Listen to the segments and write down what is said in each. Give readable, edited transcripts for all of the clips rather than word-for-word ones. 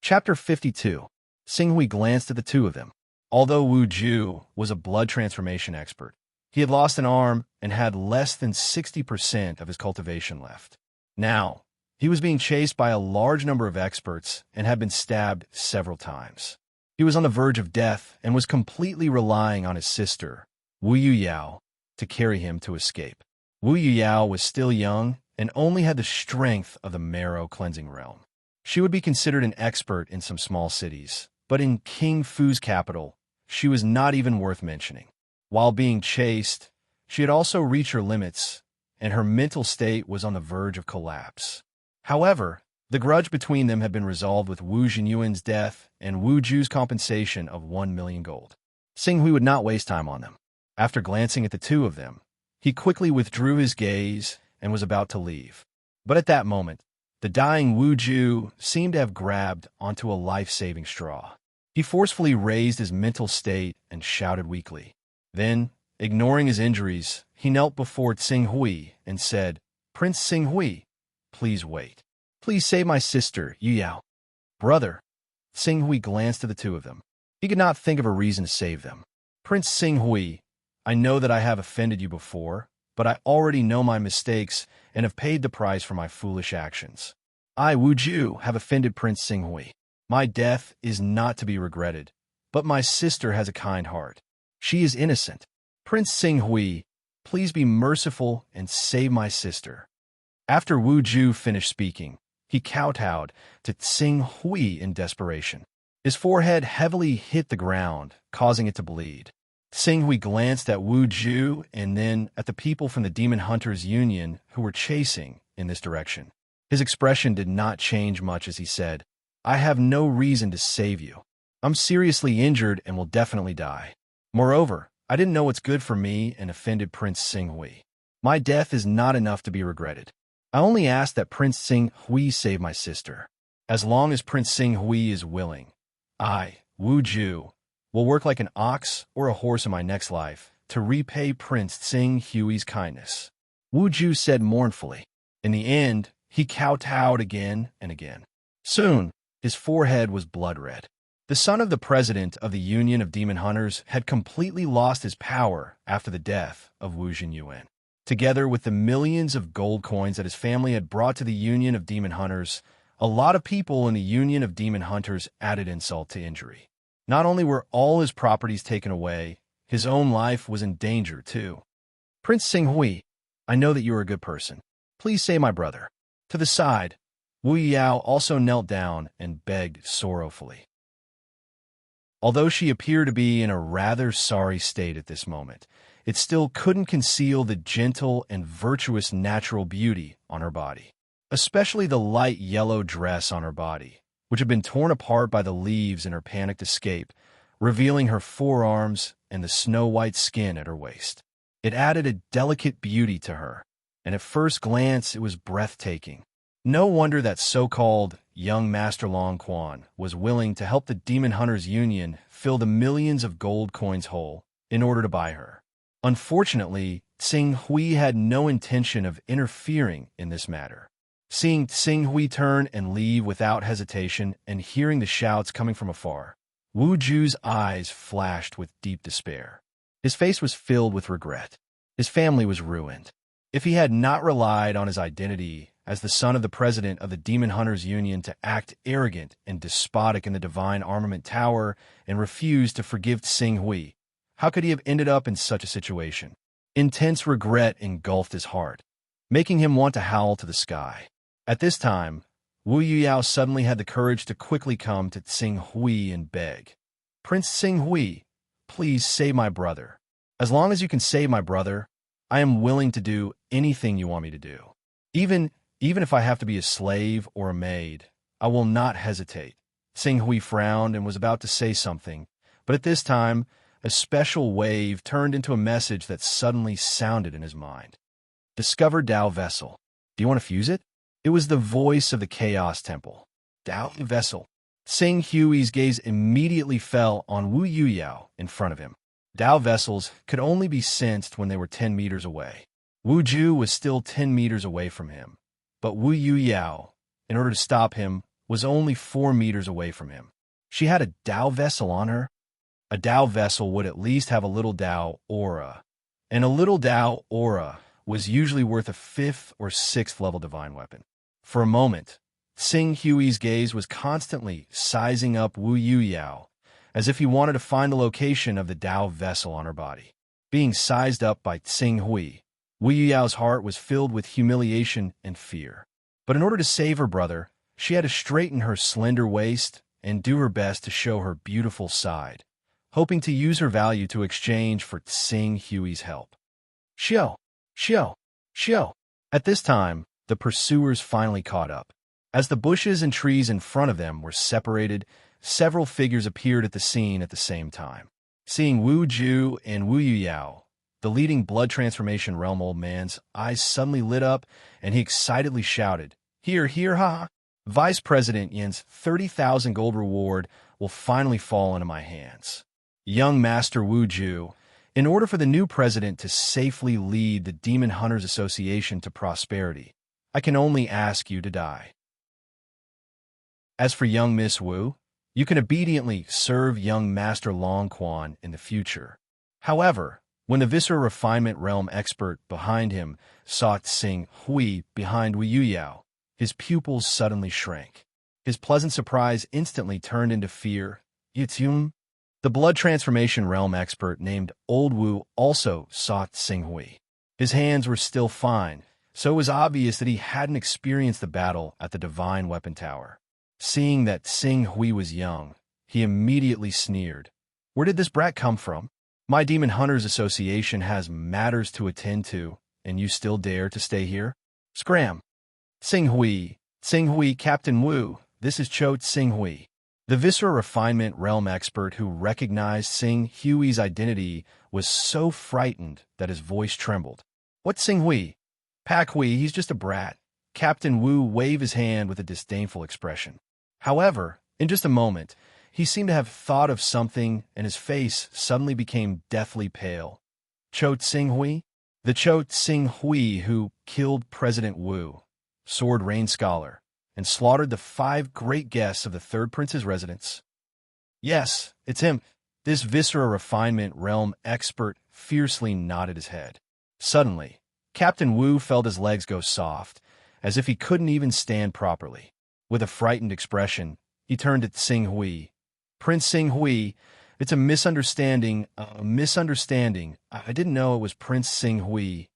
Chapter 52. Xinghui glanced at the two of them. Although Wu Ju was a blood transformation expert, he had lost an arm and had less than 60% of his cultivation left. Now, he was being chased by a large number of experts and had been stabbed several times. He was on the verge of death and was completely relying on his sister, Wu Yuyao, to carry him to escape. Wu Yuyao was still young and only had the strength of the marrow cleansing realm. She would be considered an expert in some small cities, but in King Fu's capital, she was not even worth mentioning. While being chased, she had also reached her limits, and her mental state was on the verge of collapse. However, the grudge between them had been resolved with Wu Hunyuan's death and Wu Ju's compensation of 1 million gold. Xinghui would not waste time on them. After glancing at the two of them, he quickly withdrew his gaze and was about to leave. But at that moment, the dying Wu Ju seemed to have grabbed onto a life-saving straw. He forcefully raised his mental state and shouted weakly. Then, ignoring his injuries, he knelt before Xinghui and said, "Prince Xinghui, please wait. Please save my sister, Yuyao." "Brother." Xinghui glanced at the two of them. He could not think of a reason to save them. "Prince Xinghui, I know that I have offended you before, but I already know my mistakes and have paid the price for my foolish actions. I, Wu Ju, have offended Prince Xinghui. My death is not to be regretted, but my sister has a kind heart. She is innocent. Prince Xinghui, please be merciful and save my sister." After Wu Ju finished speaking, he kowtowed to Xinghui in desperation. His forehead heavily hit the ground, causing it to bleed. Xinghui glanced at Wu Ju and then at the people from the Demon Hunters Union who were chasing in this direction. His expression did not change much as he said, "I have no reason to save you. I'm seriously injured and will definitely die. Moreover, I didn't know what's good for me and offended Prince Xinghui. My death is not enough to be regretted. I only ask that Prince Xinghui save my sister. As long as Prince Xinghui is willing, I, Wu Ju, will work like an ox or a horse in my next life to repay Prince Xinghui's kindness." Wu Ju said mournfully. In the end, he kowtowed again and again. Soon, his forehead was blood red. The son of the president of the Union of Demon Hunters had completely lost his power after the death of Wu Hunyuan. Together with the millions of gold coins that his family had brought to the Union of Demon Hunters, a lot of people in the Union of Demon Hunters added insult to injury. Not only were all his properties taken away, his own life was in danger too. "Prince Xinghui, I know that you are a good person. Please save my brother." To the side, Wu Yao also knelt down and begged sorrowfully. Although she appeared to be in a rather sorry state at this moment, it still couldn't conceal the gentle and virtuous natural beauty on her body, especially the light yellow dress on her body, which had been torn apart by the leaves in her panicked escape, revealing her forearms and the snow-white skin at her waist. It added a delicate beauty to her, and at first glance it was breathtaking. No wonder that so-called young Master Long Quan was willing to help the Demon Hunters Union fill the millions of gold coins whole in order to buy her. Unfortunately, Xinghui had no intention of interfering in this matter. Seeing Xinghui turn and leave without hesitation and hearing the shouts coming from afar, Wu Ju's eyes flashed with deep despair. His face was filled with regret. His family was ruined. If he had not relied on his identity as the son of the president of the Demon Hunters Union to act arrogant and despotic in the Divine Armament Tower and refuse to forgive Xinghui, how could he have ended up in such a situation? Intense regret engulfed his heart, making him want to howl to the sky. At this time, Wu Yuyao suddenly had the courage to quickly come to Xinghui and beg, "Prince Xinghui, please save my brother. As long as you can save my brother, I am willing to do anything you want me to do. Even if I have to be a slave or a maid, I will not hesitate." Xinghui frowned and was about to say something, but at this time, a special wave turned into a message that suddenly sounded in his mind. "Discover Dao Vessel. Do you want to fuse it?" It was the voice of the Chaos Temple. Dao Vessel. Xinghui's gaze immediately fell on Wu Yuyao in front of him. Dao vessels could only be sensed when they were 10 meters away. Wu Ju was still 10 meters away from him, but Wu Yuyao, in order to stop him, was only 4 meters away from him. She had a Tao vessel on her. A Tao vessel would at least have a little Tao aura, and a little Tao aura was usually worth a 5th or 6th level divine weapon. For a moment, Xing Hui's gaze was constantly sizing up Wu Yuyao, as if he wanted to find the location of the Tao vessel on her body. Being sized up by Xing Hui, Wu Yuyao's heart was filled with humiliation and fear. But in order to save her brother, she had to straighten her slender waist and do her best to show her beautiful side, hoping to use her value to exchange for Xing Hui's help. Xiao! Xiao! Xiao! At this time, the pursuers finally caught up. As the bushes and trees in front of them were separated, several figures appeared at the scene at the same time. Seeing Wu Ju and Wu Yuyao, the leading blood transformation realm old man's eyes suddenly lit up, and he excitedly shouted, "Here, here, ha! Vice President Yin's 30,000 gold reward will finally fall into my hands. Young Master Wu Ju, in order for the new president to safely lead the Demon Hunters Association to prosperity, I can only ask you to die. As for young Miss Wu, you can obediently serve young Master Long Quan in the future." However, when the Viscera Refinement Realm expert behind him saw Xing Hui behind Wu Yuyao, his pupils suddenly shrank. His pleasant surprise instantly turned into fear. Yitzhum? The blood transformation realm expert named Old Wu also saw Xing Hui. His hands were still fine, so it was obvious that he hadn't experienced the battle at the Divine Weapon Tower. Seeing that Xing Hui was young, he immediately sneered. "Where did this brat come from? My Demon Hunters Association has matters to attend to, and you still dare to stay here? Scram!" Xing Hui, Captain Wu, this is Cho Xing Hui. The Viscera Refinement Realm expert who recognized Xing Hui's identity was so frightened that his voice trembled. "What's Xing Hui? Pak Hui, he's just a brat." Captain Wu waved his hand with a disdainful expression. However, in just a moment, he seemed to have thought of something, and his face suddenly became deathly pale. Cho Xing Hui? The Cho Xing Hui who killed President Wu, Sword Rain Scholar, and slaughtered the 5 great guests of the Third Prince's residence? Yes, it's him. This Viscera Refinement Realm expert fiercely nodded his head. Suddenly, Captain Wu felt his legs go soft, as if he couldn't even stand properly. With a frightened expression, he turned to Xing Hui. "Prince Xing Hui, it's a misunderstanding, I didn't know it was Prince Xing Hui."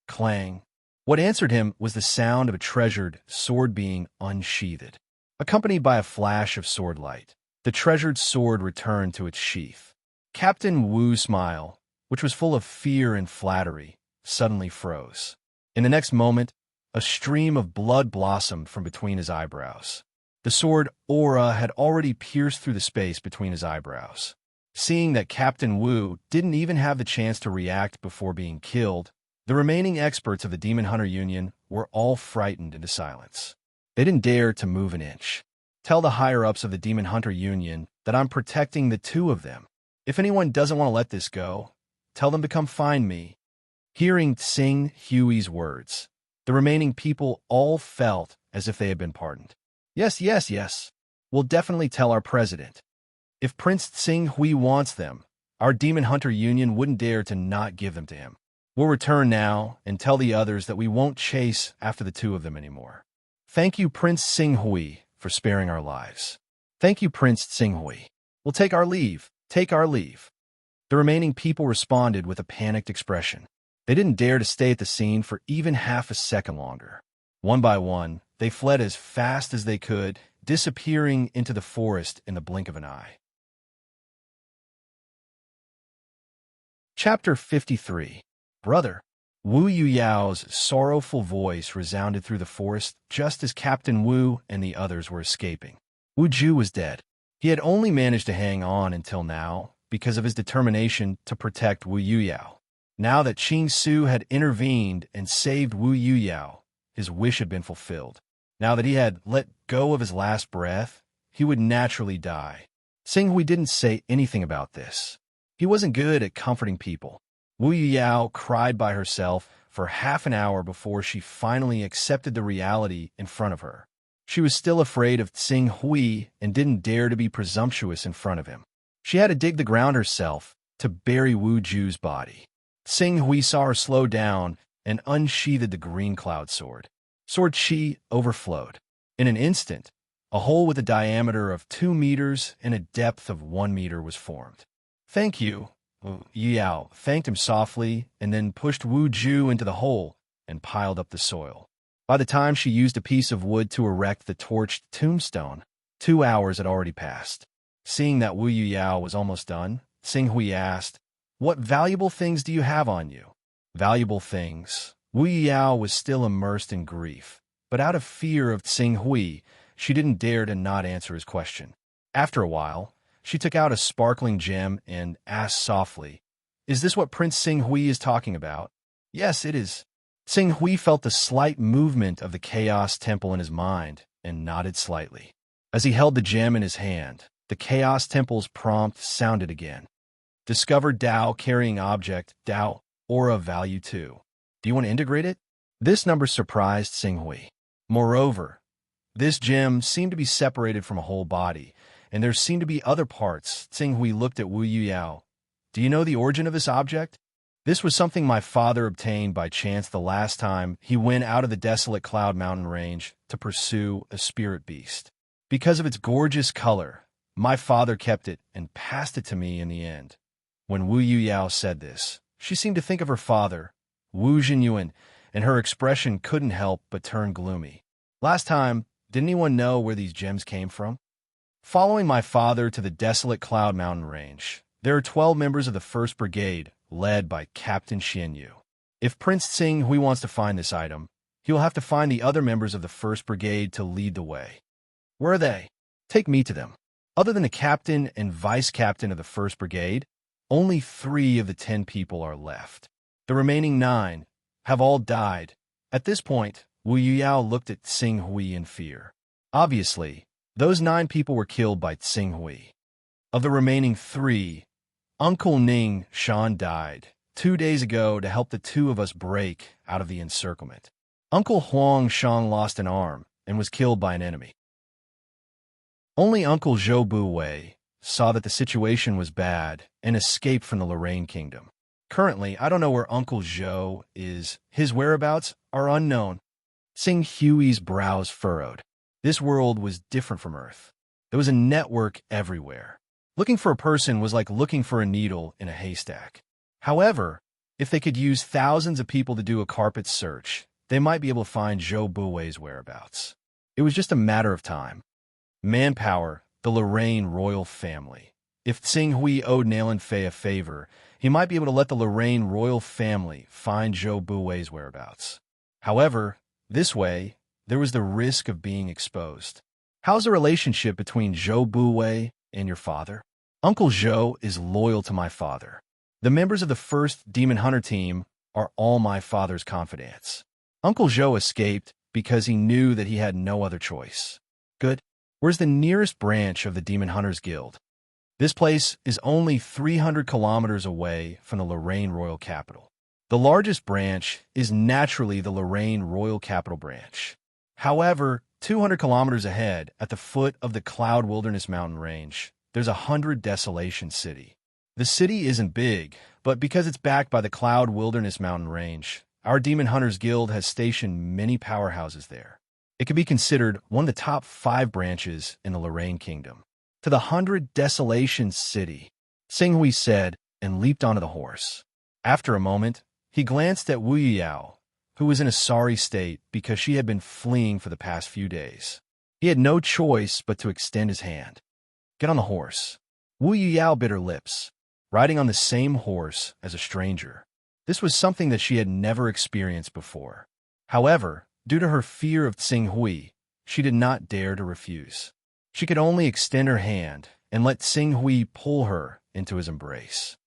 Clang. What answered him was the sound of a treasured sword being unsheathed. Accompanied by a flash of sword light, the treasured sword returned to its sheath. Captain Wu's smile, which was full of fear and flattery, suddenly froze. In the next moment, a stream of blood blossomed from between his eyebrows. The sword aura had already pierced through the space between his eyebrows. Seeing that Captain Wu didn't even have the chance to react before being killed, the remaining experts of the Demon Hunter Union were all frightened into silence. They didn't dare to move an inch. "Tell the higher-ups of the Demon Hunter Union that I'm protecting the 2 of them. If anyone doesn't want to let this go, tell them to come find me." Hearing Xing Hui's words, the remaining people all felt as if they had been pardoned. Yes. We'll definitely tell our president. If Prince Xing Hui wants them, our Demon Hunter Union wouldn't dare to not give them to him. We'll return now and tell the others that we won't chase after the 2 of them anymore. Thank you, Prince Xing Hui, for sparing our lives. Thank you, Prince Xing Hui. We'll take our leave. Take our leave. The remaining people responded with a panicked expression. They didn't dare to stay at the scene for even half a second longer. One by one, they fled as fast as they could, disappearing into the forest in the blink of an eye. Chapter 53. Brother. Wu Yuyao's sorrowful voice resounded through the forest just as Captain Wu and the others were escaping. Wu Ju was dead. He had only managed to hang on until now because of his determination to protect Wu Yuyao. Now that Qing Su had intervened and saved Wu Yuyao, his wish had been fulfilled. Now that he had let go of his last breath, he would naturally die. Xing Hui didn't say anything about this. He wasn't good at comforting people. Wu Yuyao cried by herself for half an hour before she finally accepted the reality in front of her. She was still afraid of Tsing Hui and didn't dare to be presumptuous in front of him. She had to dig the ground herself to bury Wu Ju's body. Tsing Hui saw her slow down and unsheathed the green cloud sword. Sword chi overflowed. In an instant, a hole with a diameter of 2 meters and a depth of 1 meter was formed. "Thank you." Yao thanked him softly and then pushed Wu Ju into the hole and piled up the soil. By the time she used a piece of wood to erect the torched tombstone, 2 hours had already passed. Seeing that Wu Yao was almost done, Tsing Hui asked, "What valuable things do you have on you?" Valuable things. Wu Yao was still immersed in grief, but out of fear of Tsing Hui, she didn't dare to not answer his question. After a while, she took out a sparkling gem and asked softly, "Is this what Prince Tsing Hui is talking about?" "Yes, it is." Tsing Hui felt the slight movement of the Chaos Temple in his mind and nodded slightly. As he held the gem in his hand, the Chaos Temple's prompt sounded again. "Discover Tao carrying object, Tao, aura value 2. Do you want to integrate it?" This number surprised Tsing Hui. Moreover, this gem seemed to be separated from a whole body, and there seemed to be other parts. Tsing Hui looked at Wu Yao. "Do you know the origin of this object?" "This was something my father obtained by chance the last time he went out of the desolate Cloud Mountain range to pursue a spirit beast. Because of its gorgeous color, my father kept it and passed it to me in the end." When Wu Yao said this, she seemed to think of her father, Wu Hunyuan, and her expression couldn't help but turn gloomy. "Last time, did anyone know where these gems came from?" "Following my father to the desolate Cloud Mountain range, there are 12 members of the 1st Brigade, led by Captain Xianyu. If Prince Tsing Hui wants to find this item, he will have to find the other members of the 1st Brigade to lead the way." "Where are they?" "Take me to them." Other than the captain and vice-captain of the 1st Brigade, only 3 of the 10 people are left. The remaining 9 have all died. At this point, Wu Yao looked at Tsing Hui in fear. Obviously, those 9 people were killed by Tsing Hui. Of the remaining 3, Uncle Ning Shan died 2 days ago to help the 2 of us break out of the encirclement. Uncle Huang Shang lost an arm and was killed by an enemy. Only Uncle Zhou Buwei saw that the situation was bad and escaped from the Lorraine Kingdom. Currently, I don't know where Uncle Zhou is. His whereabouts are unknown. Tsing Hui's brows furrowed. This world was different from Earth. There was a network everywhere. Looking for a person was like looking for a needle in a haystack. However, if they could use thousands of people to do a carpet search, they might be able to find Zhou Buwei's whereabouts. It was just a matter of time. Manpower, the Lorraine royal family. If Tsing Hui owed Nalan Fei a favor, he might be able to let the Lorraine royal family find Zhou Buwei's whereabouts. However, this way, there was the risk of being exposed. "How's the relationship between Zhou Buwei and your father?" "Uncle Zhou is loyal to my father. The members of the 1st Demon Hunter team are all my father's confidants. Uncle Zhou escaped because he knew that he had no other choice." "Good. Where's the nearest branch of the Demon Hunters Guild?" "This place is only 300 kilometers away from the Lorraine Royal Capital. The largest branch is naturally the Lorraine Royal Capital branch. However, 200 kilometers ahead, at the foot of the Cloud Wilderness Mountain Range, there's a 100 Desolation City. The city isn't big, but because it's backed by the Cloud Wilderness Mountain Range, our Demon Hunters Guild has stationed many powerhouses there. It can be considered one of the top 5 branches in the Lorraine Kingdom." "To the 100 Desolation City," Tsing Hui said, and leaped onto the horse. After a moment, he glanced at Wu Yao, who was in a sorry state because she had been fleeing for the past few days. He had no choice but to extend his hand. "Get on the horse." Wu Yao bit her lips. Riding on the same horse as a stranger. This was something that she had never experienced before. However, due to her fear of Tsing Hui, she did not dare to refuse. She could only extend her hand and let Tsing Hui pull her into his embrace.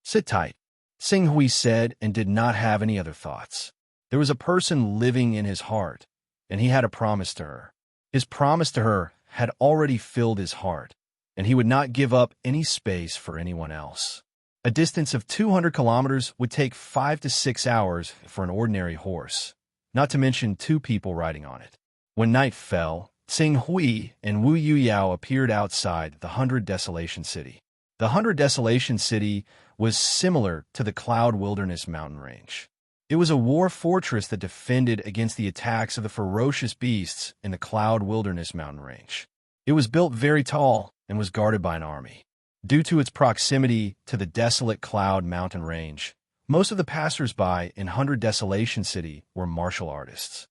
"Sit tight," Tsing Hui said, and did not have any other thoughts. There was a person living in his heart, and he had a promise to her. His promise to her had already filled his heart, and he would not give up any space for anyone else. A distance of 200 kilometers would take 5 to 6 hours for an ordinary horse, not to mention 2 people riding on it. When night fell, Tsing Hui and Wu Yuyao appeared outside the 100 Desolation City. The 100 Desolation City was similar to the Cloud Wilderness mountain range. It was a war fortress that defended against the attacks of the ferocious beasts in the Cloud Wilderness mountain range. It was built very tall and was guarded by an army. Due to its proximity to the desolate Cloud mountain range, most of the passers-by in 100 Desolation City were martial artists.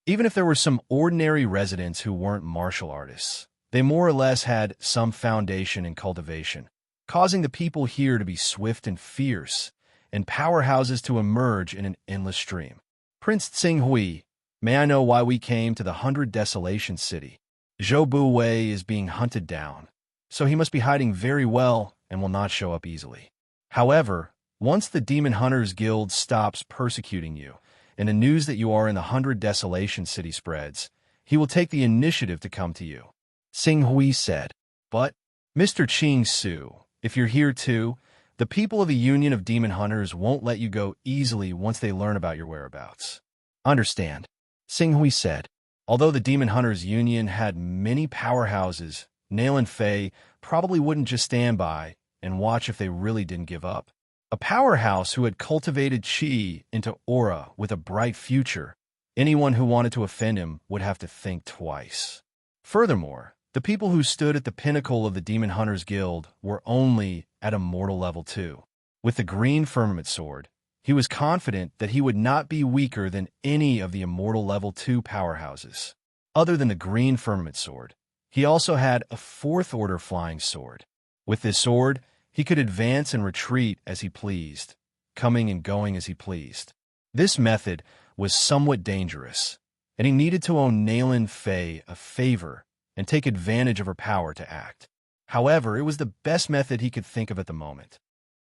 Even if there were some ordinary residents who weren't martial artists, they more or less had some foundation in cultivation, causing the people here to be swift and fierce, and powerhouses to emerge in an endless stream. Prince Tsing Hui, may I know why we came to the 100 Desolation City? Zhou Bu Wei is being hunted down, so he must be hiding very well and will not show up easily. However, once the Demon Hunters Guild stops persecuting you, and the news that you are in the 100 Desolation City spreads, he will take the initiative to come to you. Tsing Hui said. But, Mr. Qing Su, if you're here too, the people of the Union of Demon Hunters won't let you go easily once they learn about your whereabouts. Understand, Tsing Hui said. Although the Demon Hunters Union had many powerhouses, Nail and Fei probably wouldn't just stand by and watch if they really didn't give up. A powerhouse who had cultivated Qi into aura with a bright future, anyone who wanted to offend him would have to think twice. Furthermore, the people who stood at the pinnacle of the Demon Hunters Guild were only at Immortal Level 2. With the green firmament sword, he was confident that he would not be weaker than any of the Immortal Level 2 powerhouses. Other than the green firmament sword, he also had a 4th Order flying sword. With this sword, he could advance and retreat as he pleased, coming and going as he pleased. This method was somewhat dangerous, and he needed to owe Nailin Fei a favor and take advantage of her power to act. However, it was the best method he could think of at the moment.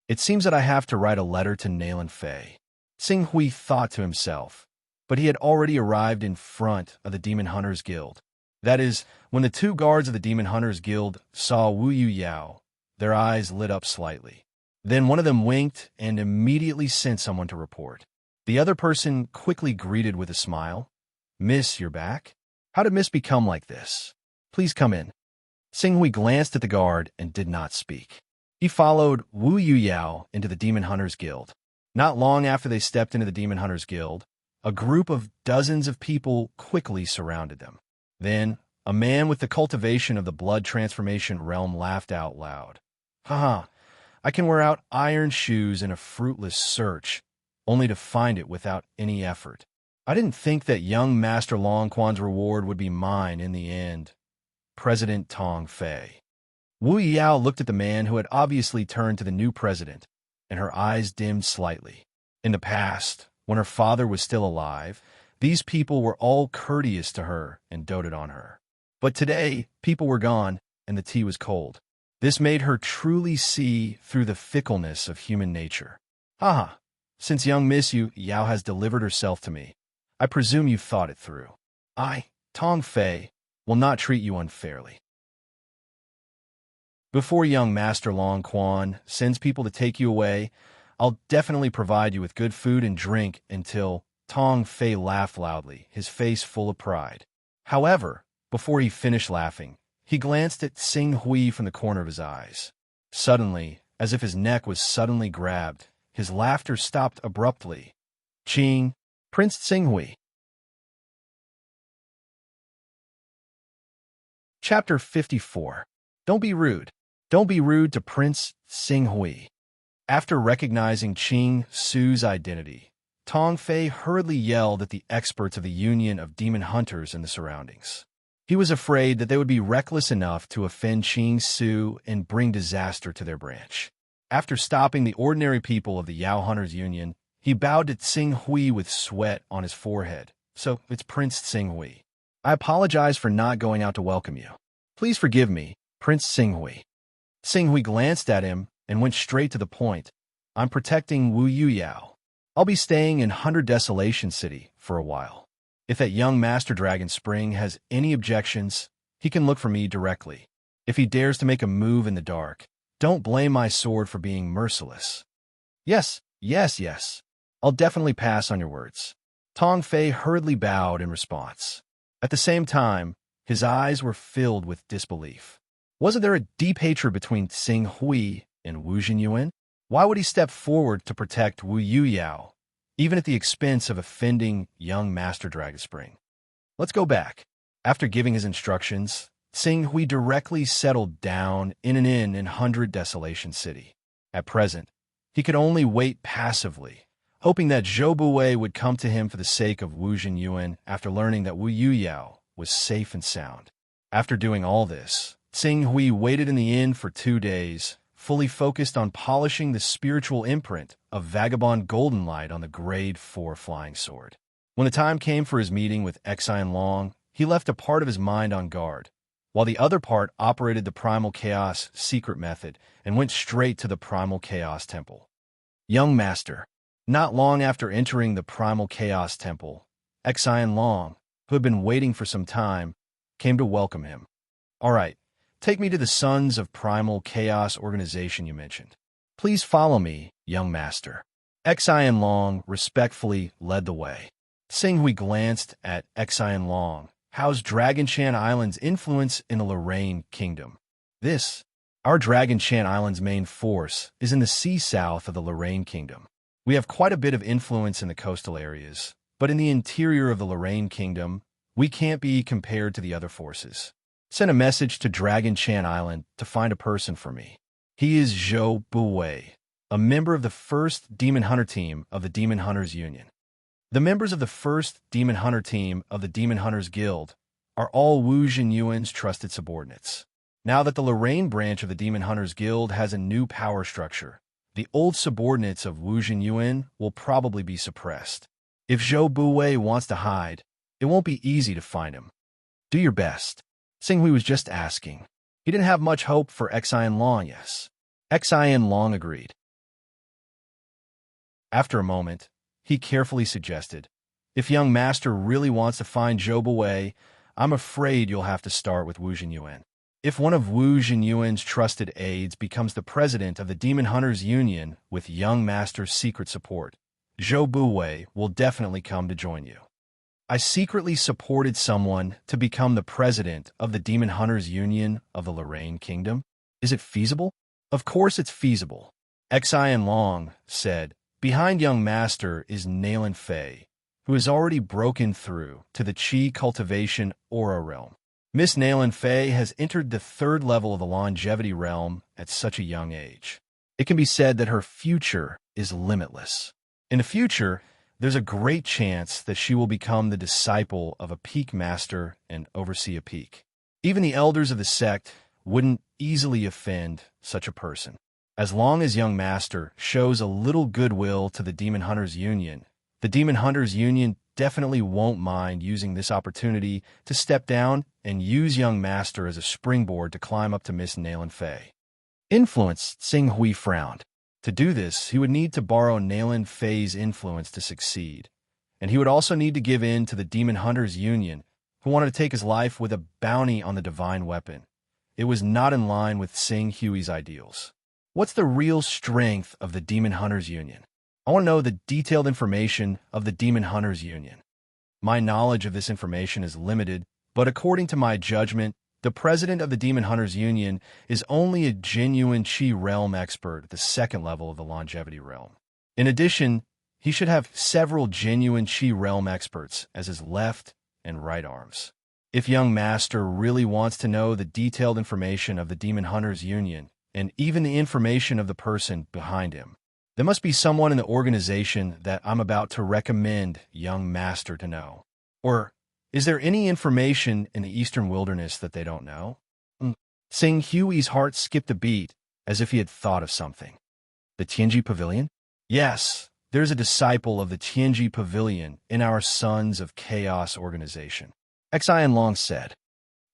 It seems that I have to write a letter to Nailin Fei, Tsing Hui thought to himself, but he had already arrived in front of the Demon Hunters Guild. That is, when the 2 guards of the Demon Hunters Guild saw Wu Yuyao, their eyes lit up slightly. Then one of them winked and immediately sent someone to report. The other person quickly greeted with a smile. Miss, you're back? How did Miss become like this? Please come in. Tsing Hui glanced at the guard and did not speak. He followed Wu Yuyao into the Demon Hunters Guild. Not long after they stepped into the Demon Hunters Guild, a group of dozens of people quickly surrounded them. Then, a man with the cultivation of the blood transformation realm laughed out loud. Haha, I can wear out iron shoes in a fruitless search, only to find it without any effort. I didn't think that young Master Longquan's reward would be mine in the end. President Tong Fei. Wu Yao looked at the man who had obviously turned to the new president, and her eyes dimmed slightly. In the past, when her father was still alive, these people were all courteous to her and doted on her. But today, people were gone, and the tea was cold. This made her truly see through the fickleness of human nature. Haha, since young Miss Yao has delivered herself to me, I presume you've thought it through. I, Tong Fei, will not treat you unfairly. Before young Master Longquan sends people to take you away, I'll definitely provide you with good food and drink until Tong Fei laughed loudly, his face full of pride. However, before he finished laughing, he glanced at Tsing Hui from the corner of his eyes. Suddenly, as if his neck was suddenly grabbed, his laughter stopped abruptly. Qing, Prince Tsing Hui. Chapter 54. Don't be rude. Don't be rude to Prince Tsing Hui. After recognizing Qing Su's identity, Tong Fei hurriedly yelled at the experts of the Union of Demon Hunters in the surroundings. He was afraid that they would be reckless enough to offend Qing Su and bring disaster to their branch. After stopping the ordinary people of the Yao Hunters Union, he bowed to Tsing Hui with sweat on his forehead. So, it's Prince Tsing Hui. I apologize for not going out to welcome you. Please forgive me, Prince Tsing Hui. Tsing Hui glanced at him and went straight to the point. I'm protecting Wu Yuyao. I'll be staying in 100 Desolation City for a while. If that young Master Dragon Spring has any objections, he can look for me directly. If he dares to make a move in the dark, don't blame my sword for being merciless. Yes. I'll definitely pass on your words. Tong Fei hurriedly bowed in response. At the same time, his eyes were filled with disbelief. Wasn't there a deep hatred between Xing Hui and Wu Jinyuan? Why would he step forward to protect Wu Yuyao, even at the expense of offending young Master Dragonspring? Let's go back. After giving his instructions, Xing Hui directly settled down in an inn in 100 Desolation City. At present, he could only wait passively, hoping that Zhou Buwei would come to him for the sake of Wu Jinyuan after learning that Wu Yuyao was safe and sound. After doing all this, Xing Hui waited in the inn for 2 days, fully focused on polishing the spiritual imprint of Vagabond Golden Light on the Grade 4 flying sword. When the time came for his meeting with Xian Long, he left a part of his mind on guard, while the other part operated the Primal Chaos secret method and went straight to the Primal Chaos Temple. Young Master. Not long after entering the Primal Chaos Temple, Xian Long, who had been waiting for some time, came to welcome him. All right, take me to the Sons of Primal Chaos organization you mentioned. Please follow me, young master. Xian Long respectfully led the way. Xing Hui glanced at Xian Long. How's Dragonchan Island's influence in the Lorraine Kingdom? Our Dragonchan Island's main force is in the sea south of the Lorraine Kingdom. We have quite a bit of influence in the coastal areas, but in the interior of the Lorraine Kingdom, we can't be compared to the other forces. Send a message to Dragonchan Island to find a person for me. He is Zhou Buwei, a member of the 1st Demon Hunter team of the Demon Hunters Union. The members of the 1st Demon Hunter team of the Demon Hunters Guild are all Wu Jinyuan's trusted subordinates. Now that the Lorraine branch of the Demon Hunters Guild has a new power structure, the old subordinates of Wu Jinyuan will probably be suppressed. If Zhou Buwei wants to hide, it won't be easy to find him. Do your best. Xing Hui was just asking. He didn't have much hope for Xian Long, yes. Xian Long agreed. After a moment, he carefully suggested, if young master really wants to find Zhou Buwei, I'm afraid you'll have to start with Wu Jinyuan. If one of Wu Jinyuan's trusted aides becomes the president of the Demon Hunters Union with young master's secret support, Zhou Buwei will definitely come to join you. I secretly supported someone to become the president of the Demon Hunters Union of the Lorraine Kingdom. Is it feasible? Of course it's feasible. Xian Long said, behind young master is Nalan Fei, who has already broken through to the Qi cultivation aura realm. Miss Nalan Fei has entered the 3rd level of the longevity realm at such a young age. It can be said that her future is limitless. In the future, there's a great chance that she will become the disciple of a peak master and oversee a peak. Even the elders of the sect wouldn't easily offend such a person. As long as young master shows a little goodwill to the Demon Hunters Union, the Demon Hunters Union definitely won't mind using this opportunity to step down and use young master as a springboard to climb up to Miss Nalan Fei. Influence, Xing Hui frowned. To do this, he would need to borrow Nalan Fei's influence to succeed, and he would also need to give in to the Demon Hunters Union, who wanted to take his life with a bounty on the divine weapon. It was not in line with Xing Hui's ideals. What's the real strength of the Demon Hunters Union? I want to know the detailed information of the Demon Hunters Union. My knowledge of this information is limited, but according to my judgment, the president of the Demon Hunters Union is only a genuine Qi realm expert at the 2nd level of the longevity realm. In addition, he should have several genuine Qi realm experts as his left and right arms. If young master really wants to know the detailed information of the Demon Hunters Union, and even the information of the person behind him, there must be someone in the organization that I'm about to recommend young master to know. Or is there any information in the Eastern Wilderness that they don't know? Xing Hui's heart skipped a beat, as if he had thought of something. The Tianji Pavilion? Yes, there's a disciple of the Tianji Pavilion in our Sons of Chaos organization. Xian Long said,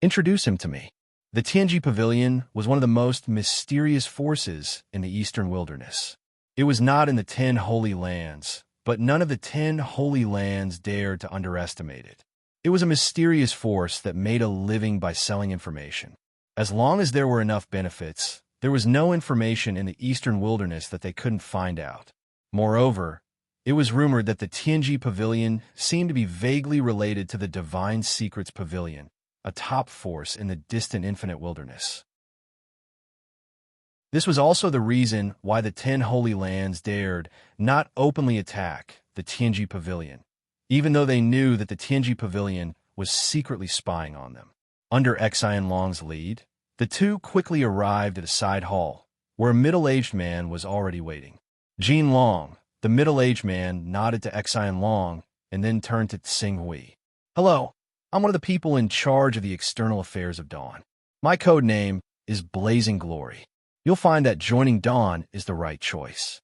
introduce him to me. The Tianji Pavilion was one of the most mysterious forces in the Eastern Wilderness. It was not in the 10 Holy Lands, but none of the 10 Holy Lands dared to underestimate it. It was a mysterious force that made a living by selling information. As long as there were enough benefits, there was no information in the Eastern Wilderness that they couldn't find out. Moreover, It was rumored that the Tianji Pavilion seemed to be vaguely related to the Divine Secrets Pavilion, a top force in the distant infinite wilderness. This was also the reason why the 10 Holy Lands dared not openly attack the Tianji Pavilion, even though they knew that the Tianji Pavilion was secretly spying on them. Under Xian Long's lead, the two quickly arrived at a side hall, where a middle-aged man was already waiting. Jin Long, the middle-aged man, nodded to Xian Long and then turned to Tsing Hui. "Hello, I'm one of the people in charge of the external affairs of Dawn. My code name is Blazing Glory. You'll find that joining Dawn is the right choice."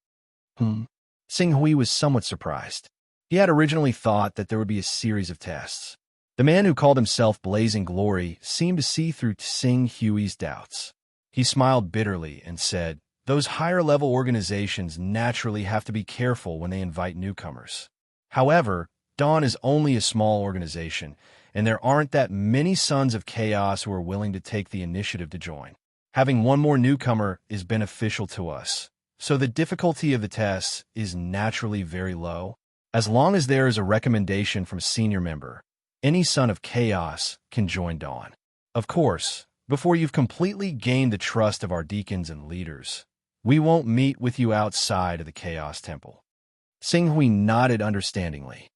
Tsing Hui was somewhat surprised. He had originally thought that there would be a series of tests. The man who called himself Blazing Glory seemed to see through Tsing Hui's doubts. He smiled bitterly and said, "Those higher-level organizations naturally have to be careful when they invite newcomers. However, Dawn is only a small organization, and there aren't that many Sons of Chaos who are willing to take the initiative to join. Having one more newcomer is beneficial to us, so the difficulty of the tests is naturally very low. As long as there is a recommendation from a senior member, any Son of Chaos can join Dawn. Of course, before you've completely gained the trust of our deacons and leaders, we won't meet with you outside of the Chaos Temple." Tsing Hui nodded understandingly.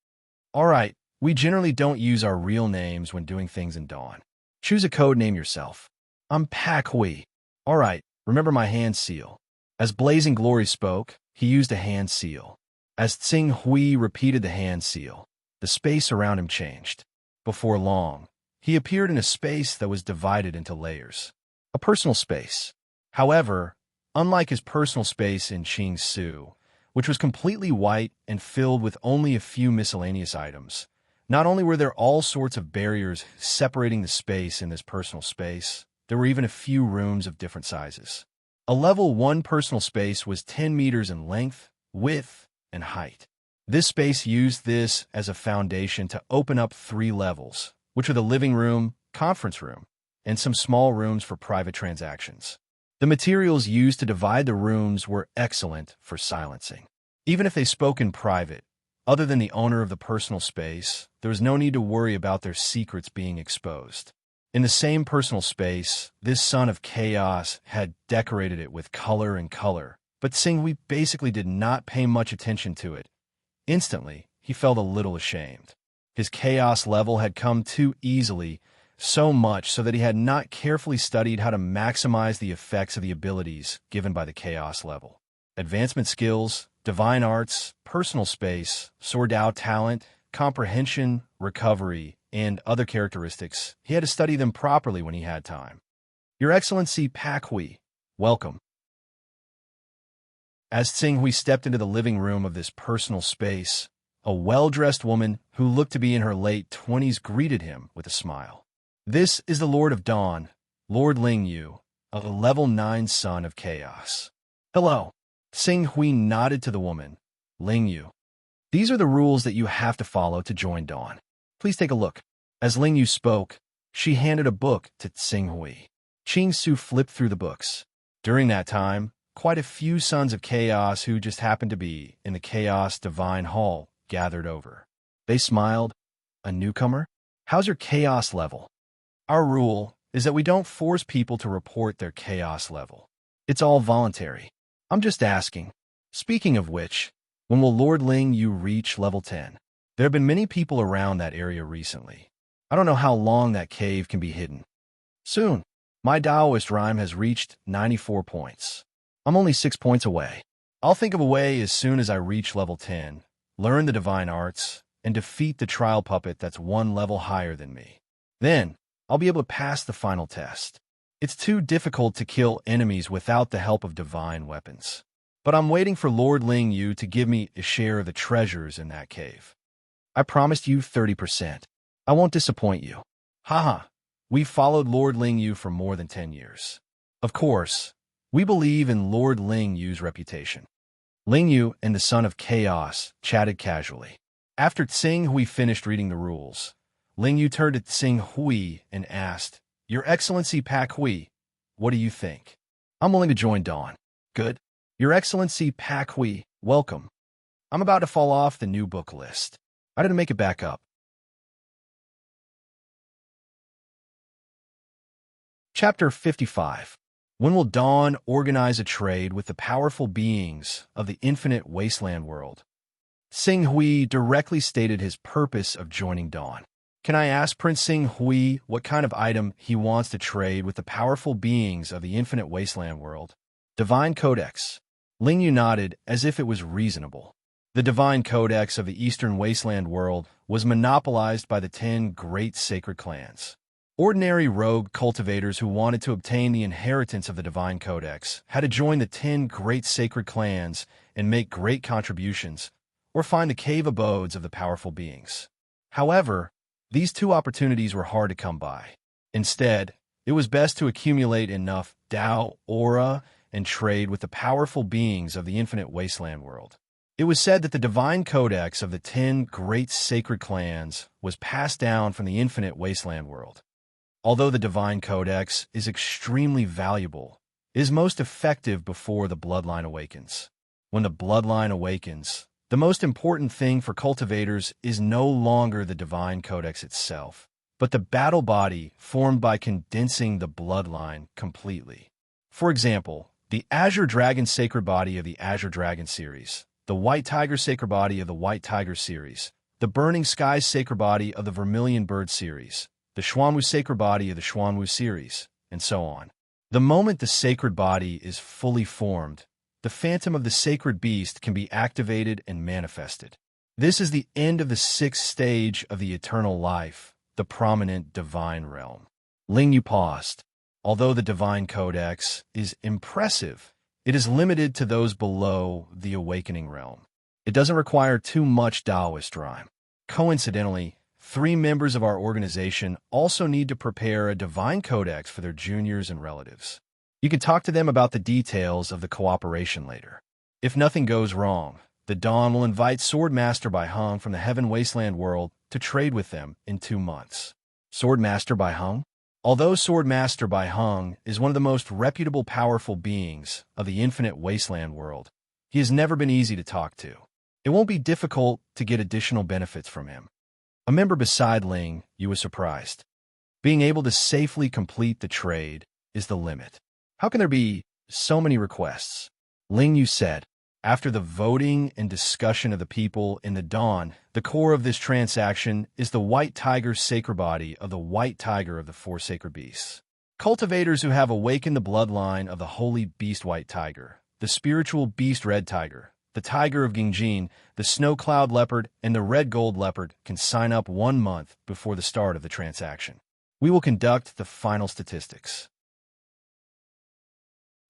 "All right, we generally don't use our real names when doing things in Dawn. Choose a code name yourself. I'm Pak Hui. All right, remember my hand seal." As Blazing Glory spoke, he used a hand seal. As Tsing Hui repeated the hand seal, the space around him changed. Before long, he appeared in a space that was divided into layers. A personal space. However, unlike his personal space in Qing Su, which was completely white and filled with only a few miscellaneous items, not only were there all sorts of barriers separating the space in this personal space, there were even a few rooms of different sizes. A level 1 personal space was 10 meters in length, width, and height. This space used this as a foundation to open up 3 levels, which are the living room, conference room, and some small rooms for private transactions. The materials used to divide the rooms were excellent for silencing. Even if they spoke in private, other than the owner of the personal space, there was no need to worry about their secrets being exposed. In the same personal space, this Son of Chaos had decorated it with color and color, but Tsing Hui basically did not pay much attention to it. Instantly, he felt a little ashamed. His chaos level had come too easily, so much so that he had not carefully studied how to maximize the effects of the abilities given by the chaos level. Advancement skills, divine arts, personal space, Sword Dao talent, comprehension, recovery, and other characteristics. He had to study them properly when he had time. "Your Excellency Pak Hui, welcome." As Tsing Hui stepped into the living room of this personal space, a well-dressed woman who looked to be in her late 20s greeted him with a smile. "This is the Lord of Dawn, Lord Ling Yu, a level 9 Son of Chaos." "Hello." Tsing Hui nodded to the woman. "Ling Yu, these are the rules that you have to follow to join Dawn. Please take a look." As Ling Yu spoke, she handed a book to Tsing Hui. Qing Su flipped through the books. During that time, quite a few Sons of Chaos who just happened to be in the Chaos Divine Hall gathered over. They smiled. "A newcomer? How's your chaos level?" "Our rule is that we don't force people to report their chaos level. It's all voluntary. I'm just asking. Speaking of which, when will Lord Ling Yu reach level 10? There have been many people around that area recently. I don't know how long that cave can be hidden." "Soon. My Taoist rhyme has reached 94 points. I'm only 6 points away. I'll think of a way as soon as I reach level 10, learn the divine arts, and defeat the trial puppet that's 1 level higher than me. Then, I'll be able to pass the final test. It's too difficult to kill enemies without the help of divine weapons. But I'm waiting for Lord Ling Yu to give me a share of the treasures in that cave. I promised you 30%. I won't disappoint you. Haha, we've followed Lord Ling Yu for more than 10 years. Of course, we believe in Lord Ling Yu's reputation." Ling Yu and the Son of Chaos chatted casually. After Tsing Hui finished reading the rules, Ling Yu turned to Tsing Hui and asked, "Your Excellency Pak Hui, what do you think?" "I'm willing to join Dawn." "Good. Your Excellency Pak Hui, welcome." I'm about to fall off the new book list. I didn't make it back up. Chapter 55. When will Dawn organize a trade with the powerful beings of the infinite wasteland world? Sing Hui directly stated his purpose of joining Dawn. Can I ask Prince Sing Hui what kind of item he wants to trade with the powerful beings of the infinite wasteland world? Divine Codex. Ling Yu nodded as if it was reasonable. The Divine Codex of the Eastern Wasteland world was monopolized by the 10 great sacred clans. Ordinary rogue cultivators who wanted to obtain the inheritance of the Divine Codex had to join the 10 great sacred clans and make great contributions, or find the cave abodes of the powerful beings. However, these two opportunities were hard to come by. Instead, it was best to accumulate enough Dao aura and trade with the powerful beings of the infinite wasteland world. It was said that the Divine Codex of the 10 great sacred clans was passed down from the infinite wasteland world. Although the Divine Codex is extremely valuable, it is most effective before the bloodline awakens. When the bloodline awakens, the most important thing for cultivators is no longer the Divine Codex itself, but the battle body formed by condensing the bloodline completely. For example, the Azure Dragon Sacred Body of the Azure Dragon series, the White Tiger Sacred Body of the White Tiger series, the Burning Skies Sacred Body of the Vermilion Bird series, the Xuanwu Sacred Body of the Xuanwu series, and so on. The moment the sacred body is fully formed, the phantom of the sacred beast can be activated and manifested. This is the end of the 6th stage of the eternal life, the prominent divine realm. Ling Yu paused. Although the Divine Codex is impressive, it is limited to those below the awakening realm. It doesn't require too much Taoist rhyme. Coincidentally, 3 members of our organization also need to prepare a Divine Codex for their juniors and relatives. You can talk to them about the details of the cooperation later. If nothing goes wrong, the Dawn will invite Swordmaster Bai Hung from the Heaven Wasteland world to trade with them in 2 months. Swordmaster Bai Hung? Although Swordmaster Bai Hung is one of the most reputable powerful beings of the infinite wasteland world, he has never been easy to talk to. It won't be difficult to get additional benefits from him. A member beside Ling Yu was surprised. Being able to safely complete the trade is the limit. How can there be so many requests? Ling Yu said. After the voting and discussion of the people in the Dawn, the core of this transaction is the White Tiger Sacred Body of the White Tiger of the 4 Sacred Beasts. Cultivators who have awakened the bloodline of the Holy Beast White Tiger, the Spiritual Beast Red Tiger, the Tiger of Gingjin, the Snow Cloud Leopard, and the Red Gold Leopard can sign up 1 month before the start of the transaction. We will conduct the final statistics.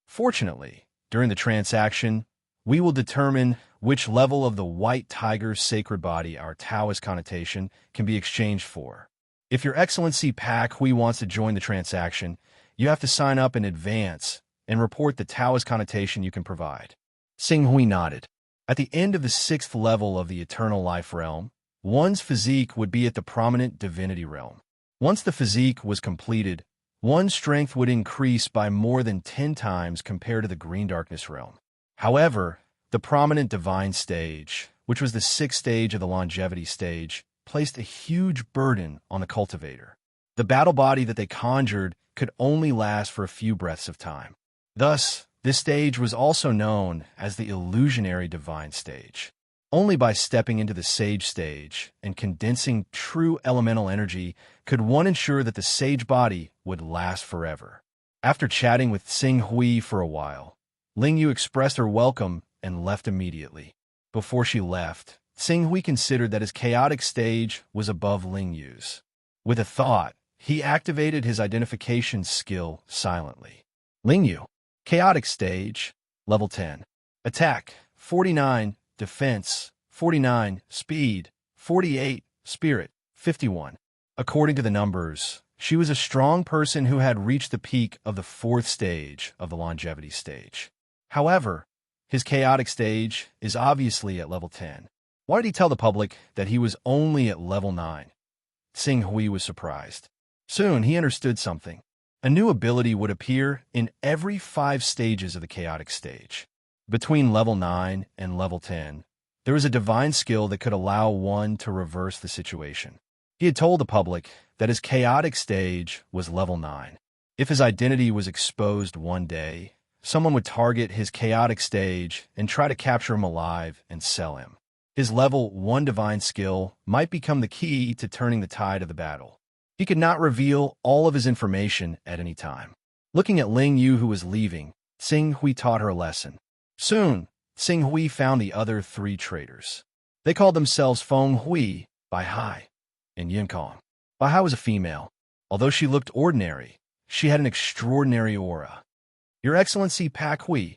Fortunately, during the transaction, we will determine which level of the White Tiger's sacred body our Taoist connotation can be exchanged for. If Your Excellency Pak Hui wants to join the transaction, you have to sign up in advance and report the Taoist connotation you can provide. Sing Hui nodded. At the end of the 6th level of the Eternal Life realm, one's physique would be at the prominent divinity realm. Once the physique was completed, one's strength would increase by more than 10 times compared to the Green Darkness realm. However, the prominent divine stage, which was the 6th stage of the longevity stage, placed a huge burden on the cultivator. The battle body that they conjured could only last for a few breaths of time. Thus, this stage was also known as the illusionary divine stage. Only by stepping into the sage stage and condensing true elemental energy could one ensure that the sage body would last forever. After chatting with Sing Hui for a while, Ling Yu expressed her welcome and left immediately. Before she left, Sing Hui considered that his chaotic stage was above Ling Yu's. With a thought, he activated his identification skill silently. Ling Yu, chaotic stage, level 10. Attack, 49, defense, 49, speed, 48, spirit, 51. According to the numbers, she was a strong person who had reached the peak of the 4th stage of the longevity stage. However, his chaotic stage is obviously at level 10. Why did he tell the public that he was only at level 9? Sing Hui was surprised. Soon he understood something. A new ability would appear in every 5 stages of the chaotic stage. Between level 9 and level 10, There was a divine skill that could allow one to reverse the situation. He had told the public that his chaotic stage was level 9. If his identity was exposed one day, someone would target his chaotic stage and try to capture him alive and sell him. His level 1 divine skill might become the key to turning the tide of the battle. He could not reveal all of his information at any time. Looking at Ling Yu, who was leaving, Xing Hui taught her a lesson. Soon, Xing Hui found the other 3 traitors. They called themselves Feng Hui, Bai Hai, and Yin Kong. Bai Hai was a female. Although she looked ordinary, she had an extraordinary aura. Your Excellency Pak Hui,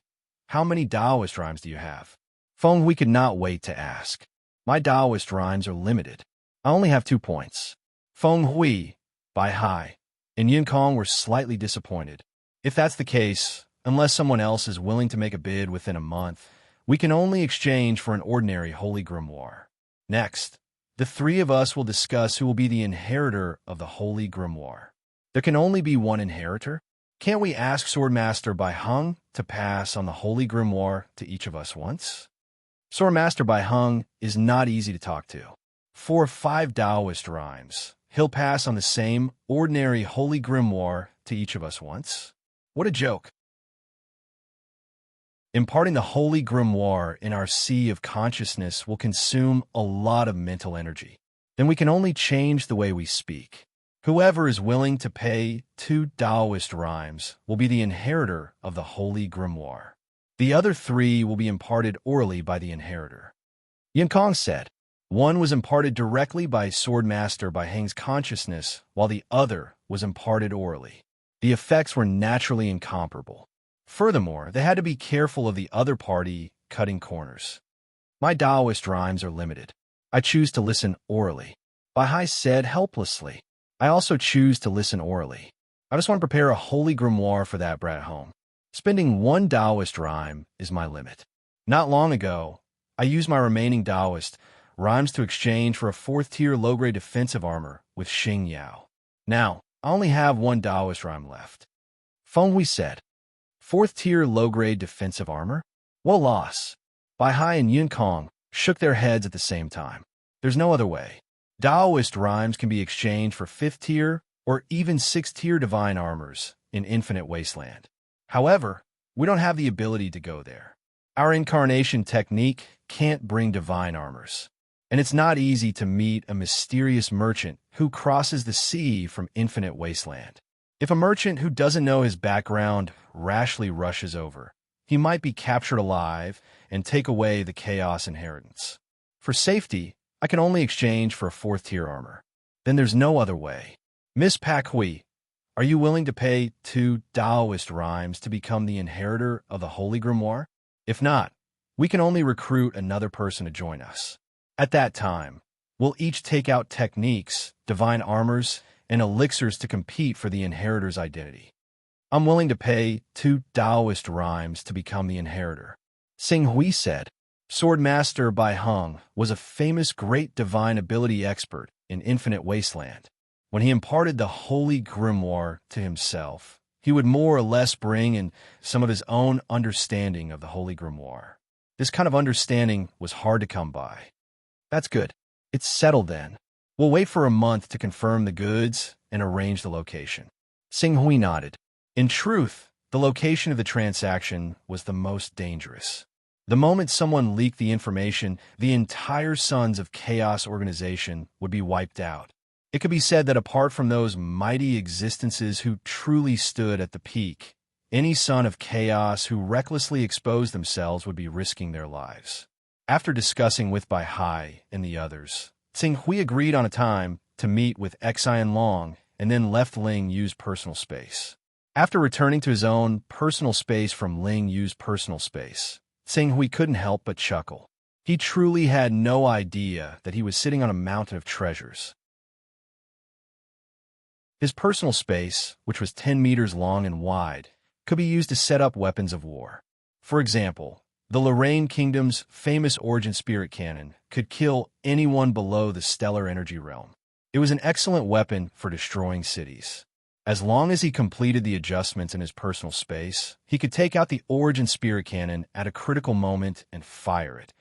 how many Taoist rhymes do you have? Feng Hui could not wait to ask. My Taoist rhymes are limited. I only have 2 points. Feng Hui, Bai Hai, and Yin Kong were slightly disappointed. If that's the case, unless someone else is willing to make a bid within a month, we can only exchange for an ordinary holy grimoire. Next, the 3 of us will discuss who will be the inheritor of the holy grimoire. There can only be one inheritor? Can't we ask Swordmaster Bai Hung to pass on the holy grimoire to each of us once? Swordmaster Bai Hung is not easy to talk to. 4 or 5 Taoist rhymes. He'll pass on the same ordinary holy grimoire to each of us once? What a joke. Imparting the holy grimoire in our sea of consciousness will consume a lot of mental energy. Then we can only change the way we speak. Whoever is willing to pay 2 Taoist rhymes will be the inheritor of the holy grimoire. The other 3 will be imparted orally by the inheritor. Yin Kong said, one was imparted directly by Swordmaster Bai Hang's consciousness, while the other was imparted orally. The effects were naturally incomparable. Furthermore, they had to be careful of the other party cutting corners. My Taoist rhymes are limited. I choose to listen orally. Bai Hai said helplessly. I also choose to listen orally. I just want to prepare a holy grimoire for that brat home. Spending 1 Taoist rhyme is my limit. Not long ago, I used my remaining Taoist rhymes to exchange for a 4th-tier low-grade defensive armor with Xing Yao. Now, I only have 1 Taoist rhyme left. Feng Hui said, 4th-tier low-grade defensive armor? What loss? Bai Hai and Yin Kong shook their heads at the same time. There's no other way. Taoist rhymes can be exchanged for 5th-tier or even 6th-tier divine armors in Infinite Wasteland. However, we don't have the ability to go there. Our incarnation technique can't bring divine armors. And it's not easy to meet a mysterious merchant who crosses the sea from Infinite Wasteland. If a merchant who doesn't know his background rashly rushes over, he might be captured alive and take away the Chaos inheritance. For safety, I can only exchange for a 4th-tier armor. Then there's no other way. Miss Pak Hui, are you willing to pay 2 Taoist rhymes to become the inheritor of the Holy Grimoire? If not, we can only recruit another person to join us. At that time, we'll each take out techniques, divine armors, and elixirs to compete for the inheritor's identity. I'm willing to pay 2 Taoist rhymes to become the inheritor. Xing Hui said, Swordmaster Bai Hung was a famous great divine ability expert in Infinite Wasteland. When he imparted the Holy Grimoire to himself, he would more or less bring in some of his own understanding of the Holy Grimoire. This kind of understanding was hard to come by. That's good. It's settled then. We'll wait for a month to confirm the goods and arrange the location. Xing Hui nodded. In truth, the location of the transaction was the most dangerous. The moment someone leaked the information, the entire Sons of Chaos organization would be wiped out. It could be said that apart from those mighty existences who truly stood at the peak, any Son of Chaos who recklessly exposed themselves would be risking their lives. After discussing with Bai Hai and the others, Xing Hui agreed on a time to meet with Xian Long and then left Ling Yu's personal space. After returning to his own personal space from Ling Yu's personal space, Xing Hui couldn't help but chuckle. He truly had no idea that he was sitting on a mountain of treasures. His personal space, which was 10 meters long and wide, could be used to set up weapons of war. For example, the Lorraine Kingdom's famous Origin Spirit Cannon could kill anyone below the stellar energy realm. It was an excellent weapon for destroying cities. As long as he completed the adjustments in his personal space, he could take out the Origin Spirit Cannon at a critical moment and fire it.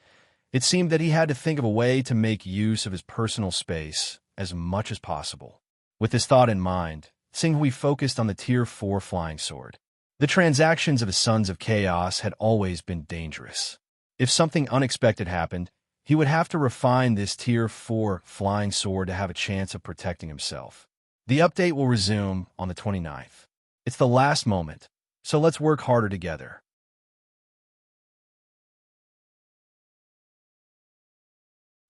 It seemed that he had to think of a way to make use of his personal space as much as possible. With this thought in mind, Xinghui focused on the Tier 4 flying sword. The transactions of his Sons of Chaos had always been dangerous. If something unexpected happened, he would have to refine this Tier 4 flying sword to have a chance of protecting himself. The update will resume on the 29th. It's the last moment, so let's work harder together.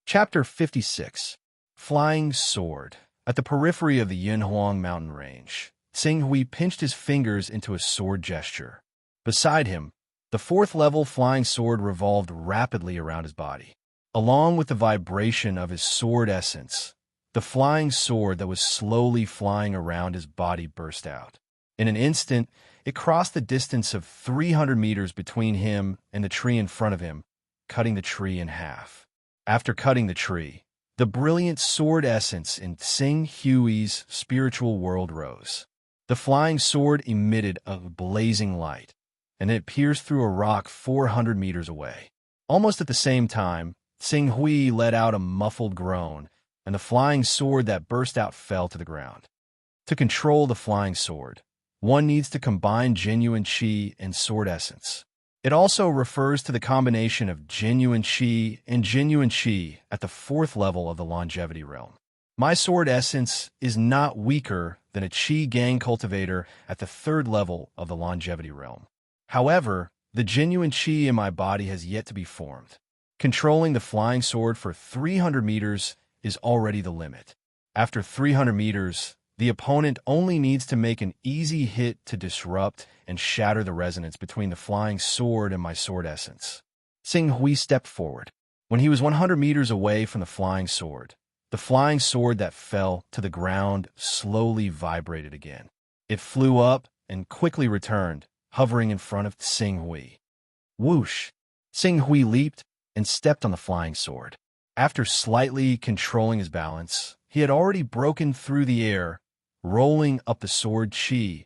Chapter 56. Flying Sword. At the periphery of the Hunyuan mountain range, Xinghui pinched his fingers into a sword gesture. Beside him, the 4th-level flying sword revolved rapidly around his body. Along with the vibration of his sword essence, the flying sword that was slowly flying around his body burst out. In an instant, it crossed the distance of 300 meters between him and the tree in front of him, cutting the tree in half. After cutting the tree, the brilliant sword essence in Xinghui's spiritual world rose. The flying sword emitted a blazing light, and it pierced through a rock 400 meters away. Almost at the same time, Xinghui let out a muffled groan, and the flying sword that burst out fell to the ground. To control the flying sword, one needs to combine genuine qi and sword essence. It also refers to the combination of genuine qi and genuine qi at the 4th level of the longevity realm. My sword essence is not weaker than a qi gang cultivator at the 3rd level of the longevity realm. However, the genuine qi in my body has yet to be formed. Controlling the flying sword for 300 meters is already the limit. After 300 meters, the opponent only needs to make an easy hit to disrupt and shatter the resonance between the flying sword and my sword essence. Xinghui stepped forward. When he was 100 meters away from the flying sword that fell to the ground slowly vibrated again. It flew up and quickly returned, hovering in front of Xinghui. Whoosh! Xinghui leaped and stepped on the flying sword. After slightly controlling his balance, he had already broken through the air, rolling up the sword qi,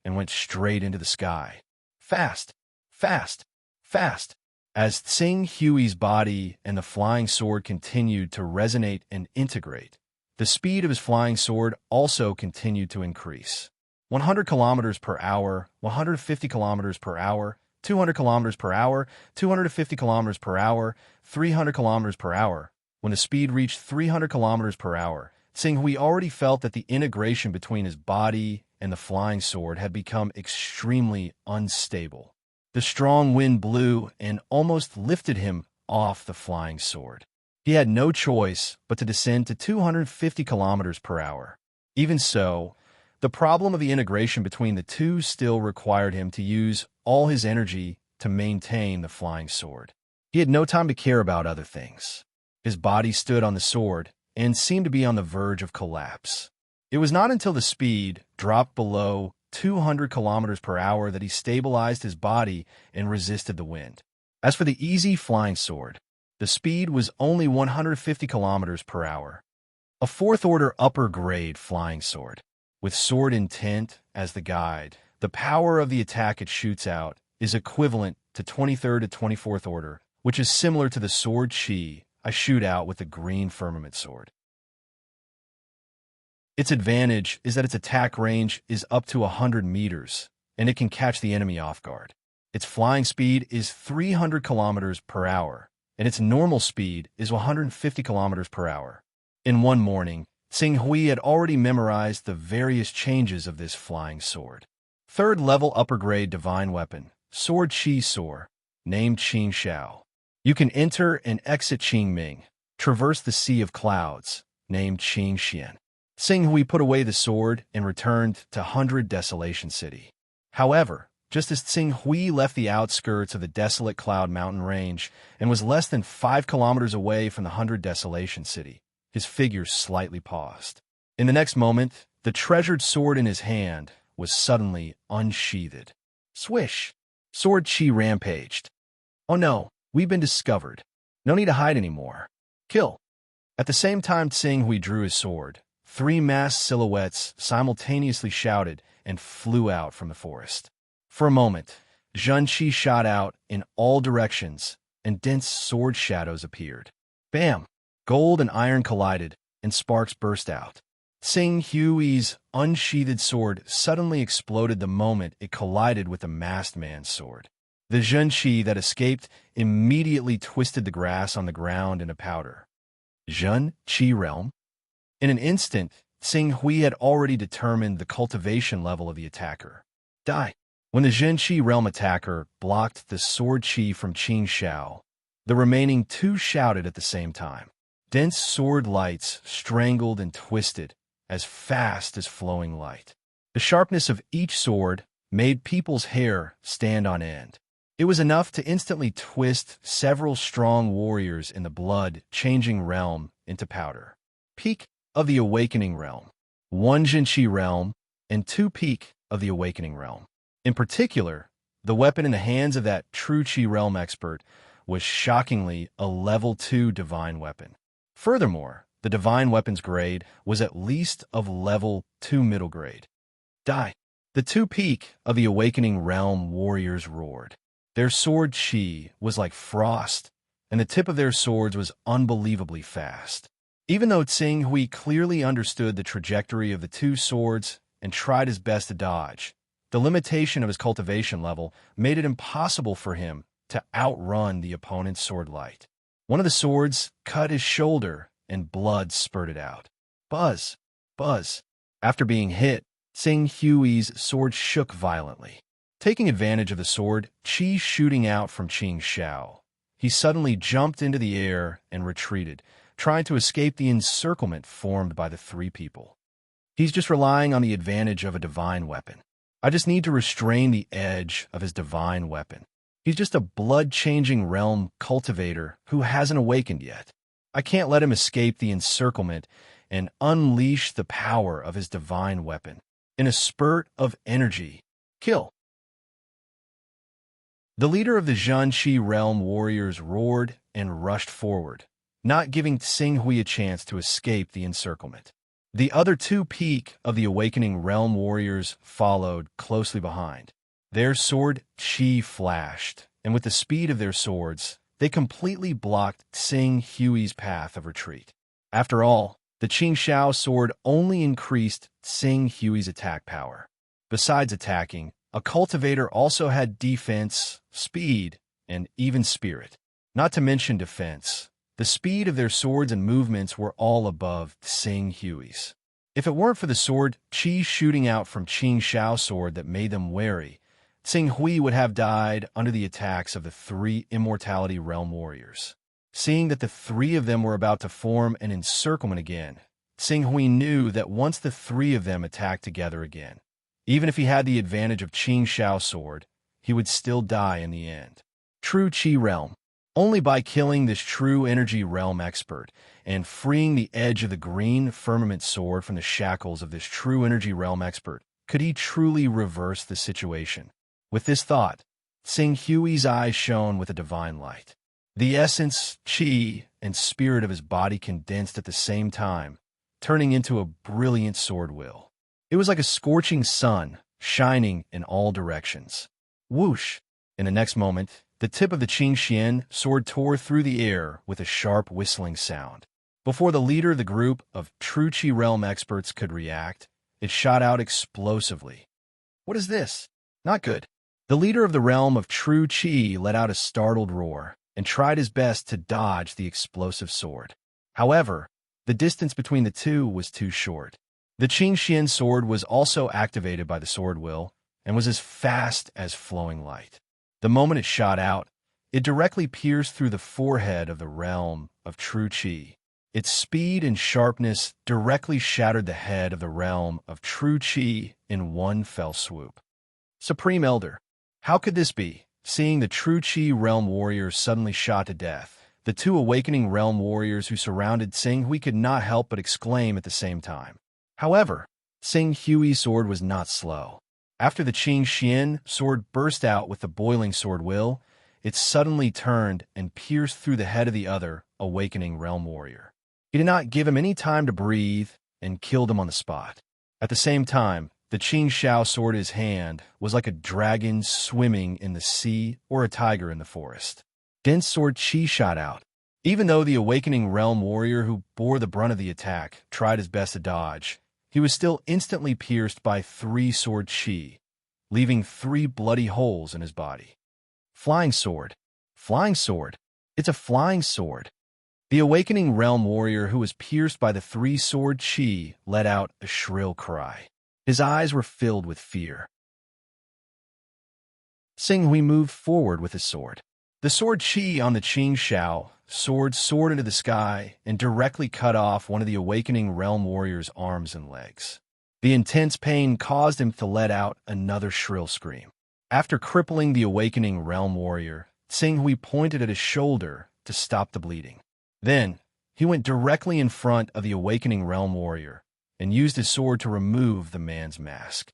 and went straight into the sky. Fast, fast, fast. As Xinghui's body and the flying sword continued to resonate and integrate, the speed of his flying sword also continued to increase. 100 kilometers per hour, 150 kilometers per hour, 200 kilometers per hour, 250 kilometers per hour, 300 kilometers per hour. When the speed reached 300 kilometers per hour, Xinghui already felt that the integration between his body and the flying sword had become extremely unstable. The strong wind blew and almost lifted him off the flying sword. He had no choice but to descend to 250 kilometers per hour. Even so, the problem of the integration between the two still required him to use all his energy to maintain the flying sword. He had no time to care about other things. His body stood on the sword and seemed to be on the verge of collapse. It was not until the speed dropped below 200 kilometers per hour that he stabilized his body and resisted the wind. As for the easy flying sword, the speed was only 150 kilometers per hour. A 4th-order upper-grade flying sword, with sword intent as the guide, the power of the attack it shoots out is equivalent to 23rd to 24th order, which is similar to the sword qi I shoot out with the green firmament sword. Its advantage is that its attack range is up to 100 meters, and it can catch the enemy off guard. Its flying speed is 300 kilometers per hour, and its normal speed is 150 kilometers per hour. In one morning, Xinghui had already memorized the various changes of this flying sword. 3rd-level upper-grade divine weapon, Sword Qi Soar, named Qing Xiao. You can enter and exit Qingming, traverse the Sea of Clouds, named Qing Xian. Xinghui put away the sword and returned to 100 Desolation City. However, just as Xinghui left the outskirts of the desolate Cloud Mountain Range and was less than 5 kilometers away from the 100 Desolation City, his figure slightly paused. In the next moment, the treasured sword in his hand was suddenly unsheathed. Swish! Sword Qi rampaged. Oh no, we've been discovered. No need to hide anymore. Kill! At the same time Xinghui drew his sword, 3 masked silhouettes simultaneously shouted and flew out from the forest. For a moment, Zhen Qi shot out in all directions, and dense sword shadows appeared. Bam! Gold and iron collided, and sparks burst out. Sing Hui's unsheathed sword suddenly exploded the moment it collided with the masked man's sword. The Zhenqi that escaped immediately twisted the grass on the ground into powder. Zhenqi realm? In an instant, Sing Hui had already determined the cultivation level of the attacker. Die. When the Zhenqi realm attacker blocked the sword chi from Qing Xiao, the remaining two shouted at the same time. Dense sword lights strangled and twisted as fast as flowing light. The sharpness of each sword made people's hair stand on end. It was enough to instantly twist several strong warriors in the blood-changing realm into powder. Peak of the Awakening Realm, one Zhenqi realm, and two peak of the Awakening Realm. In particular, the weapon in the hands of that true Qi realm expert was shockingly a level 2 divine weapon. Furthermore, the divine weapon's grade was at least of level 2 middle grade. Die. The two peak of the Awakening Realm warriors roared. Their sword chi was like frost, and the tip of their swords was unbelievably fast. Even though Tsing Hui clearly understood the trajectory of the two swords and tried his best to dodge, the limitation of his cultivation level made it impossible for him to outrun the opponent's sword light. One of the swords cut his shoulder, and blood spurted out. Buzz! Buzz! After being hit, Tsing Hui's sword shook violently. Taking advantage of the sword chi shooting out from Qing Xiao, he suddenly jumped into the air and retreated, trying to escape the encirclement formed by the three people. He's just relying on the advantage of a divine weapon. I just need to restrain the edge of his divine weapon. He's just a blood-changing realm cultivator who hasn't awakened yet. I can't let him escape the encirclement and unleash the power of his divine weapon. In a spurt of energy, kill. The leader of the Zhenqi realm warriors roared and rushed forward, not giving Tsing Hui a chance to escape the encirclement. The other two peak of the Awakening Realm warriors followed closely behind. Their sword chi flashed, and with the speed of their swords, they completely blocked Tsing Hui's path of retreat. After all, the Qing Xiao sword only increased Tsing Hui's attack power. Besides attacking, a cultivator also had defense, speed, and even spirit. Not to mention defense. The speed of their swords and movements were all above Tsing Hui's. If it weren't for the sword chi shooting out from Qing Xiao's sword that made them wary, Tsing Hui would have died under the attacks of the three Immortality Realm warriors. Seeing that the three of them were about to form an encirclement again, Tsing Hui knew that once the three of them attacked together again, even if he had the advantage of Qing Xiao's sword, he would still die in the end. True Qi Realm. Only by killing this true energy realm expert and freeing the edge of the green firmament sword from the shackles of this true energy realm expert could he truly reverse the situation. With this thought, Tsing Hui's eyes shone with a divine light. The essence, chi, and spirit of his body condensed at the same time, turning into a brilliant sword will. It was like a scorching sun, shining in all directions. Whoosh! In the next moment, the tip of the Qingxian sword tore through the air with a sharp whistling sound. Before the leader of the group of true Qi realm experts could react, it shot out explosively. What is this? Not good. The leader of the realm of true Qi let out a startled roar and tried his best to dodge the explosive sword. However, the distance between the two was too short. The Qingxian sword was also activated by the sword will and was as fast as flowing light. The moment it shot out, it directly pierced through the forehead of the realm of true Qi. Its speed and sharpness directly shattered the head of the realm of true Qi in one fell swoop. Supreme Elder, how could this be? Seeing the true Qi realm warriors suddenly shot to death, the two awakening realm warriors who surrounded Tsing Hui could not help but exclaim at the same time. However, Tsing Hui's sword was not slow. After the Qingxian sword burst out with the boiling sword will, it suddenly turned and pierced through the head of the other awakening realm warrior. It did not give him any time to breathe and killed him on the spot. At the same time, the Qing Xiao sword in his hand was like a dragon swimming in the sea or a tiger in the forest. Dense sword chi shot out. Even though the Awakening Realm warrior who bore the brunt of the attack tried his best to dodge, he was still instantly pierced by 3 sword chi, leaving 3 bloody holes in his body. Flying sword. Flying sword. It's a flying sword. The Awakening Realm warrior who was pierced by the 3 sword chi let out a shrill cry. His eyes were filled with fear. Xinghui moved forward with his sword. The sword chi on the Qing Shao sword soared into the sky and directly cut off one of the Awakening Realm warrior's arms and legs. The intense pain caused him to let out another shrill scream. After crippling the Awakening Realm warrior, Xinghui pointed at his shoulder to stop the bleeding. Then, he went directly in front of the Awakening Realm warrior and used his sword to remove the man's mask.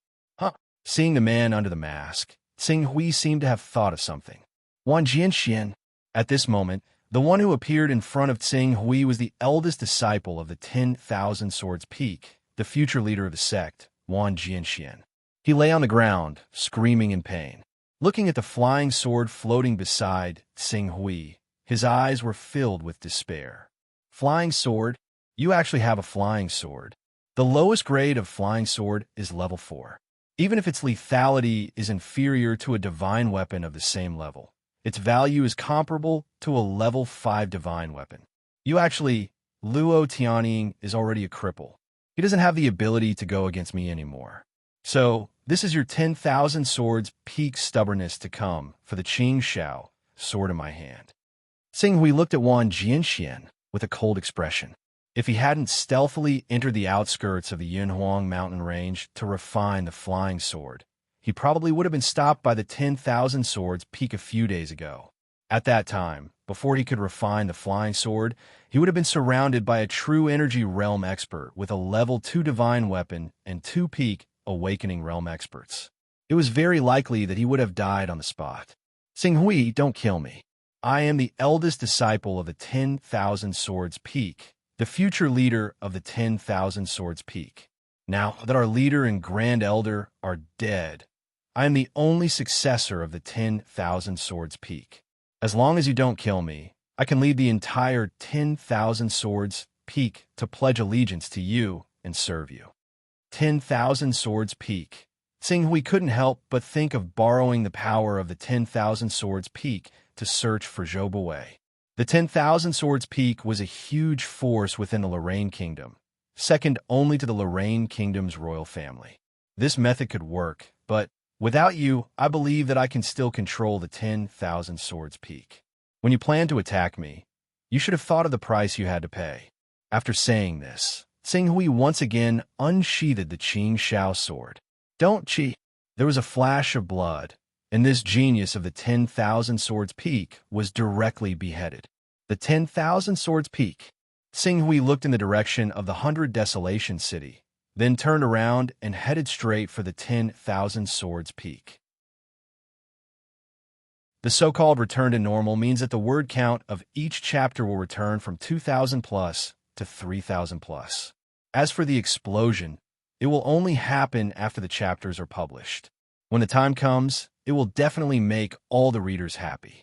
Seeing the man under the mask, Xinghui seemed to have thought of something. Wan Jianxian. At this moment, the one who appeared in front of Xinghui was the eldest disciple of the 10,000 Swords Peak, the future leader of the sect, Wan Jianxian. He lay on the ground, screaming in pain. Looking at the flying sword floating beside Xinghui, his eyes were filled with despair. Flying sword? You actually have a flying sword. The lowest grade of flying sword is level 4. Even if its lethality is inferior to a divine weapon of the same level, its value is comparable to a level 5 divine weapon. Luo Tianying is already a cripple. He doesn't have the ability to go against me anymore. So, this is your 10,000 swords peak stubbornness to come for the Qing Shao, sword in my hand. Xinghui looked at Wan Jianxian with a cold expression. If he hadn't stealthily entered the outskirts of the Yunhuang mountain range to refine the flying sword, he probably would have been stopped by the 10,000 swords peak a few days ago. At that time, before he could refine the flying sword, he would have been surrounded by a true energy realm expert with a level 2 divine weapon and 2 peak Awakening Realm experts. It was very likely that he would have died on the spot. Xinghui, don't kill me. I am the eldest disciple of the 10,000 Swords Peak, the future leader of the 10,000 Swords Peak. Now that our leader and grand elder are dead, I am the only successor of the 10,000 Swords Peak. As long as you don't kill me, I can lead the entire 10,000 Swords Peak to pledge allegiance to you and serve you. 10,000 Swords Peak. Xinghui couldn't help but think of borrowing the power of the 10,000 Swords Peak to search for Zhou Buwei. The 10,000 Swords Peak was a huge force within the Lorraine Kingdom, second only to the Lorraine Kingdom's royal family. This method could work, but without you, I believe that I can still control the 10,000 Swords Peak. When you planned to attack me, you should have thought of the price you had to pay. After saying this, Xinghui once again unsheathed the Qing Shao sword. Don't cheat. There was a flash of blood, and this genius of the 10,000 Swords Peak was directly beheaded. The 10,000 Swords Peak. Xinghui looked in the direction of the 100 Desolation City, then turned around and headed straight for the 10,000 Swords Peak. The so-called return to normal means that the word count of each chapter will return from 2,000 plus to 3,000 plus. As for the explosion, it will only happen after the chapters are published. When the time comes, it will definitely make all the readers happy.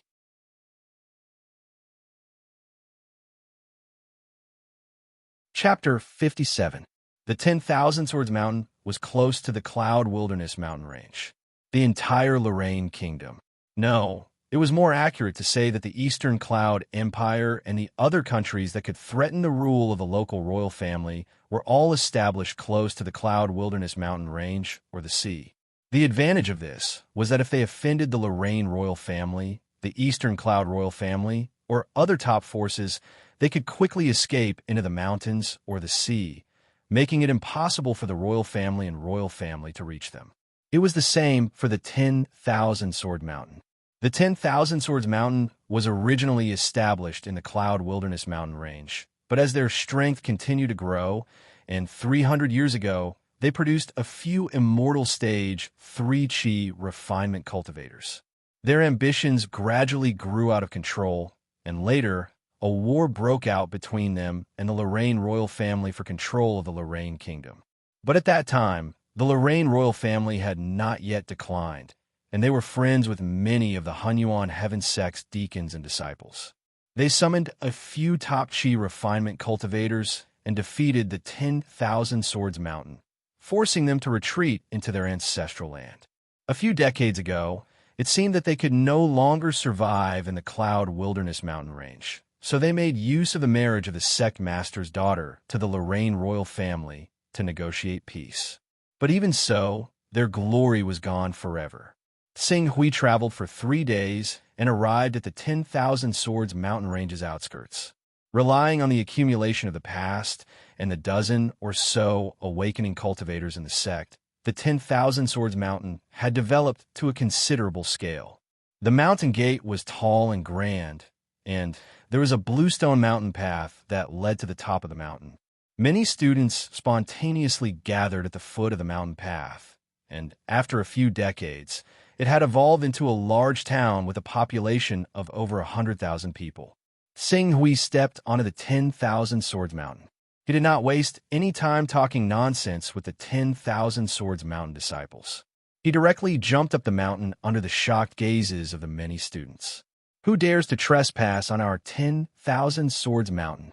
Chapter 57. The 10,000 Swords Mountain was close to the Cloud Wilderness mountain range. The entire Lorraine Kingdom. No, it was more accurate to say that the Eastern Cloud Empire and the other countries that could threaten the rule of the local royal family were all established close to the Cloud Wilderness mountain range or the sea. The advantage of this was that if they offended the Lorraine royal family, the Eastern Cloud royal family, or other top forces, they could quickly escape into the mountains or the sea, making it impossible for the royal family and royal family to reach them. It was the same for the 10,000 Sword Mountain. The 10,000 Swords Mountain was originally established in the Cloud Wilderness mountain range, but as their strength continued to grow, and 300 years ago, they produced a few immortal stage 3-chi refinement cultivators. Their ambitions gradually grew out of control, and later, a war broke out between them and the Lorraine royal family for control of the Lorraine Kingdom. But at that time, the Lorraine royal family had not yet declined, and they were friends with many of the Hunyuan heaven sect's deacons and disciples. They summoned a few top chi refinement cultivators and defeated the 10,000 Swords Mountain, forcing them to retreat into their ancestral land. A few decades ago, it seemed that they could no longer survive in the Cloud Wilderness mountain range, so they made use of the marriage of the sect master's daughter to the Lorraine royal family to negotiate peace. But even so, their glory was gone forever. Xing Hui traveled for 3 days and arrived at the 10,000 Swords mountain range's outskirts. Relying on the accumulation of the past and the dozen or so awakening cultivators in the sect, the 10,000 Swords mountain had developed to a considerable scale. The mountain gate was tall and grand, and there was a bluestone mountain path that led to the top of the mountain. Many students spontaneously gathered at the foot of the mountain path, and after a few decades, it had evolved into a large town with a population of over 100,000 people. Xing Hui stepped onto the 10,000 Swords mountain. He did not waste any time talking nonsense with the 10,000 Swords mountain disciples. He directly jumped up the mountain under the shocked gazes of the many students. "Who dares to trespass on our 10,000 Swords mountain?"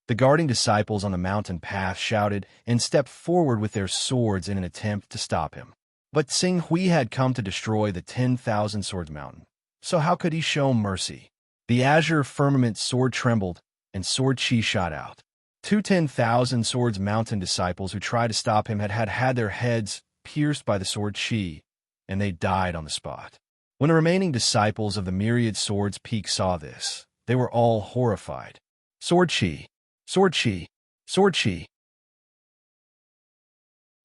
The guarding disciples on the mountain path shouted and stepped forward with their swords in an attempt to stop him. But Xing Hui had come to destroy the 10,000 Swords mountain, so how could he show mercy? The azure firmament sword trembled, and sword chi shot out. 10,000 Swords mountain disciples who tried to stop him had their heads pierced by the sword chi, and they died on the spot. When the remaining disciples of the myriad Swords Peak saw this, they were all horrified. Sword chi! Sword chi! Sword chi!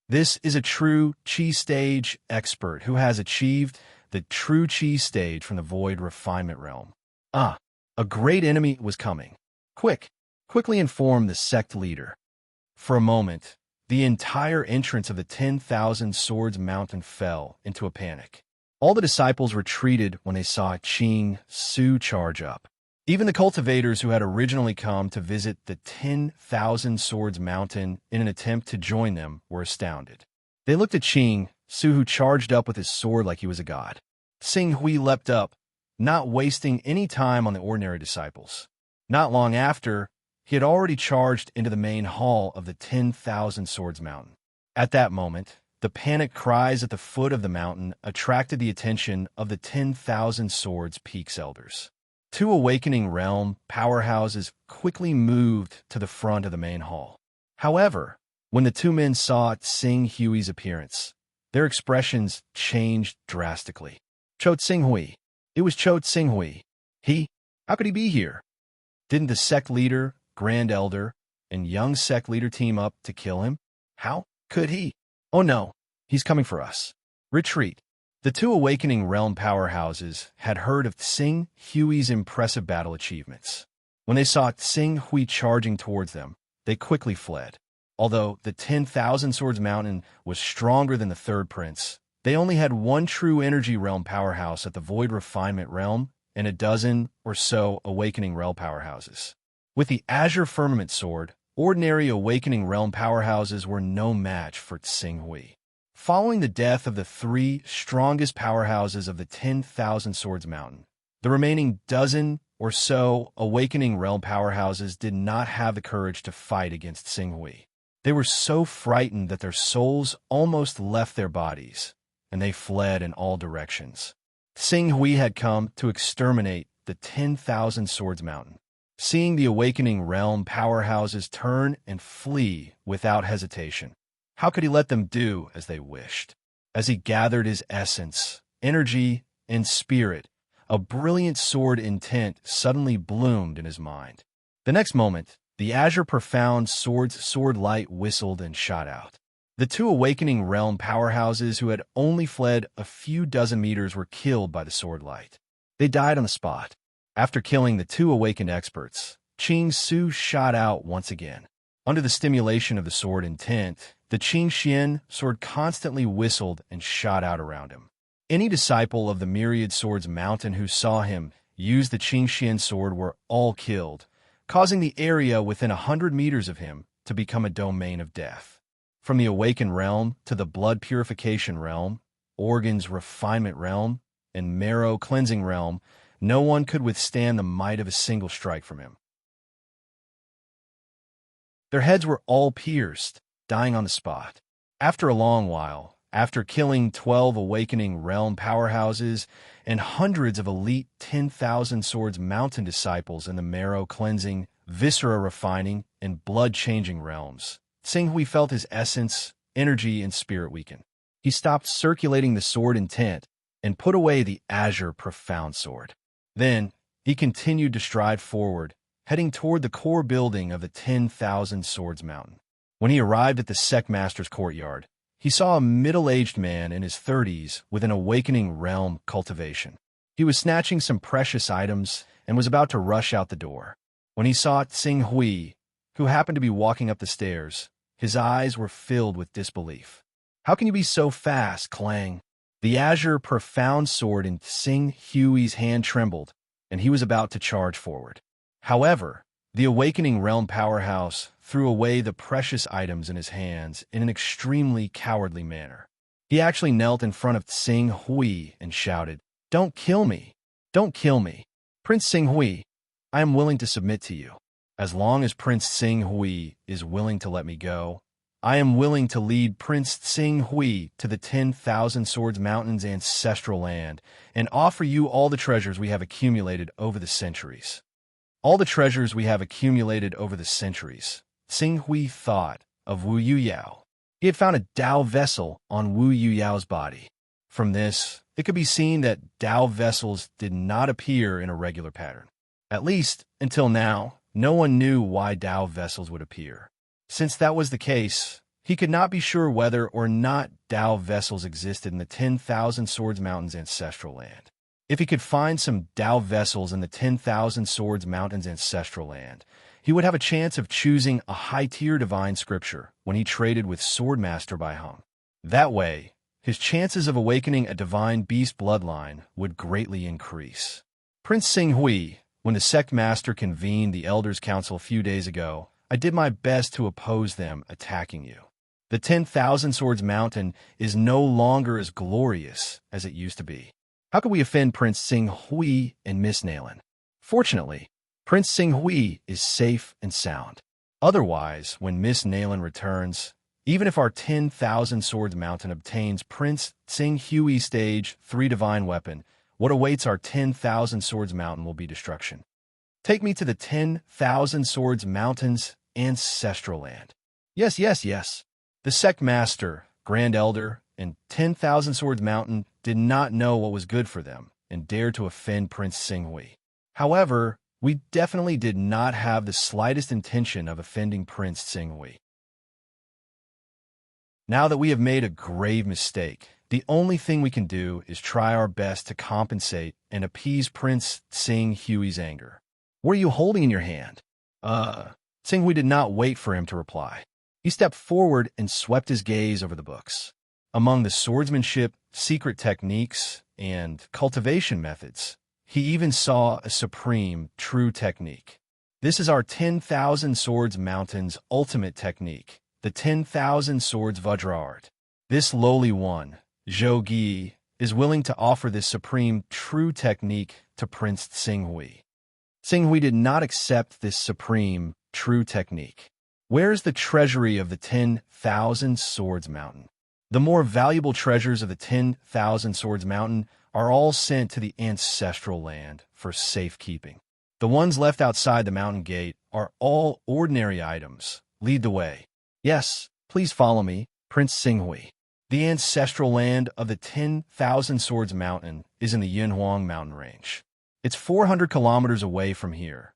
This is a true chi stage expert who has achieved the true chi stage from the void refinement realm. A great enemy was coming. Quickly inform the sect leader. For a moment, the entire entrance of the 10,000 Swords mountain fell into a panic. All the disciples retreated when they saw Qing Su charge up. Even the cultivators who had originally come to visit the 10,000 Swords mountain in an attempt to join them were astounded. They looked at Qing Su, who charged up with his sword like he was a god. Xing Hui leapt up, not wasting any time on the ordinary disciples. Not long after, he had already charged into the main hall of the 10,000 Swords mountain. At that moment, the panicked cries at the foot of the mountain attracted the attention of the 10,000 Swords Peak's elders. 2 awakening realm powerhouses quickly moved to the front of the main hall. However, when the 2 men saw Xing Hui's appearance, their expressions changed drastically. Cho Xing Hui. It was Cho Xing Hui. How could he be here? Didn't the sect leader, grand elder, and young sect leader team up to kill him? How could he? Oh no, he's coming for us. Retreat. The 2 awakening realm powerhouses had heard of Xing Hui's impressive battle achievements. When they saw Xing Hui charging towards them, they quickly fled. Although the 10,000 Swords mountain was stronger than the 3rd prince, they only had 1 true energy realm powerhouse at the void refinement realm and a dozen or so awakening realm powerhouses. With the azure firmament sword, ordinary awakening realm powerhouses were no match for Xing Hui. Following the death of the 3 strongest powerhouses of the 10,000 Swords mountain, the remaining dozen or so awakening realm powerhouses did not have the courage to fight against Xing Hui. They were so frightened that their souls almost left their bodies, and they fled in all directions. Xing Hui had come to exterminate the 10,000 Swords mountain. Seeing the awakening realm powerhouses turn and flee without hesitation, how could he let them do as they wished? As he gathered his essence, energy, and spirit, a brilliant sword intent suddenly bloomed in his mind. The next moment, the azure profound sword's sword light whistled and shot out. The 2 awakening realm powerhouses who had only fled a few dozen meters were killed by the sword light. They died on the spot. After killing the 2 awakened experts, Qing Su shot out once again. Under the stimulation of the sword intent, the Qing Xian sword constantly whistled and shot out around him. Any disciple of the myriad Swords mountain who saw him use the Qing Xian sword were all killed, causing the area within 100 meters of him to become a domain of death. From the awakened realm to the blood purification realm, organs refinement realm and marrow cleansing realm, no one could withstand the might of a single strike from him. Their heads were all pierced, dying on the spot. After a long while, after killing 12 awakening realm powerhouses and hundreds of elite 10,000 swords mountain disciples in the marrow cleansing, viscera refining, and blood-changing realms, Tsinghui felt his essence, energy, and spirit weaken. He stopped circulating the sword intent and put away the azure profound sword. Then, he continued to stride forward, heading toward the core building of the 10,000 Swords Mountain. When he arrived at the sect master's courtyard, he saw a middle-aged man in his 30s with an awakening realm cultivation. He was snatching some precious items and was about to rush out the door. When he saw Tsinghui, who happened to be walking up the stairs, his eyes were filled with disbelief. "How can you be so fast, Clang?" The azure profound sword in Tsinghui's hand trembled, and he was about to charge forward. However, the awakening realm powerhouse threw away the precious items in his hands in an extremely cowardly manner. He actually knelt in front of Tsinghui and shouted, "Don't kill me! Don't kill me! Prince Tsinghui, I am willing to submit to you. As long as Prince Tsinghui is willing to let me go, I am willing to lead Prince Tsinghui to the 10,000 Swords Mountain's ancestral land and offer you all the treasures we have accumulated over the centuries." All the treasures we have accumulated over the centuries. Tsinghui thought of Wu Yuyao. He had found a Dao vessel on Wu Yuyao's body. From this, it could be seen that Dao vessels did not appear in a regular pattern. At least, until now, no one knew why Dao vessels would appear. Since that was the case, he could not be sure whether or not Dao vessels existed in the 10,000 Swords Mountain's ancestral land. If he could find some Dao vessels in the 10,000 Swords Mountain's ancestral land, he would have a chance of choosing a high-tier divine scripture when he traded with Swordmaster Bai Hong. That way, his chances of awakening a divine beast bloodline would greatly increase. Prince Tsinghui, when the sect master convened the Elders' Council a few days ago, I did my best to oppose them attacking you. The 10,000 Swords Mountain is no longer as glorious as it used to be. How could we offend Prince Tsinghui and Miss Nailin? Fortunately, Prince Tsinghui is safe and sound. Otherwise, when Miss Nailin returns, even if our 10,000 Swords Mountain obtains Prince Tsinghui's Stage 3 Divine Weapon, what awaits our 10,000 Swords Mountain will be destruction. Take me to the 10,000 Swords Mountain's ancestral land. Yes, yes, yes. The sect master, Grand Elder, and 10,000 Swords Mountain did not know what was good for them and dared to offend Prince Tsinghui. However, we definitely did not have the slightest intention of offending Prince Tsinghui. Now that we have made a grave mistake, the only thing we can do is try our best to compensate and appease Prince Tsinghui's anger. What are you holding in your hand? Tsinghui did not wait for him to reply. He stepped forward and swept his gaze over the books. Among the swordsmanship, secret techniques, and cultivation methods, he even saw a supreme, true technique. This is our 10,000 Swords Mountain's ultimate technique, the 10,000 Swords Vajra Art. This lowly one, Zhou Gi, is willing to offer this supreme, true technique to Prince Tsinghui. Tsinghui did not accept this supreme, true technique. Where is the treasury of the 10,000 Swords Mountain? The more valuable treasures of the 10,000 Swords Mountain are all sent to the ancestral land for safekeeping. The ones left outside the mountain gate are all ordinary items. Lead the way. Yes, please follow me, Prince Tsinghui. The ancestral land of the 10,000 Swords Mountain is in the Hunyuan mountain range. It's 400 kilometers away from here.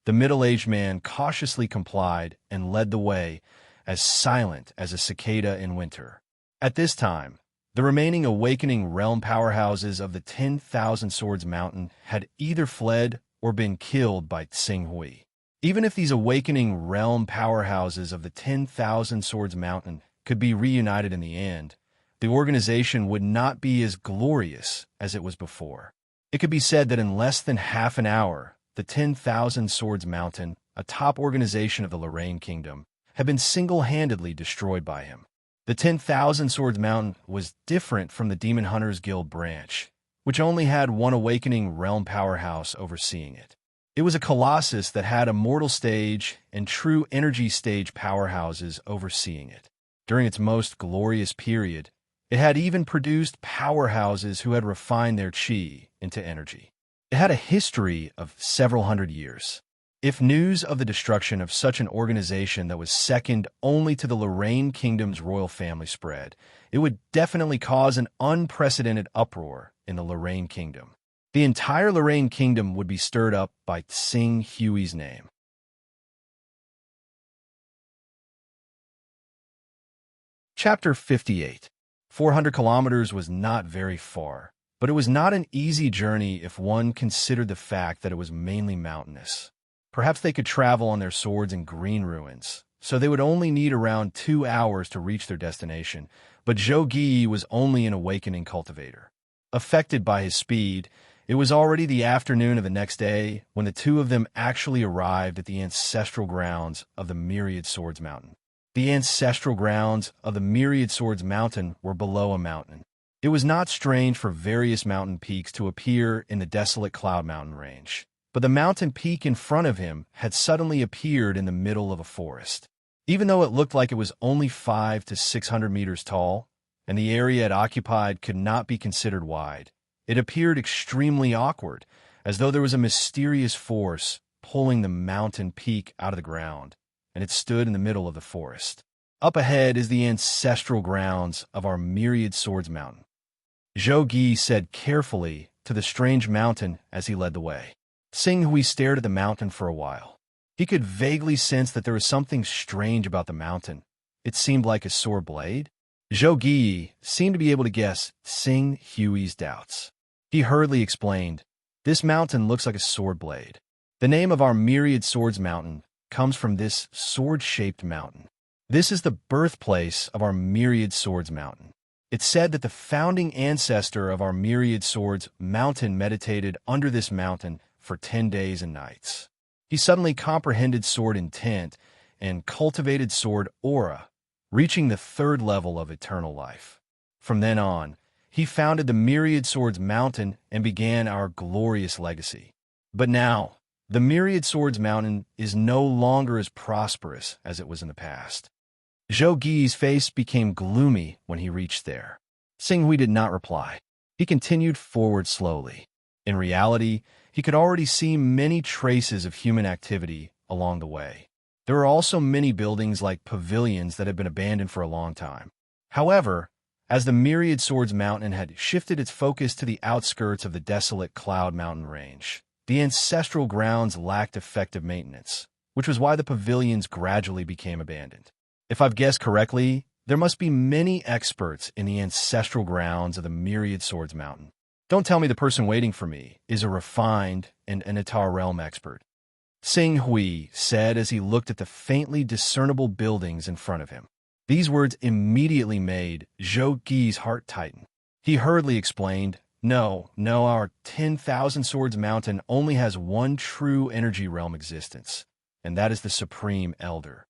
The middle-aged man cautiously complied and led the way, as silent as a cicada in winter. At this time, the remaining awakening realm powerhouses of the 10,000 Swords Mountain had either fled or been killed by Tsinghui. Even if these awakening realm powerhouses of the 10,000 Swords Mountain could be reunited in the end, the organization would not be as glorious as it was before. It could be said that in less than half an hour, the 10,000 Swords Mountain, a top organization of the Lorraine Kingdom, had been single-handedly destroyed by him. The 10,000 Swords Mountain was different from the Demon Hunters Guild branch, which only had one awakening realm powerhouse overseeing it. It was a colossus that had a mortal stage and true energy stage powerhouses overseeing it. During its most glorious period, it had even produced powerhouses who had refined their chi into energy. It had a history of several hundred years. If news of the destruction of such an organization that was second only to the Lorraine Kingdom's royal family spread, it would definitely cause an unprecedented uproar in the Lorraine Kingdom. The entire Lorraine Kingdom would be stirred up by Tsing Hui's name. Chapter 58. 400 kilometers was not very far, but it was not an easy journey if one considered the fact that it was mainly mountainous. Perhaps they could travel on their swords in green ruins, so they would only need around 2 hours to reach their destination, but Zhou Gi was only an awakening cultivator. Affected by his speed, it was already the afternoon of the next day when the two of them actually arrived at the ancestral grounds of the Myriad Swords Mountain. The ancestral grounds of the Myriad Swords Mountain were below a mountain. It was not strange for various mountain peaks to appear in the desolate Cloud Mountain range, but the mountain peak in front of him had suddenly appeared in the middle of a forest. Even though it looked like it was only 500 to 600 meters tall, and the area it occupied could not be considered wide, it appeared extremely awkward, as though there was a mysterious force pulling the mountain peak out of the ground, and it stood in the middle of the forest. Up ahead is the ancestral grounds of our Myriad Swords Mountain, Zhou Gi said carefully to the strange mountain as he led the way. Tsing Hui stared at the mountain for a while. He could vaguely sense that there was something strange about the mountain. It seemed like a sword blade. Zhou Gi seemed to be able to guess Tsing Hui's doubts. He hurriedly explained, "This mountain looks like a sword blade. The name of our Myriad Swords Mountain comes from this sword-shaped mountain. This is the birthplace of our Myriad Swords Mountain. It's said that the founding ancestor of our Myriad Swords Mountain meditated under this mountain for 10 days and nights. He suddenly comprehended sword intent and cultivated sword aura, reaching the 3rd level of eternal life. From then on, he founded the Myriad Swords Mountain and began our glorious legacy. But now, the Myriad Swords Mountain is no longer as prosperous as it was in the past." Zhou Gi's face became gloomy when he reached there. Tsing Hui did not reply. He continued forward slowly. In reality, he could already see many traces of human activity along the way. There were also many buildings like pavilions that had been abandoned for a long time. However, as the Myriad Swords Mountain had shifted its focus to the outskirts of the desolate Cloud Mountain range, the ancestral grounds lacked effective maintenance, which was why the pavilions gradually became abandoned. If I've guessed correctly, there must be many experts in the ancestral grounds of the Myriad Swords Mountain. Don't tell me the person waiting for me is a refined and Anatar realm expert," Tsing Hui said as he looked at the faintly discernible buildings in front of him. These words immediately made Zhou Gi's heart tighten. He hurriedly explained, No, our 10,000 Swords Mountain only has one true energy realm existence, and that is the Supreme Elder.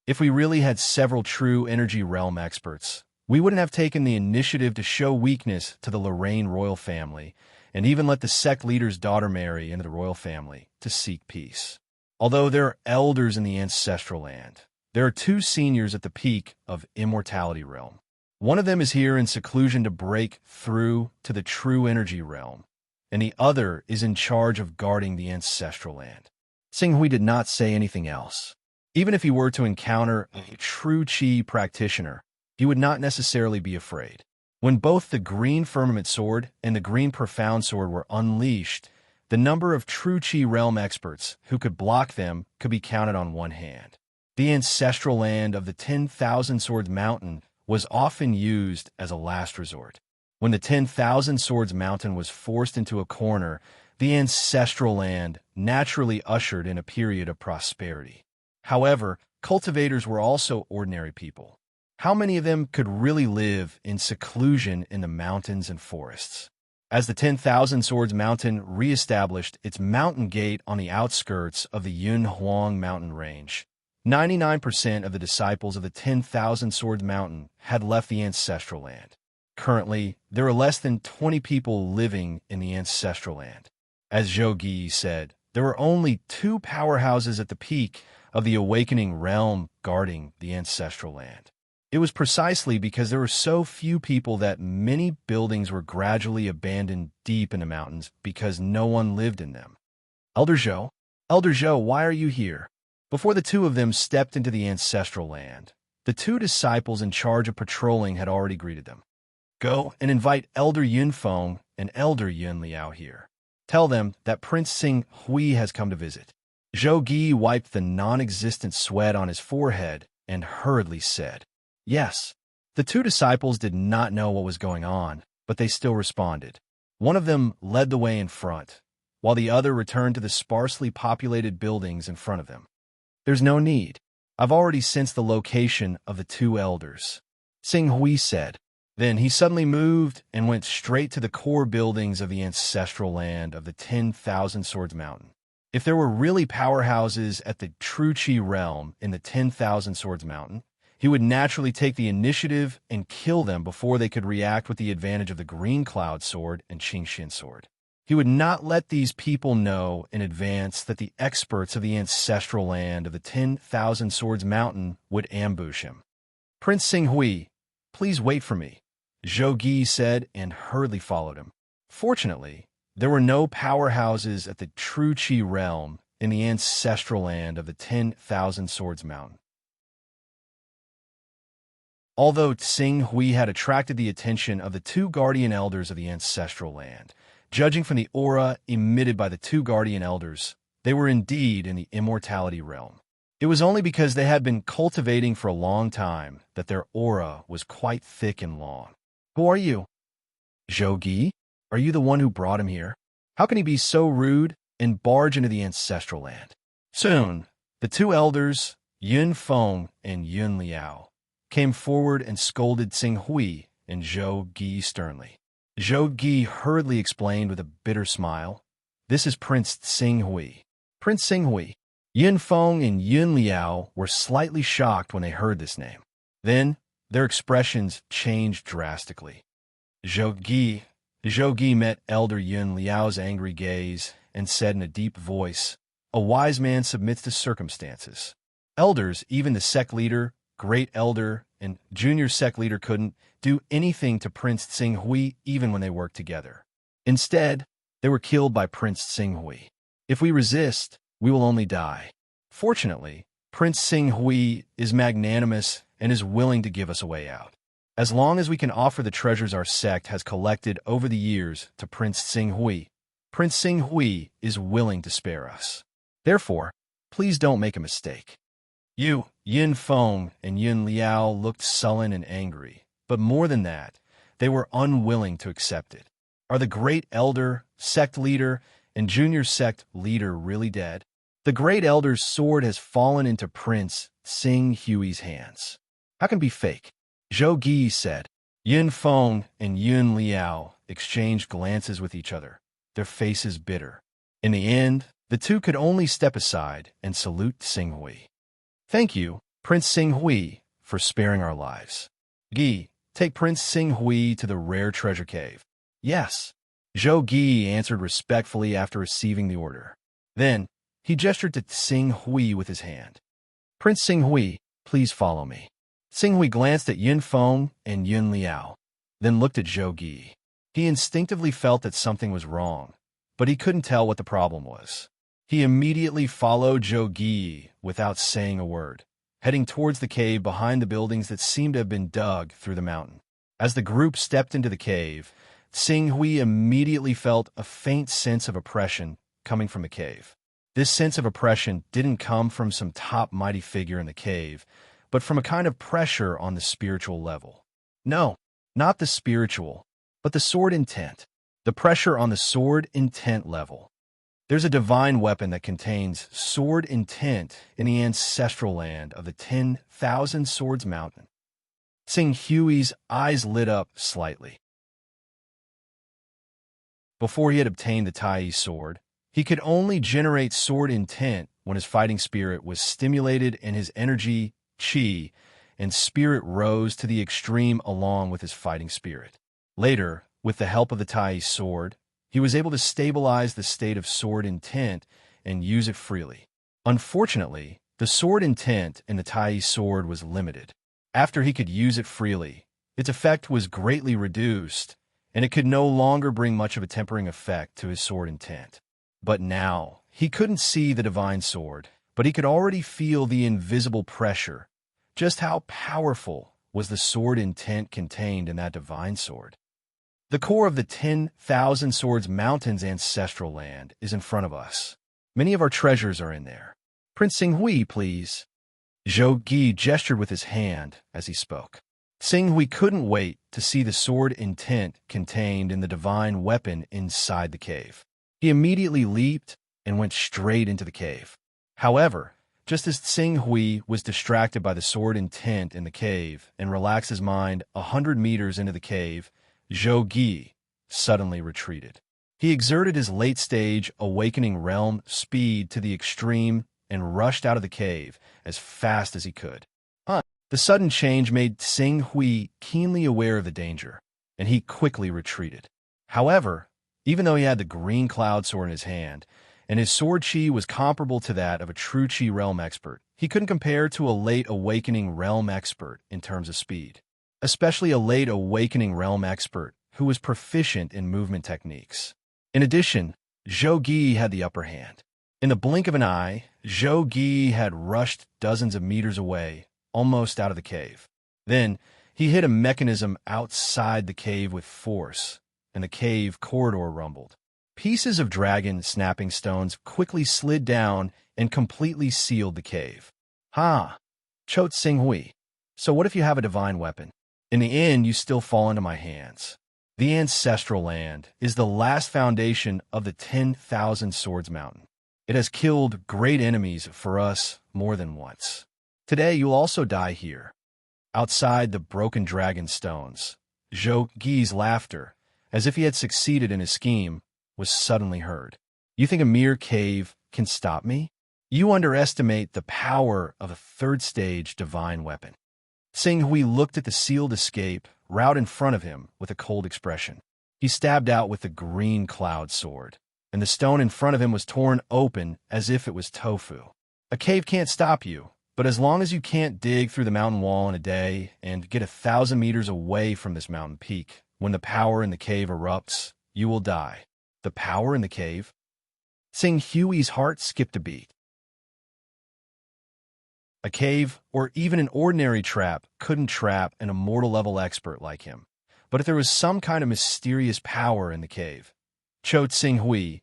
If we really had several true energy realm experts, we wouldn't have taken the initiative to show weakness to the Lorraine royal family and even let the sect leader's daughter marry into the royal family to seek peace. Although there are elders in the ancestral land, there are 2 seniors at the peak of Immortality Realm. One of them is here in seclusion to break through to the true energy realm, and the other is in charge of guarding the ancestral land. Tsing Hui did not say anything else. Even if he were to encounter a true chi practitioner, he would not necessarily be afraid. When both the Green Firmament Sword and the Green Profound Sword were unleashed, the number of true chi realm experts who could block them could be counted on one hand. The ancestral land of the 10,000 Swords Mountain was often used as a last resort. When the 10,000 Swords Mountain was forced into a corner, the ancestral land naturally ushered in a period of prosperity. However, cultivators were also ordinary people. How many of them could really live in seclusion in the mountains and forests? As the 10,000 Swords Mountain reestablished its mountain gate on the outskirts of the Hunyuan mountain range, 99% of the disciples of the 10,000 Swords Mountain had left the ancestral land. Currently, there are less than 20 people living in the ancestral land. As Zhou Gi said, there were only 2 powerhouses at the peak of the awakening realm guarding the ancestral land. It was precisely because there were so few people that many buildings were gradually abandoned deep in the mountains because no one lived in them. Elder Zhou, why are you here? Before the 2 of them stepped into the ancestral land, the 2 disciples in charge of patrolling had already greeted them. Go and invite Elder Yunfeng and Elder Yunliao here. Tell them that Prince Sing Hui has come to visit. Zhou Gi wiped the non-existent sweat on his forehead and hurriedly said, Yes. The 2 disciples did not know what was going on, but they still responded. One of them led the way in front, while the other returned to the sparsely populated buildings in front of them. There's no need. I've already sensed the location of the 2 elders, Sing Hui said. Then he suddenly moved and went straight to the core buildings of the ancestral land of the 10,000 Swords Mountain. If there were really powerhouses at the True Qi realm in the 10,000 Swords Mountain, he would naturally take the initiative and kill them before they could react with the advantage of the Green Cloud Sword and Qingxin Sword. He would not let these people know in advance that the experts of the ancestral land of the 10,000 Swords Mountain would ambush him. Prince Sing Hui, please wait for me, Zhou Gi said and hurriedly followed him. Fortunately, there were no powerhouses at the True Qi realm in the ancestral land of the 10,000 Swords Mountain. Although Sing Hui had attracted the attention of the 2 guardian elders of the ancestral land, judging from the aura emitted by the 2 guardian elders, they were indeed in the immortality realm. It was only because they had been cultivating for a long time that their aura was quite thick and long. Who are you? Zhou Gi? Are you the one who brought him here? How can he be so rude and barge into the ancestral land? Soon, the 2 elders, Yun Feng and Yun Liao, came forward and scolded Sing Hui and Zhou Gi sternly. Zhou Gi hurriedly explained with a bitter smile, This is Prince Sing Hui. Prince Sing Hui. Yun Feng and Yun Liao were slightly shocked when they heard this name. Then, their expressions changed drastically. Zhou Gi met Elder Yun Liao's angry gaze and said in a deep voice, A wise man submits to circumstances. Elders, even the sect leader, Great Elder, and Junior Sect Leader couldn't do anything to Prince Sing Hui even when they worked together. Instead, they were killed by Prince Sing Hui. If we resist, we will only die. Fortunately, Prince Sing Hui is magnanimous and is willing to give us a way out. As long as we can offer the treasures our sect has collected over the years to Prince Sing Hui is willing to spare us. Therefore, please don't make a mistake. You, Yin Feng and Yun Liao looked sullen and angry, but more than that, they were unwilling to accept it. Are the Great Elder, Sect Leader, and Junior Sect Leader really dead? The Great Elder's sword has fallen into Prince Sing Hui's hands. How can it be fake? Zhou Gi said. Yin Feng and Yun Liao exchanged glances with each other, their faces bitter. In the end, the 2 could only step aside and salute Sing Hui. Thank you, Prince Sing Hui, for sparing our lives. Gi, take Prince Sing Hui to the rare treasure cave. Yes. Zhou Gi answered respectfully after receiving the order. Then, he gestured to Sing Hui with his hand. Prince Sing Hui, please follow me. Sing Hui glanced at Yin Feng and Yun Liao, then looked at Zhou Gi. He instinctively felt that something was wrong, but he couldn't tell what the problem was. He immediately followed Zhou Gi without saying a word, heading towards the cave behind the buildings that seemed to have been dug through the mountain. As the group stepped into the cave, Sing Hui immediately felt a faint sense of oppression coming from the cave. This sense of oppression didn't come from some top mighty figure in the cave, but from a kind of pressure on the spiritual level. No, not the spiritual, but the sword intent. The pressure on the sword intent level. There's a divine weapon that contains sword intent in the ancestral land of the 10,000 Swords Mountain. Sing Hui's eyes lit up slightly. Before he had obtained the Tai sword, He could only generate sword intent when his fighting spirit was stimulated and his energy, chi, and spirit rose to the extreme along with his fighting spirit. Later, with the help of the Tai sword, he was able to stabilize the state of sword intent and use it freely. Unfortunately, the sword intent in the Tai sword was limited. After he could use it freely, its effect was greatly reduced, and it could no longer bring much of a tempering effect to his sword intent. But now, he couldn't see the divine sword, but he could already feel the invisible pressure. Just how powerful was the sword intent contained in that divine sword? The core of the 10,000 Swords Mountains ancestral land is in front of us. Many of our treasures are in there. Prince Xinghui, please. Zhou Gi gestured with his hand as he spoke. Xinghui couldn't wait to see the sword intent contained in the divine weapon inside the cave. He immediately leaped and went straight into the cave. However, just as Xinghui was distracted by the sword intent in the cave and relaxed his mind 100 meters into the cave, Zhou Gi suddenly retreated. He exerted his late-stage awakening realm speed to the extreme and rushed out of the cave as fast as he could. The sudden change made Xinghui keenly aware of the danger, and he quickly retreated. However, even though he had the green cloud sword in his hand, and his sword chi was comparable to that of a true chi realm expert, he couldn't compare to a late awakening realm expert in terms of speed, especially a late awakening realm expert who was proficient in movement techniques. In addition, Zhou Gi had the upper hand. In the blink of an eye, Zhou Gi had rushed dozens of meters away, almost out of the cave. Then, he hit a mechanism outside the cave with force, and the cave corridor rumbled. Pieces of dragon snapping stones quickly slid down and completely sealed the cave. Chot Xinghui. So what if you have a divine weapon? In the end, you still fall into my hands. The ancestral land is the last foundation of the 10,000 Swords Mountain. It has killed great enemies for us more than once. Today, you'll also die here. Outside the broken dragon stones, Zhou Gi's laughter, as if he had succeeded in his scheme, was suddenly heard. You think a mere cave can stop me? You underestimate the power of a third-stage divine weapon. Xinghui looked at the sealed escape route in front of him with a cold expression. He stabbed out with the green cloud sword, and the stone in front of him was torn open as if it was tofu. A cave can't stop you, but as long as you can't dig through the mountain wall in a day and get 1,000 meters away from this mountain peak, when the power in the cave erupts, you will die. The power in the cave? Xinghui's heart skipped a beat. A cave, or even an ordinary trap, couldn't trap an immortal-level expert like him. But if there was some kind of mysterious power in the cave, Chot Xinghui,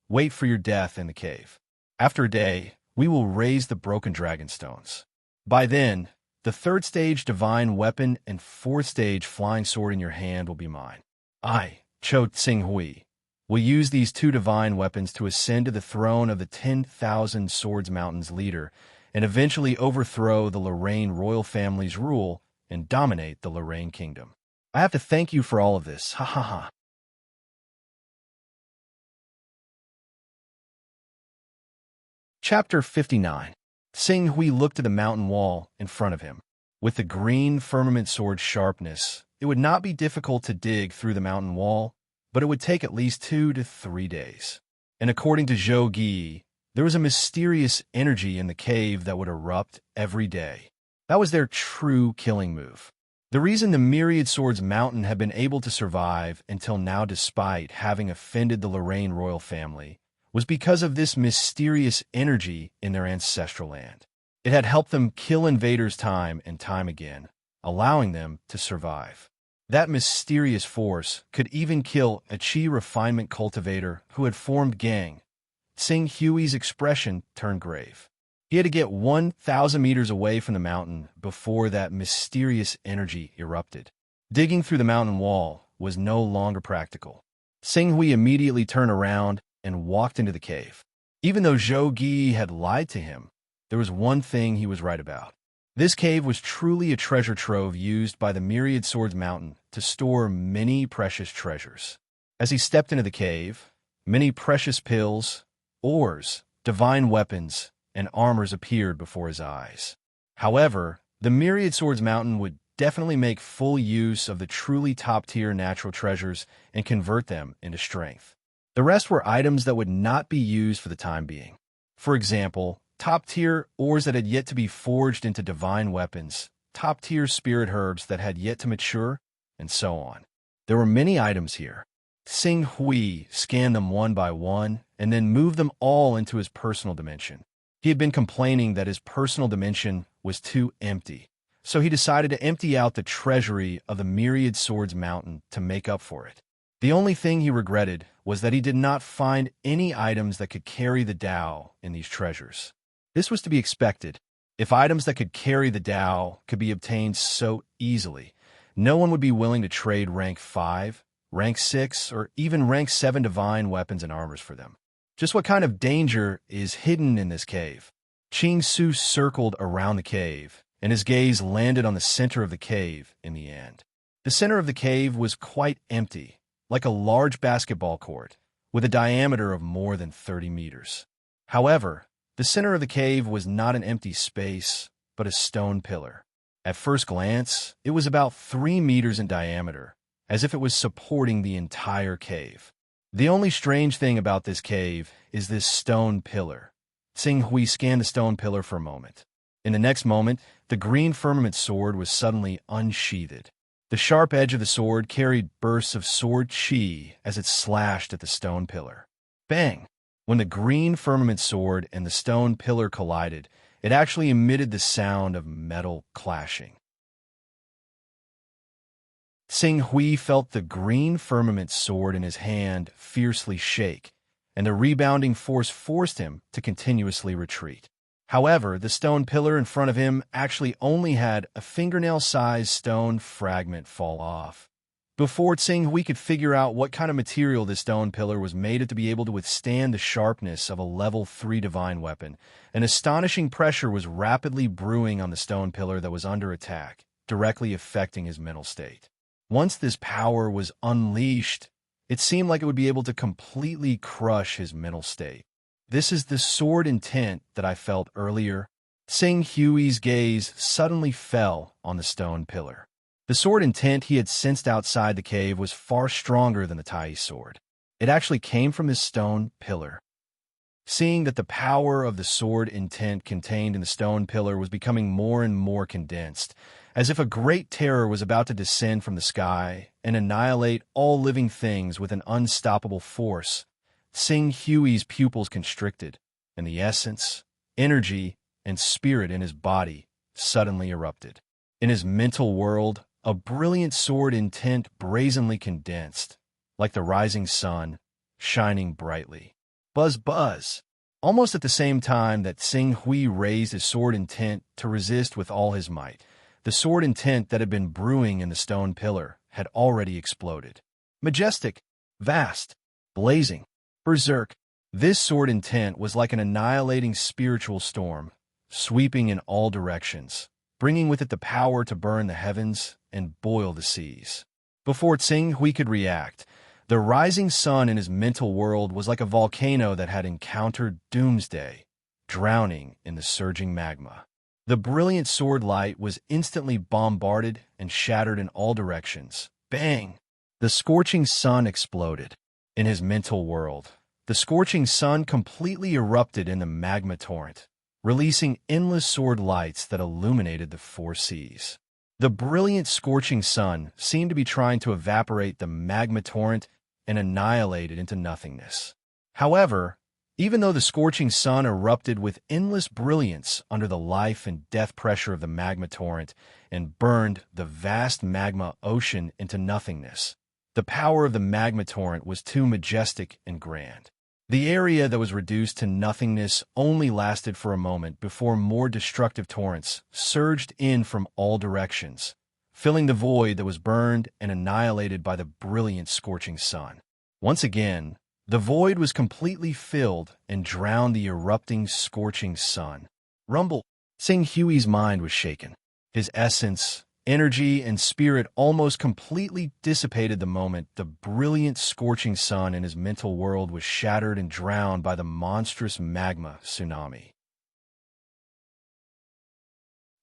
wait for your death in the cave. After a day, we will raise the broken dragon stones. By then, the third-stage divine weapon and fourth-stage flying sword in your hand will be mine. I, Chot Xinghui, will use these two divine weapons to ascend to the throne of the 10,000 Swords Mountains leader and eventually overthrow the Lorraine royal family's rule and dominate the Lorraine kingdom. I have to thank you for all of this. Ha ha ha. Chapter 59. Xinghui looked at the mountain wall in front of him. With the green firmament sword's sharpness, it would not be difficult to dig through the mountain wall, but it would take at least 2 to 3 days. And according to Zhou Gi, there was a mysterious energy in the cave that would erupt every day. That was their true killing move. The reason the Myriad Swords Mountain had been able to survive until now despite having offended the Lorraine royal family was because of this mysterious energy in their ancestral land. It had helped them kill invaders time and time again, allowing them to survive. That mysterious force could even kill a chi refinement cultivator who had formed gang. Xinghui's expression turned grave. He had to get 1,000 meters away from the mountain before that mysterious energy erupted. Digging through the mountain wall was no longer practical. Xinghui immediately turned around and walked into the cave. Even though Zhou Gi had lied to him, there was one thing he was right about. This cave was truly a treasure trove used by the Myriad Swords Mountain to store many precious treasures. As he stepped into the cave, many precious pills, oars, divine weapons, and armors appeared before his eyes. However, the Myriad Swords Mountain would definitely make full use of the truly top-tier natural treasures and convert them into strength. The rest were items that would not be used for the time being. For example, top-tier ores that had yet to be forged into divine weapons, top-tier spirit herbs that had yet to mature, and so on. There were many items here. Xing Hui scanned them one by one and then moved them all into his personal dimension. He had been complaining that his personal dimension was too empty, so he decided to empty out the treasury of the Myriad Swords Mountain to make up for it. The only thing he regretted was that he did not find any items that could carry the Tao in these treasures. This was to be expected. If items that could carry the Tao could be obtained so easily, no one would be willing to trade rank 5, rank 6, or even rank 7 divine weapons and armors for them. Just what kind of danger is hidden in this cave? Qing Su circled around the cave, and his gaze landed on the center of the cave in the end. The center of the cave was quite empty, like a large basketball court, with a diameter of more than 30 meters. However, the center of the cave was not an empty space, but a stone pillar. At first glance, it was about 3 meters in diameter, as if it was supporting the entire cave. The only strange thing about this cave is this stone pillar. Xing Hui scanned the stone pillar for a moment. In the next moment, the green firmament sword was suddenly unsheathed. The sharp edge of the sword carried bursts of sword chi as it slashed at the stone pillar. Bang! When the green firmament sword and the stone pillar collided, it actually emitted the sound of metal clashing. Xing Hui felt the green firmament sword in his hand fiercely shake, and the rebounding force forced him to continuously retreat. However, the stone pillar in front of him actually only had a fingernail-sized stone fragment fall off. Before Xing Hui could figure out what kind of material this stone pillar was made of to be able to withstand the sharpness of a level 3 divine weapon, an astonishing pressure was rapidly brewing on the stone pillar that was under attack, directly affecting his mental state. Once this power was unleashed, it seemed like it would be able to completely crush his mental state. This is the sword intent that I felt earlier. Xing Hui's gaze suddenly fell on the stone pillar. The sword intent he had sensed outside the cave was far stronger than the Tai sword. It actually came from this stone pillar. Seeing that the power of the sword intent contained in the stone pillar was becoming more and more condensed, as if a great terror was about to descend from the sky and annihilate all living things with an unstoppable force, Xing Hui's pupils constricted, and the essence, energy, and spirit in his body suddenly erupted. In his mental world, a brilliant sword intent brazenly condensed, like the rising sun, shining brightly. Buzz, buzz! Almost at the same time that Xing Hui raised his sword intent to resist with all his might, the sword intent that had been brewing in the stone pillar had already exploded. Majestic, vast, blazing, berserk, this sword intent was like an annihilating spiritual storm, sweeping in all directions, bringing with it the power to burn the heavens and boil the seas. Before Xing Hui could react, the rising sun in his mental world was like a volcano that had encountered doomsday, drowning in the surging magma. The brilliant sword light was instantly bombarded and shattered in all directions. Bang! The scorching sun exploded. In his mental world, the scorching sun completely erupted in the magma torrent, releasing endless sword lights that illuminated the 4 seas. The brilliant scorching sun seemed to be trying to evaporate the magma torrent and annihilate it into nothingness. However, even though the scorching sun erupted with endless brilliance under the life and death pressure of the magma torrent and burned the vast magma ocean into nothingness, the power of the magma torrent was too majestic and grand. The area that was reduced to nothingness only lasted for a moment before more destructive torrents surged in from all directions, filling the void that was burned and annihilated by the brilliant scorching sun. Once again, the void was completely filled and drowned the erupting, scorching sun. Rumble! Xing Hui's mind was shaken. His essence, energy, and spirit almost completely dissipated the moment the brilliant, scorching sun in his mental world was shattered and drowned by the monstrous magma tsunami.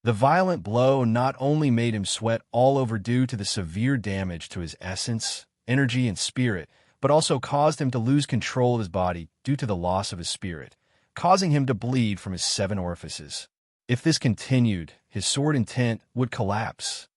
The violent blow not only made him sweat all over due to the severe damage to his essence, energy, and spirit, but also caused him to lose control of his body due to the loss of his spirit, causing him to bleed from his 7 orifices. If this continued, his sword intent would collapse.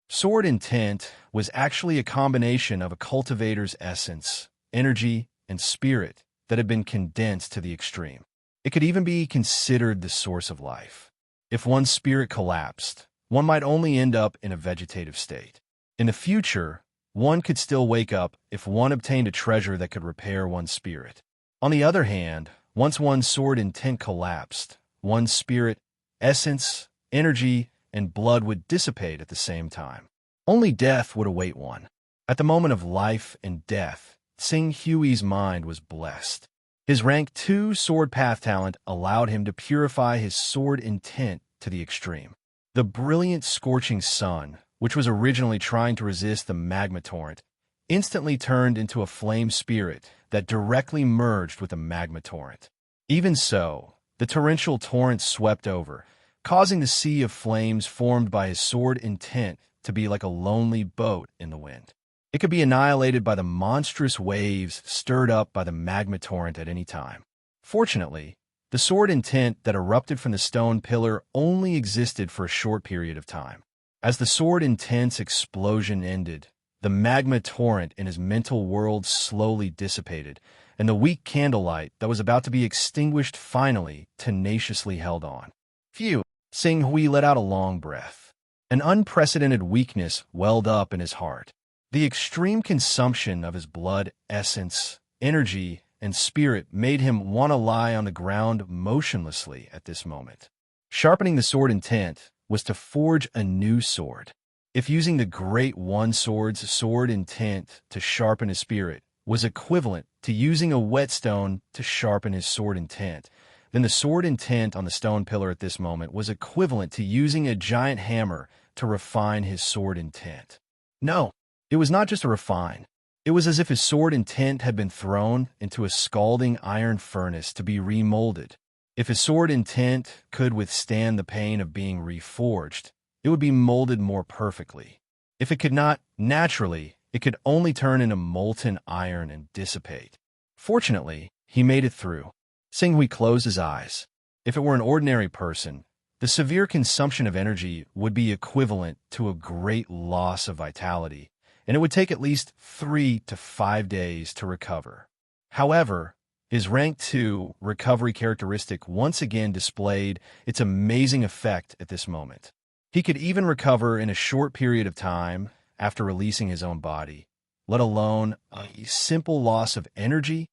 Sword intent was actually a combination of a cultivator's essence, energy, and spirit that had been condensed to the extreme. It could even be considered the source of life. If one's spirit collapsed, one might only end up in a vegetative state. In the future, one could still wake up if one obtained a treasure that could repair one's spirit. On the other hand, once one's sword intent collapsed, one's spirit, essence, energy, and blood would dissipate at the same time. Only death would await one. At the moment of life and death, Sing Hui's mind was blessed. His rank 2 sword path talent allowed him to purify his sword intent to the extreme. The brilliant scorching sun, which was originally trying to resist the magma torrent, instantly turned into a flame spirit that directly merged with the magma torrent. Even so, the torrential torrent swept over, causing the sea of flames formed by his sword intent to be like a lonely boat in the wind. It could be annihilated by the monstrous waves stirred up by the magma torrent at any time. Fortunately, the sword intent that erupted from the stone pillar only existed for a short period of time. As the sword intent's explosion ended, the magma torrent in his mental world slowly dissipated, and the weak candlelight that was about to be extinguished finally tenaciously held on. Phew! Sing Hui let out a long breath. An unprecedented weakness welled up in his heart. The extreme consumption of his blood, essence, energy, and spirit made him want to lie on the ground motionlessly at this moment. Sharpening the sword intent was to forge a new sword. If using the Great One Sword's sword intent to sharpen his spirit was equivalent to using a whetstone to sharpen his sword intent, then the sword intent on the stone pillar at this moment was equivalent to using a giant hammer to refine his sword intent. No, it was not just a refine. It was as if his sword intent had been thrown into a scalding iron furnace to be remolded. If his sword intent could withstand the pain of being reforged, it would be molded more perfectly. If it could not, naturally, it could only turn into molten iron and dissipate. Fortunately, he made it through. Sing Hui closed his eyes. If it were an ordinary person, the severe consumption of energy would be equivalent to a great loss of vitality, and it would take at least 3 to 5 days to recover. However, his rank 2 recovery characteristic once again displayed its amazing effect at this moment. He could even recover in a short period of time after releasing his own body, let alone a simple loss of energy.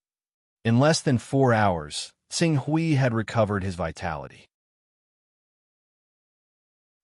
In less than 4 hours, Sing Hui had recovered his vitality.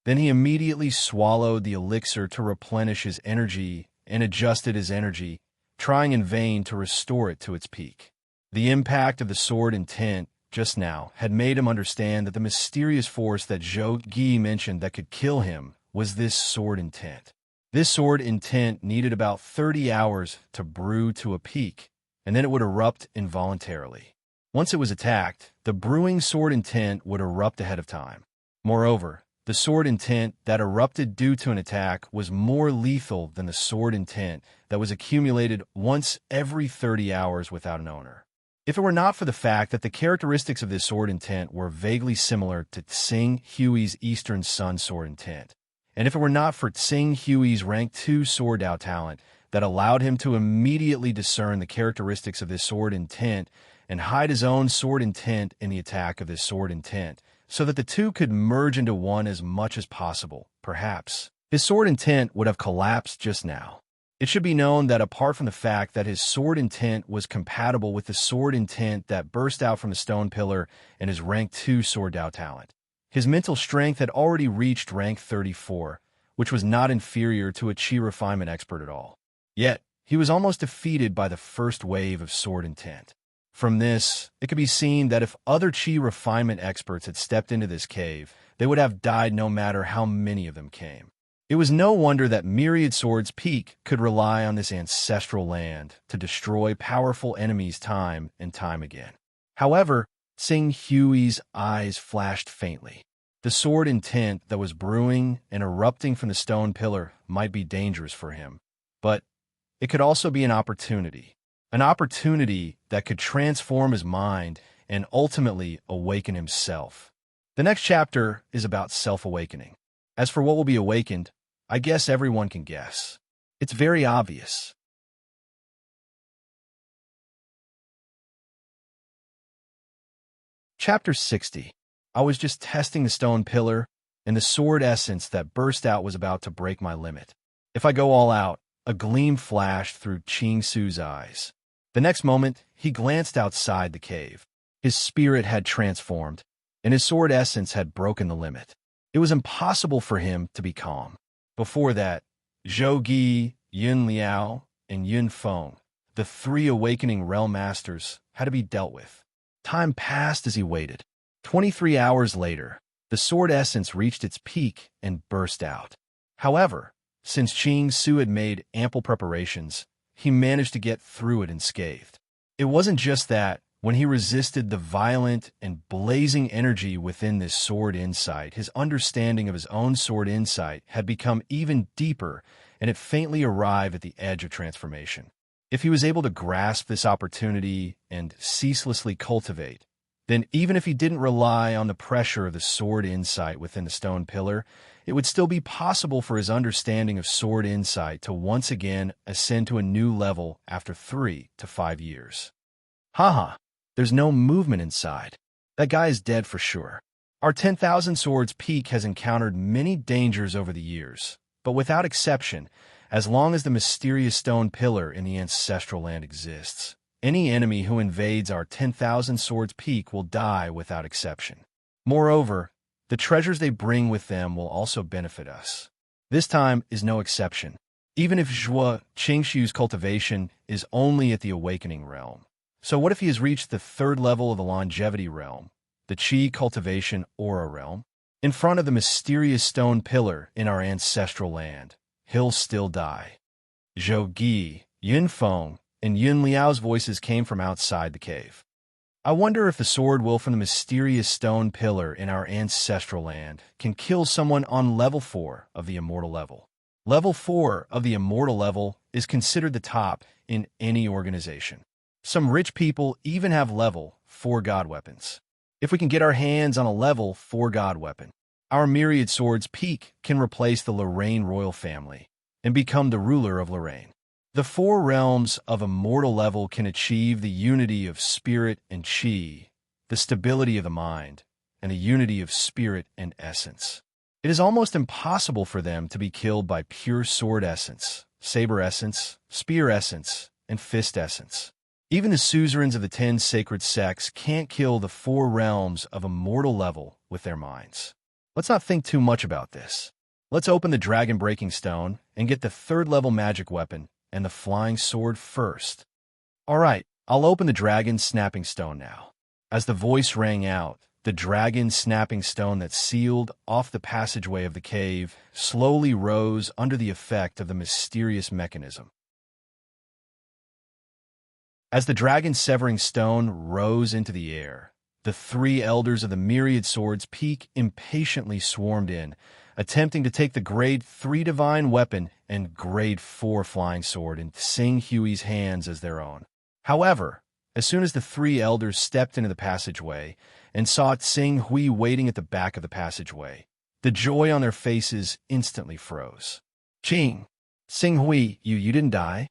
Then he immediately swallowed the elixir to replenish his energy and adjusted his energy, trying in vain to restore it to its peak. The impact of the sword intent just now had made him understand that the mysterious force that Zhou Gi mentioned that could kill him was this sword intent. This sword intent needed about 30 hours to brew to a peak, and then it would erupt involuntarily. Once it was attacked, the brewing sword intent would erupt ahead of time. Moreover, the sword intent that erupted due to an attack was more lethal than the sword intent that was accumulated once every 30 hours without an owner. If it were not for the fact that the characteristics of this sword intent were vaguely similar to Sing Hui's Eastern Sun sword intent, and if it were not for Sing Hui's rank 2 sword Dao talent that allowed him to immediately discern the characteristics of this sword intent and hide his own sword intent in the attack of this sword intent, so that the two could merge into one as much as possible, perhaps his sword intent would have collapsed just now. It should be known that apart from the fact that his sword intent was compatible with the sword intent that burst out from the stone pillar and his rank 2 sword Dao talent, his mental strength had already reached rank 34, which was not inferior to a Qi refinement expert at all. Yet, he was almost defeated by the first wave of sword intent. From this, it could be seen that if other Qi refinement experts had stepped into this cave, they would have died no matter how many of them came. It was no wonder that Myriad Sword's peak could rely on this ancestral land to destroy powerful enemies time and time again. However, Sing Hui's eyes flashed faintly. The sword intent that was brewing and erupting from the stone pillar might be dangerous for him, but it could also be an opportunity that could transform his mind and ultimately awaken himself. The next chapter is about self-awakening. As for what will be awakened, I guess everyone can guess. It's very obvious. Chapter 60. I was just testing the stone pillar, and the sword essence that burst out was about to break my limit. If I go all out, a gleam flashed through Ching Su's eyes. The next moment, he glanced outside the cave. His spirit had transformed, and his sword essence had broken the limit. It was impossible for him to be calm. Before that, Zhou Gi, Yun Liao, and Yun Feng, the three awakening realm masters, had to be dealt with. Time passed as he waited. 23 hours later, the sword essence reached its peak and burst out. However, since Ching Su had made ample preparations, he managed to get through it unscathed. It wasn't just that. When he resisted the violent and blazing energy within this sword insight, his understanding of his own sword insight had become even deeper, and it faintly arrived at the edge of transformation. If he was able to grasp this opportunity and ceaselessly cultivate, then even if he didn't rely on the pressure of the sword insight within the stone pillar, it would still be possible for his understanding of sword insight to once again ascend to a new level after 3 to 5 years. Haha, there's no movement inside. That guy is dead for sure. Our 10,000 Swords Peak has encountered many dangers over the years, but without exception, as long as the mysterious stone pillar in the ancestral land exists, any enemy who invades our 10,000 Swords Peak will die without exception. Moreover, the treasures they bring with them will also benefit us. This time is no exception, even if Zhua Qingshu's cultivation is only at the awakening realm. So what if he has reached the 3rd level of the longevity realm, the Qi cultivation aura realm? In front of the mysterious stone pillar in our ancestral land, he'll still die. Zhou Gi, Yun Feng, and Yun Liao's voices came from outside the cave. I wonder if the sword will from the mysterious stone pillar in our ancestral land can kill someone on level 4 of the immortal level. Level 4 of the immortal level is considered the top in any organization. Some rich people even have level 4 god weapons. If we can get our hands on a level 4 god weapon, our Myriad Swords Peak can replace the Lorraine royal family and become the ruler of Lorraine. The 4 realms of immortal level can achieve the unity of spirit and Qi, the stability of the mind, and the unity of spirit and essence. It is almost impossible for them to be killed by pure sword essence, saber essence, spear essence, and fist essence. Even the suzerains of the 10 sacred sects can't kill the 4 realms of immortal level with their minds. Let's not think too much about this. Let's open the dragon breaking stone and get the 3rd level magic weapon and the flying sword first. Alright, I'll open the dragon snapping stone now. As the voice rang out, the dragon snapping stone that sealed off the passageway of the cave slowly rose under the effect of the mysterious mechanism. As the dragon severing stone rose into the air, the 3 elders of the Myriad Swords Peak impatiently swarmed in, attempting to take the Grade 3 divine weapon and Grade 4 flying sword into Sing Hui's hands as their own. However, as soon as the 3 elders stepped into the passageway and saw Sing Hui waiting at the back of the passageway, the joy on their faces instantly froze. Ching! Sing Hui, you didn't die?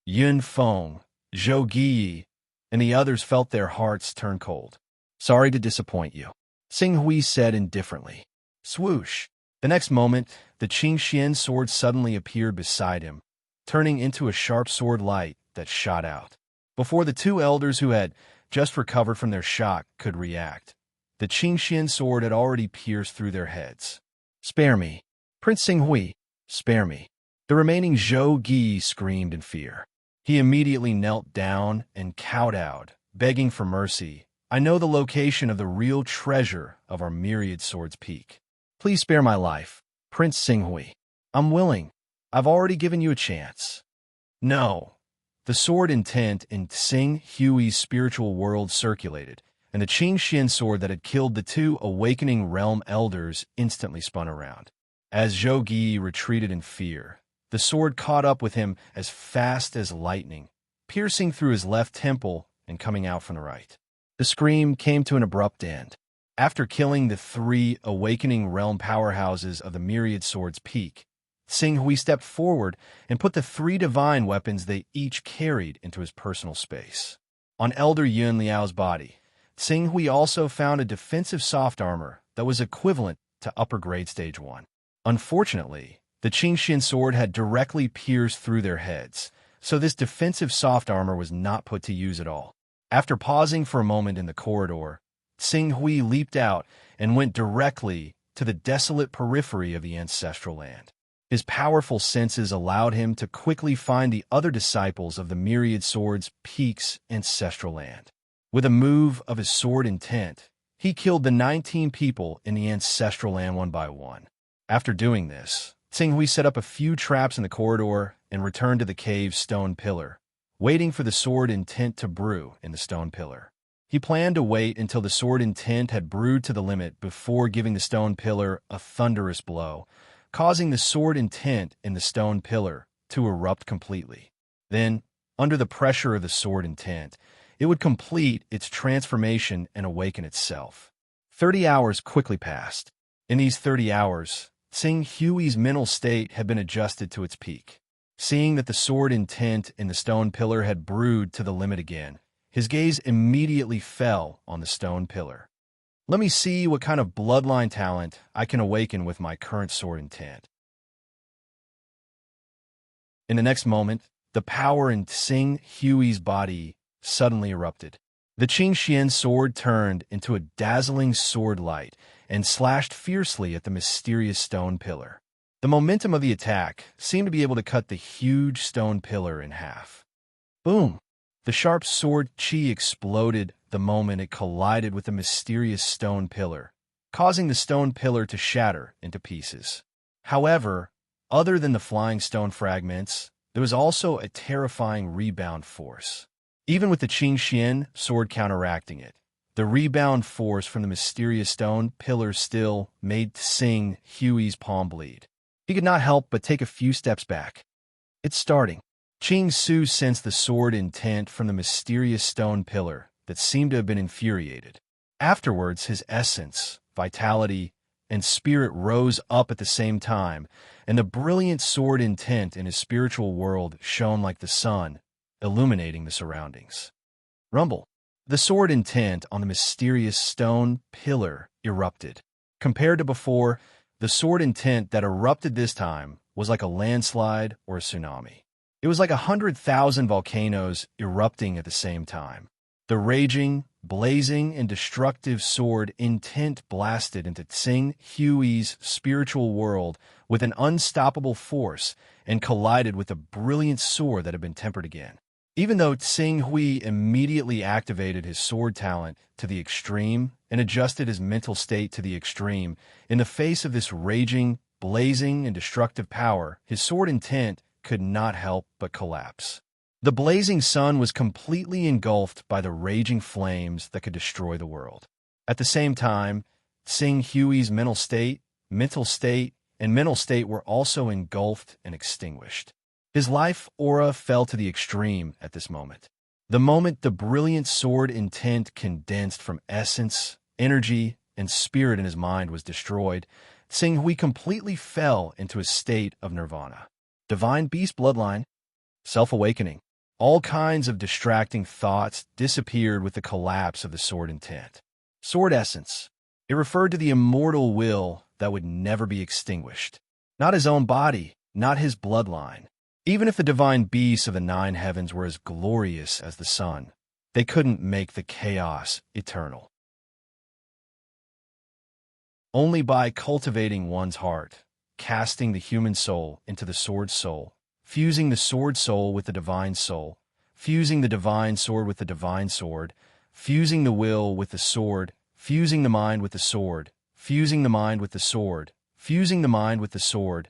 Yun Feng, Zhou Gi, and the others felt their hearts turn cold. Sorry to disappoint you, Sing Hui said indifferently. Swoosh! The next moment, the Qingxian sword suddenly appeared beside him, turning into a sharp sword light that shot out. Before the 2 elders who had just recovered from their shock could react, the Qingxian sword had already pierced through their heads. Spare me, Prince Sing Hui, spare me. The remaining Zhou Gi screamed in fear. He immediately knelt down and kowtowed, begging for mercy. I know the location of the real treasure of our Myriad Swords Peak. Please spare my life, Prince Sing Hui. I'm willing. I've already given you a chance. No. The sword intent in Tsing Hui's spiritual world circulated, and the Qing Xian sword that had killed the two awakening realm elders instantly spun around. As Zhou Gi retreated in fear, the sword caught up with him as fast as lightning, piercing through his left temple and coming out from the right. The scream came to an abrupt end. After killing the three awakening realm powerhouses of the Myriad Sword's peak, Tsing Hui stepped forward and put the three divine weapons they each carried into his personal space. On Elder Yun Liao's body, Tsing Hui also found a defensive soft armor that was equivalent to upper grade stage 1. Unfortunately, the Qingxian sword had directly pierced through their heads, so this defensive soft armor was not put to use at all. After pausing for a moment in the corridor, Tsing Hui leaped out and went directly to the desolate periphery of the ancestral land. His powerful senses allowed him to quickly find the other disciples of the Myriad Sword's peak's ancestral land. With a move of his sword intent, he killed the 19 people in the ancestral land one by one. After doing this, Tsing Hui set up a few traps in the corridor and returned to the cave's stone pillar, waiting for the sword intent to brew in the stone pillar. He planned to wait until the sword intent had brewed to the limit before giving the stone pillar a thunderous blow, causing the sword intent in the stone pillar to erupt completely. Then, under the pressure of the sword intent, it would complete its transformation and awaken itself. 30 hours quickly passed. In these 30 hours, Tsing Hui's mental state had been adjusted to its peak. Seeing that the sword intent in the stone pillar had brewed to the limit again, his gaze immediately fell on the stone pillar. Let me see what kind of bloodline talent I can awaken with my current sword intent. In the next moment, the power in Tsing Hui's body suddenly erupted. The Qingxian sword turned into a dazzling sword light and slashed fiercely at the mysterious stone pillar. The momentum of the attack seemed to be able to cut the huge stone pillar in half. Boom! The sharp sword chi exploded the moment it collided with the mysterious stone pillar, causing the stone pillar to shatter into pieces. However, other than the flying stone fragments, there was also a terrifying rebound force. Even with the Qingxian sword counteracting it, the rebound force from the mysterious stone pillar still made Tsing Hui's palm bleed. He could not help but take a few steps back. It's starting. Qing Su sensed the sword intent from the mysterious stone pillar that seemed to have been infuriated. Afterwards, his essence, vitality, and spirit rose up at the same time, and the brilliant sword intent in his spiritual world shone like the sun, illuminating the surroundings. Rumble. The sword intent on the mysterious stone pillar erupted. Compared to before, the sword intent that erupted this time was like a landslide or a tsunami. It was like 100,000 volcanoes erupting at the same time. The raging, blazing, and destructive sword intent blasted into Tsing Hui's spiritual world with an unstoppable force and collided with the brilliant sword that had been tempered again. Even though Tsing Hui immediately activated his sword talent to the extreme and adjusted his mental state to the extreme, in the face of this raging, blazing, and destructive power, his sword intent could not help but collapse. The blazing sun was completely engulfed by the raging flames that could destroy the world. At the same time, Tsing Hui's mental state, and mental state were also engulfed and extinguished. His life aura fell to the extreme at this moment. The moment the brilliant sword intent condensed from essence, energy, and spirit in his mind was destroyed, Tsing Hui completely fell into a state of nirvana. Divine beast bloodline, self-awakening. All kinds of distracting thoughts disappeared with the collapse of the sword intent. Sword essence. It referred to the immortal will that would never be extinguished. Not his own body, not his bloodline. Even if the divine beasts of the 9 heavens were as glorious as the sun, they couldn't make the chaos eternal. Only by cultivating one's heart, casting the human soul into the sword soul, fusing the sword soul with the divine soul, fusing the divine sword with the divine sword, fusing the will with the sword, fusing the mind with the sword, fusing the mind with the sword, fusing the mind with the sword,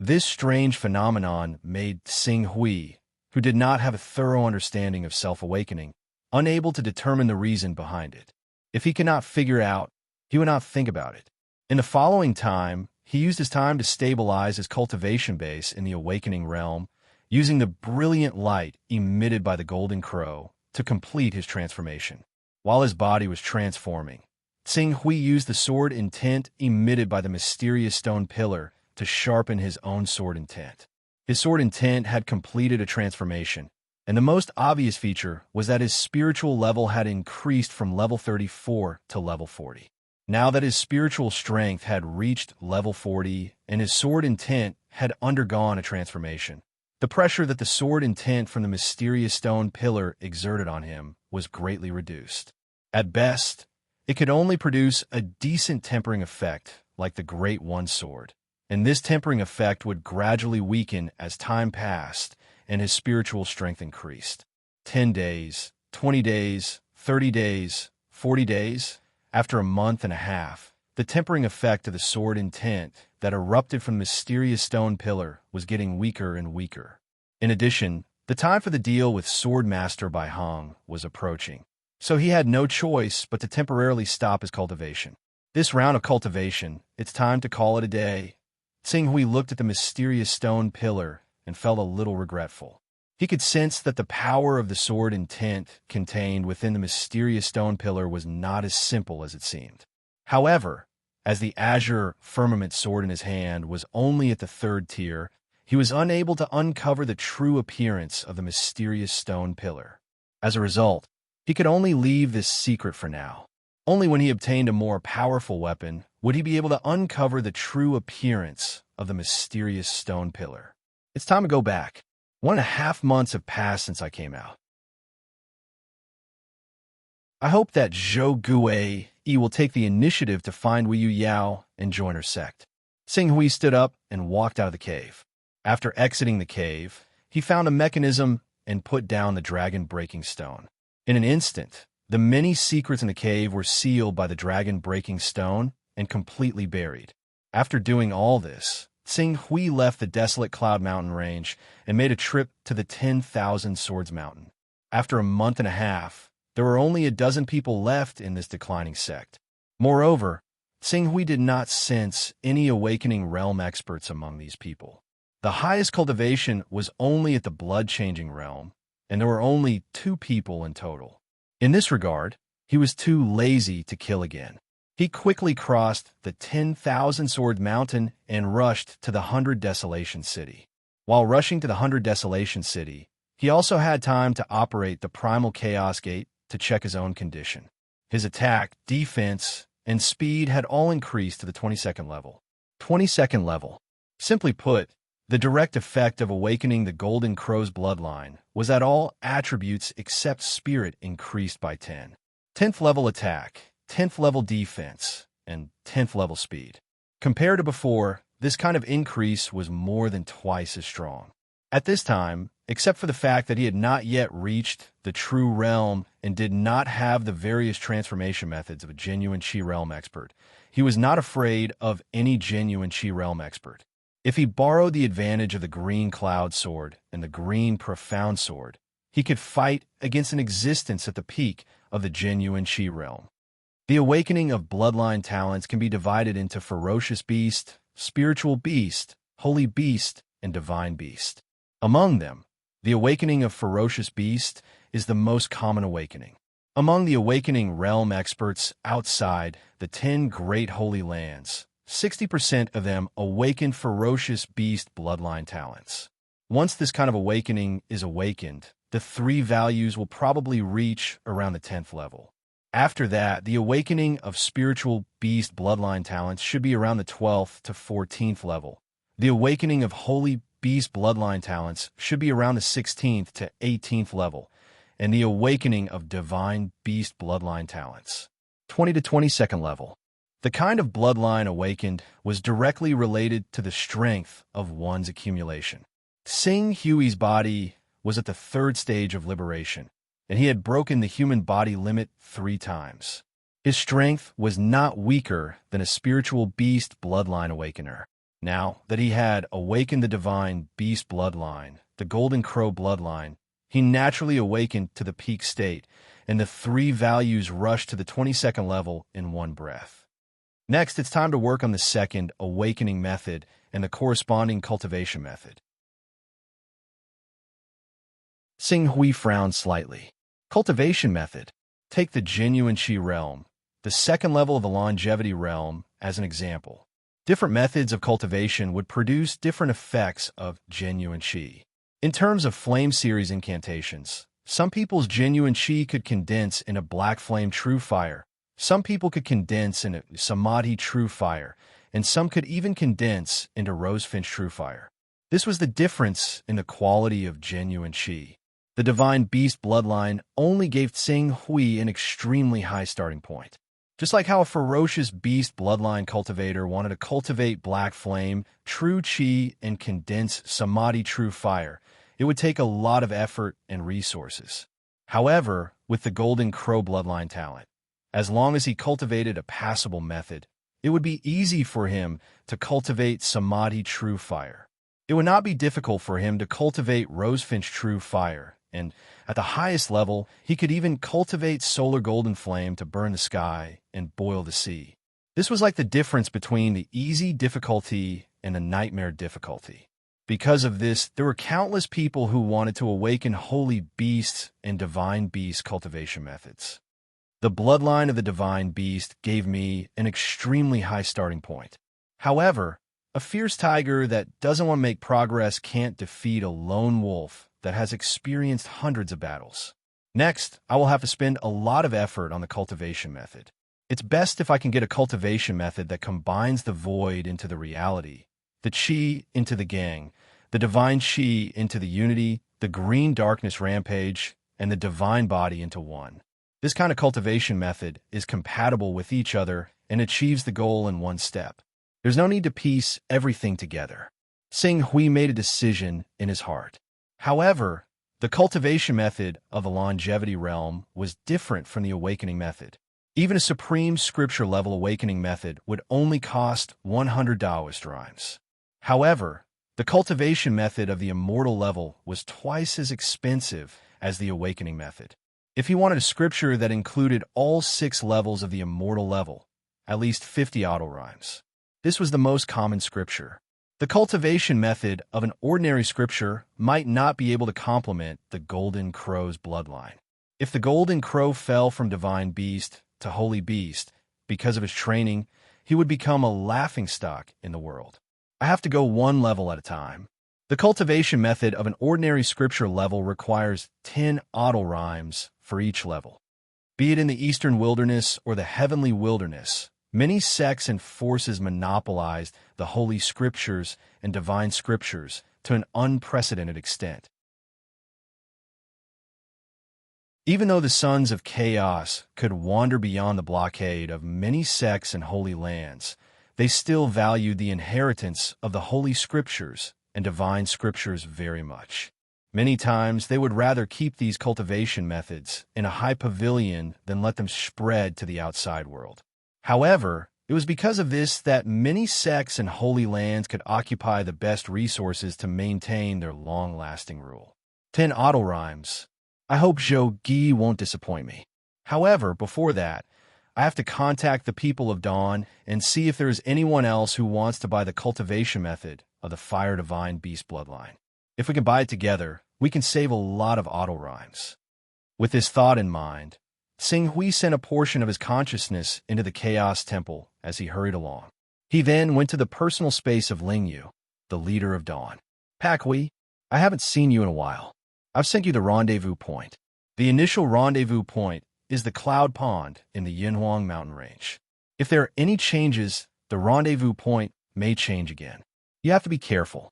This strange phenomenon made Xing Hui, who did not have a thorough understanding of self-awakening, unable to determine the reason behind it. If he cannot figure out, he would not think about it. In the following time, he used his time to stabilize his cultivation base in the awakening realm, using the brilliant light emitted by the golden crow to complete his transformation. While his body was transforming, Xing Hui used the sword intent emitted by the mysterious stone pillar to sharpen his own sword intent. His sword intent had completed a transformation, and the most obvious feature was that his spiritual level had increased from level 34 to level 40. Now that his spiritual strength had reached level 40 and his sword intent had undergone a transformation, the pressure that the sword intent from the mysterious stone pillar exerted on him was greatly reduced. At best, it could only produce a decent tempering effect like the Great One Sword, and this tempering effect would gradually weaken as time passed and his spiritual strength increased. 10 days, 20 days, 30 days, 40 days. After a month and a half, the tempering effect of the sword intent that erupted from the mysterious stone pillar was getting weaker and weaker. In addition, the time for the deal with Sword Master Bai Hong was approaching, so he had no choice but to temporarily stop his cultivation. This round of cultivation, it's time to call it a day. Xing Hui looked at the mysterious stone pillar and felt a little regretful. He could sense that the power of the sword intent contained within the mysterious stone pillar was not as simple as it seemed. However, as the azure firmament sword in his hand was only at the 3rd tier, he was unable to uncover the true appearance of the mysterious stone pillar. As a result, he could only leave this secret for now. Only when he obtained a more powerful weapon would he be able to uncover the true appearance of the mysterious stone pillar. It's time to go back. 1.5 months have passed since I came out. I hope that Zhou Guei will take the initiative to find Wu Yao and join her sect. Xing Hui stood up and walked out of the cave. After exiting the cave, he found a mechanism and put down the dragon-breaking stone. In an instant, the many secrets in the cave were sealed by the dragon-breaking stone and completely buried. After doing all this, Xing Hui left the desolate Cloud Mountain range and made a trip to the 10,000 Swords Mountain. After a month and a half, there were only a dozen people left in this declining sect. Moreover, Xing Hui did not sense any awakening realm experts among these people. The highest cultivation was only at the blood-changing realm, and there were only 2 people in total. In this regard, he was too lazy to kill again. He quickly crossed the 10,000 Sword Mountain and rushed to the 100 Desolation City. While rushing to the 100 Desolation City, he also had time to operate the Primal Chaos Gate to check his own condition. His attack, defense, and speed had all increased to the 22nd level. 22nd level. Simply put, the direct effect of awakening the Golden Crow's bloodline was that all attributes except spirit increased by 10. 10th level attack, 10th level defense, and 10th level speed. Compared to before, this kind of increase was more than twice as strong. At this time, except for the fact that he had not yet reached the true realm and did not have the various transformation methods of a genuine Qi realm expert, he was not afraid of any genuine Qi realm expert. If he borrowed the advantage of the green cloud sword and the green profound sword, he could fight against an existence at the peak of the genuine Qi realm. The awakening of bloodline talents can be divided into ferocious beast, spiritual beast, holy beast, and divine beast. Among them, the awakening of ferocious beast is the most common awakening. Among the awakening realm experts outside the 10 great holy lands, 60% of them awaken ferocious beast bloodline talents. Once this kind of awakening is awakened, the 3 values will probably reach around the 10th level. After that, the awakening of spiritual beast bloodline talents should be around the 12th to 14th level. The awakening of holy beast bloodline talents should be around the 16th to 18th level, and the awakening of divine beast bloodline talents, 20 to 22nd level. The kind of bloodline awakened was directly related to the strength of one's accumulation. Xing Hui's body was at the 3rd stage of liberation, and he had broken the human body limit 3 times. His strength was not weaker than a spiritual beast bloodline awakener. Now that he had awakened the divine beast bloodline, the golden crow bloodline, he naturally awakened to the peak state, and the three values rushed to the 22nd level in one breath. Next, it's time to work on the second awakening method and the corresponding cultivation method. Xing Hui frowned slightly. Cultivation method. Take the genuine qi realm, the second level of the longevity realm, as an example. Different methods of cultivation would produce different effects of genuine qi. In terms of flame series incantations, some people's genuine qi could condense in a black flame true fire, some people could condense in a samadhi true fire, and some could even condense into rosefinch true fire. This was the difference in the quality of genuine qi. The divine beast bloodline only gave Xing Hui an extremely high starting point. Just like how a ferocious beast bloodline cultivator wanted to cultivate black flame, true qi, and condense samadhi true fire, it would take a lot of effort and resources. However, with the golden crow bloodline talent, as long as he cultivated a passable method, it would be easy for him to cultivate samadhi true fire. It would not be difficult for him to cultivate rosefinch true fire, and at the highest level, he could even cultivate solar golden flame to burn the sky and boil the sea. This was like the difference between the easy difficulty and the nightmare difficulty. Because of this, there were countless people who wanted to awaken holy beasts and divine beast cultivation methods. The bloodline of the divine beast gave me an extremely high starting point. However, a fierce tiger that doesn't want to make progress can't defeat a lone wolf that has experienced hundreds of battles. Next, I will have to spend a lot of effort on the cultivation method. It's best if I can get a cultivation method that combines the void into the reality, the qi into the gang, the divine qi into the unity, the green darkness rampage, and the divine body into one. This kind of cultivation method is compatible with each other and achieves the goal in one step. There's no need to piece everything together. Xing Hui made a decision in his heart. However, the cultivation method of the longevity realm was different from the awakening method. Even a supreme scripture-level awakening method would only cost 100 Taoist rhymes. However, the cultivation method of the immortal level was twice as expensive as the awakening method. If he wanted a scripture that included all 6 levels of the immortal level, at least 50 auto rhymes. This was the most common scripture. The cultivation method of an ordinary scripture might not be able to complement the golden crow's bloodline. If the golden crow fell from divine beast to holy beast because of his training, he would become a laughingstock in the world. I have to go one level at a time. The cultivation method of an ordinary scripture level requires 10 auto rhymes for each level. Be it in the eastern wilderness or the heavenly wilderness, many sects and forces monopolized the holy scriptures and divine scriptures to an unprecedented extent. Even though the sons of chaos could wander beyond the blockade of many sects and holy lands, they still valued the inheritance of the holy scriptures and divine scriptures very much. Many times they would rather keep these cultivation methods in a high pavilion than let them spread to the outside world. However, it was because of this that many sects and holy lands could occupy the best resources to maintain their long-lasting rule. 10 auto rhymes. I hope Zhou Gi won't disappoint me. However, before that, I have to contact the people of Dawn and see if there is anyone else who wants to buy the cultivation method of the Fire Divine Beast bloodline. If we can buy it together, we can save a lot of auto rhymes. With this thought in mind, Xing Hui sent a portion of his consciousness into the Chaos Temple as he hurried along. He then went to the personal space of Lingyu, the leader of Dawn. Pak Hui, I haven't seen you in a while. I've sent you the rendezvous point. The initial rendezvous point is the Cloud Pond in the Yinhuang mountain range. If there are any changes, the rendezvous point may change again. You have to be careful.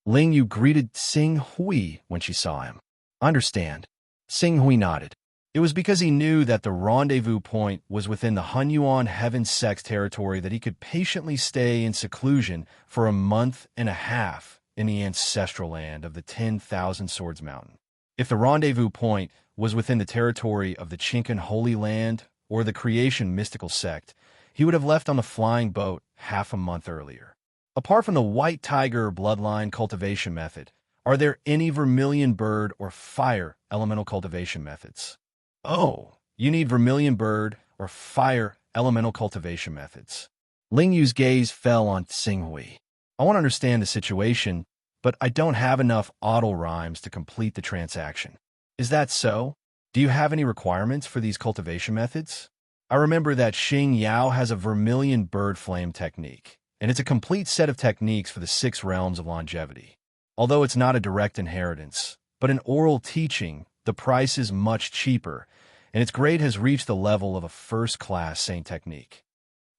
Lingyu greeted Xing Hui when she saw him. Understand. Xing Hui nodded. It was because he knew that the rendezvous point was within the Hunyuan Heaven Sect's territory that he could patiently stay in seclusion for a month and a half in the ancestral land of the 10,000 Swords Mountain. If the rendezvous point was within the territory of the Chinkan Holy Land or the Creation Mystical Sect, he would have left on the flying boat half a month earlier. Apart from the white tiger bloodline cultivation method, are there any vermilion bird or fire elemental cultivation methods? Oh, you need vermilion bird or fire elemental cultivation methods. Ling Yu's gaze fell on Xinghui. I want to understand the situation, but I don't have enough auto rhymes to complete the transaction. Is that so? Do you have any requirements for these cultivation methods? I remember that Xing Yao has a vermilion bird flame technique, and it's a complete set of techniques for the 6 realms of longevity. Although it's not a direct inheritance, but an oral teaching, the price is much cheaper, and its grade has reached the level of a first-class saint technique.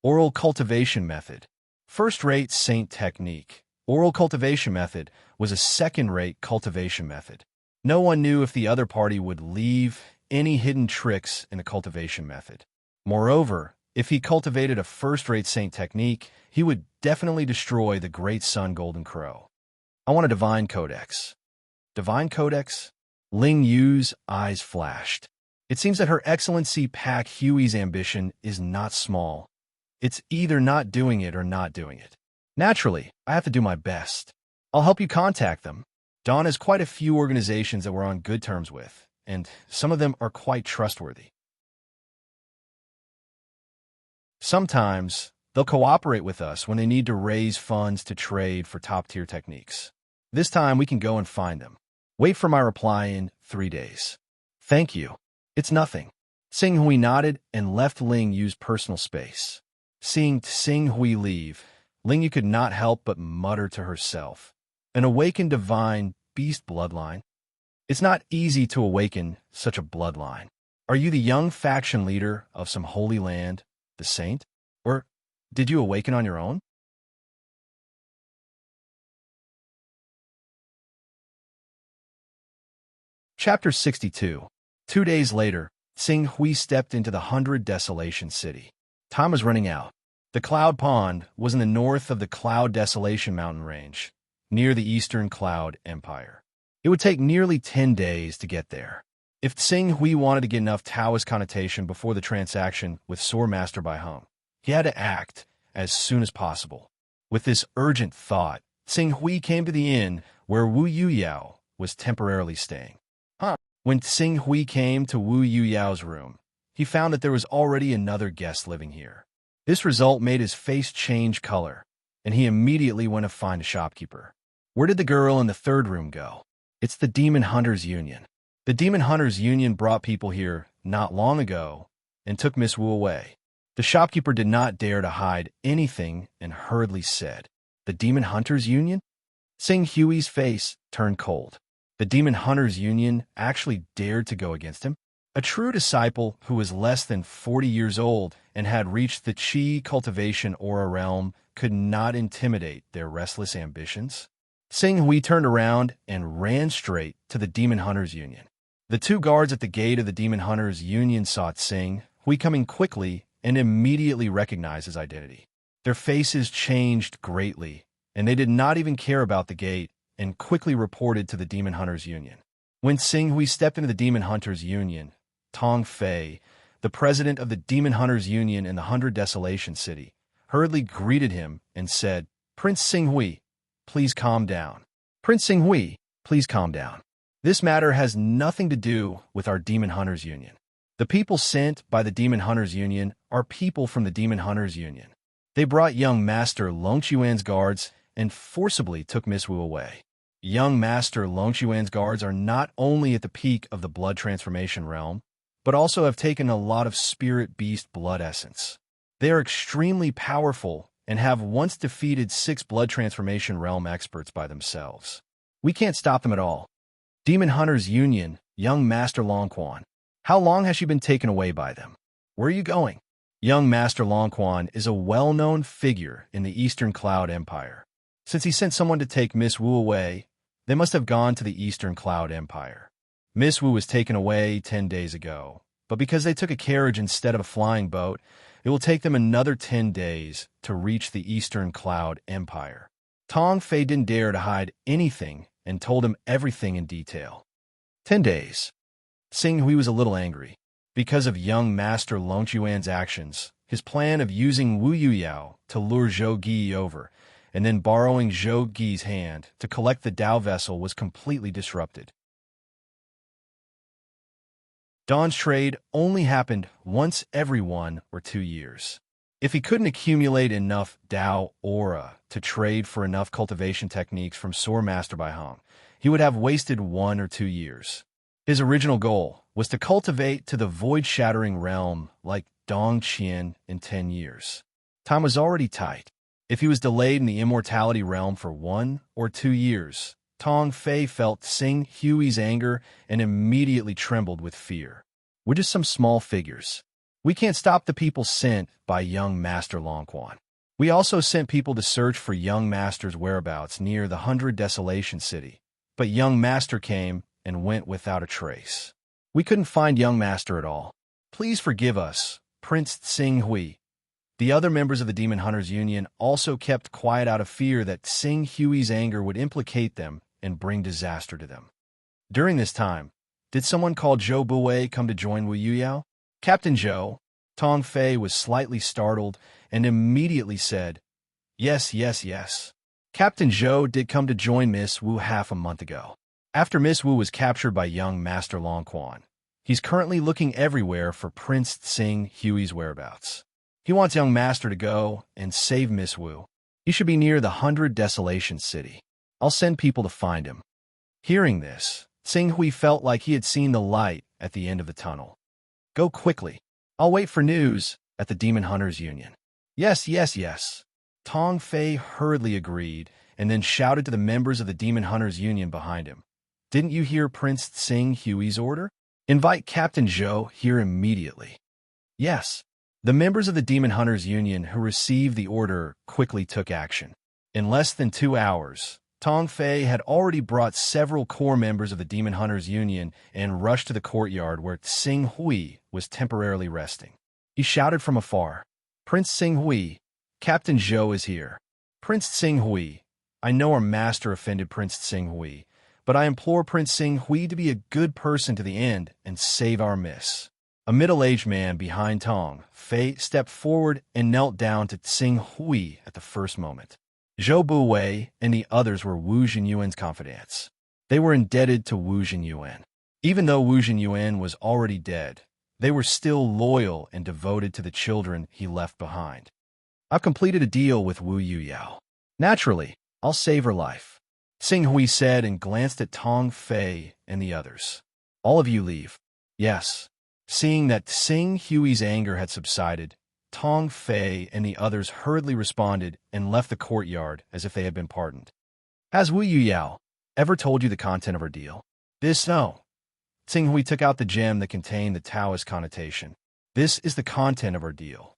Oral cultivation method. First-rate saint technique. Oral cultivation method was a second-rate cultivation method. No one knew if the other party would leave any hidden tricks in the cultivation method. Moreover, if he cultivated a first-rate saint technique, he would definitely destroy the Great Sun Golden Crow. I want a divine codex. Divine codex? Ling Yu's eyes flashed. It seems that Her Excellency Pak Hui's ambition is not small. It's either not doing it or not doing it. Naturally, I have to do my best. I'll help you contact them. Dawn has quite a few organizations that we're on good terms with, and some of them are quite trustworthy. Sometimes, they'll cooperate with us when they need to raise funds to trade for top-tier techniques. This time, we can go and find them. Wait for my reply in 3 days. Thank you. It's nothing. Xinghui nodded and left Ling Yu's personal space. Seeing Xinghui leave, Ling Yu could not help but mutter to herself. An awakened divine beast bloodline? It's not easy to awaken such a bloodline. Are you the young faction leader of some holy land, the saint? Or did you awaken on your own? Chapter 62. 2 days later, Xinghui stepped into the 100 Desolation City. Time was running out. The Cloud Pond was in the north of the Cloud Desolation mountain range, near the Eastern Cloud Empire. It would take nearly 10 days to get there. If Xinghui wanted to get enough Taoist connotation before the transaction with Swordmaster Bai Heng, he had to act as soon as possible. With this urgent thought, Xinghui came to the inn where Wu Yuyao was temporarily staying. When Xinghui came to Wu Yuyao's room, he found that there was already another guest living here. This result made his face change color, and he immediately went to find a shopkeeper. Where did the girl in the third room go? It's the Demon Hunters Union. The Demon Hunters Union brought people here not long ago and took Miss Wu away. The shopkeeper did not dare to hide anything and hurriedly said, "The Demon Hunters Union?" Xinghui's face turned cold. The Demon Hunters Union actually dared to go against him? A true disciple who was less than 40 years old and had reached the Qi cultivation aura realm could not intimidate their restless ambitions? Xinghui turned around and ran straight to the Demon Hunters Union. The 2 guards at the gate of the Demon Hunters Union saw Xinghui coming quickly and immediately recognized his identity. Their faces changed greatly, and they did not even care about the gate and quickly reported to the Demon Hunters Union. When Xinghui stepped into the Demon Hunters Union, Tong Fei, the president of the Demon Hunters Union in the 100 Desolation City, hurriedly greeted him and said, "Prince Xinghui, please calm down. Prince Xinghui, please calm down. This matter has nothing to do with our Demon Hunters Union. The people sent by the Demon Hunters Union are people from the Demon Hunters Union. They brought young Master Longchuan's guards and forcibly took Miss Wu away. Young Master Longchuan's guards are not only at the peak of the blood transformation realm, but also have taken a lot of spirit beast blood essence. They are extremely powerful and have once defeated 6 blood transformation realm experts by themselves. We can't stop them at all. Demon Hunters Union, young Master Longquan. How long has she been taken away by them? Where are you going?" Young Master Longquan is a well-known figure in the Eastern Cloud Empire. Since he sent someone to take Miss Wu away, they must have gone to the Eastern Cloud Empire. Miss Wu was taken away 10 days ago, but because they took a carriage instead of a flying boat, it will take them another 10 days to reach the Eastern Cloud Empire. Tong Fei didn't dare to hide anything and told him everything in detail. 10 days. Xinghui was a little angry. Because of young Master Longchuan's actions, his plan of using Wu Yuyao to lure Zhou Gi over and then borrowing Zhou Gi's hand to collect the Dao vessel was completely disrupted. Don's trade only happened once every 1 or 2 years. If he couldn't accumulate enough Dao aura to trade for enough cultivation techniques from Sword Master Bai Hong, he would have wasted 1 or 2 years. His original goal was to cultivate to the void-shattering realm like Dong Qian in 10 years. Time was already tight. If he was delayed in the immortality realm for 1 or 2 years, Tong Fei felt Xing Hui's anger and immediately trembled with fear. We're just some small figures. We can't stop the people sent by young Master Long Quan. We also sent people to search for young Master's whereabouts near the 100 Desolation City, but young Master came and went without a trace. We couldn't find young Master at all. Please forgive us, Prince Xing Hui. The other members of the Demon Hunters Union also kept quiet out of fear that Xing Hui's anger would implicate them and bring disaster to them. During this time, did someone called Zhou Buwei come to join Wu Yuyao? Captain Zhou, Tong Fei was slightly startled and immediately said, Yes, yes, yes. Captain Zhou did come to join Miss Wu half a month ago. After Miss Wu was captured by young Master Long Quan, he's currently looking everywhere for Prince Xing Hui's whereabouts. He wants young Master to go and save Miss Wu. He should be near the 100 Desolation City. I'll send people to find him. Hearing this, Xing Hui felt like he had seen the light at the end of the tunnel. Go quickly. I'll wait for news at the Demon Hunters Union. Yes, yes, yes. Tong Fei hurriedly agreed and then shouted to the members of the Demon Hunters Union behind him. Didn't you hear Prince Xing Hui's order? Invite Captain Zhou here immediately. Yes. The members of the Demon Hunters Union who received the order quickly took action. In less than 2 hours, Tong Fei had already brought several core members of the Demon Hunters Union and rushed to the courtyard where Xing Hui was temporarily resting. He shouted from afar, Prince Xing Hui, Captain Zhou is here. Prince Xing Hui, I know our master offended Prince Xing Hui, but I implore Prince Xing Hui to be a good person to the end and save our miss. A middle-aged man behind Tong Fei stepped forward and knelt down to Xing Hui at the first moment. Zhou Buwei and the others were Wu Hunyuan's confidants. They were indebted to Wu Hunyuan. Even though Wu Hunyuan was already dead, they were still loyal and devoted to the children he left behind. I've completed a deal with Wu Yuyao. Naturally, I'll save her life, Xing Hui said and glanced at Tong Fei and the others. All of you leave. Yes. Seeing that Xing Hui's anger had subsided, Tong Fei and the others hurriedly responded and left the courtyard as if they had been pardoned. Has Wu Yuyao ever told you the content of our deal? No. Xing Hui took out the gem that contained the Taoist connotation. This is the content of our deal.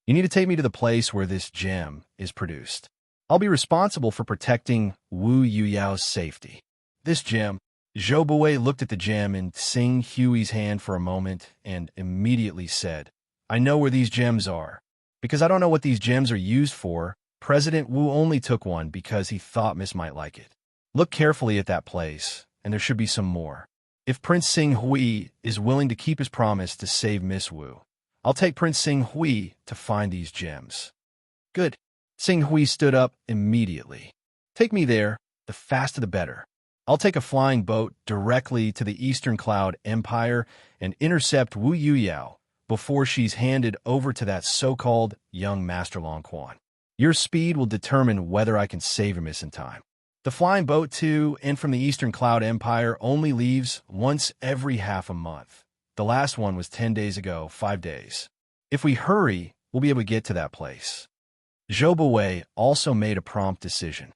You need to take me to the place where this gem is produced. I'll be responsible for protecting Wu Yuyao's safety. This gem. Zhou Buwei looked at the gem in Xing Hui's hand for a moment and immediately said, I know where these gems are. Because I don't know what these gems are used for, President Wu only took one because he thought Miss might like it. Look carefully at that place, and there should be some more. If Prince Xing Hui is willing to keep his promise to save Miss Wu, I'll take Prince Xing Hui to find these gems. Good. Xing Hui stood up immediately. Take me there, the faster the better. I'll take a flying boat directly to the Eastern Cloud Empire and intercept Wu Yuyao before she's handed over to that so-called young Master Long Quan. Your speed will determine whether I can save her miss in time. The flying boat to and from the Eastern Cloud Empire only leaves once every half a month. The last one was 10 days ago, 5 days. If we hurry, we'll be able to get to that place. Zhou Buwei also made a prompt decision.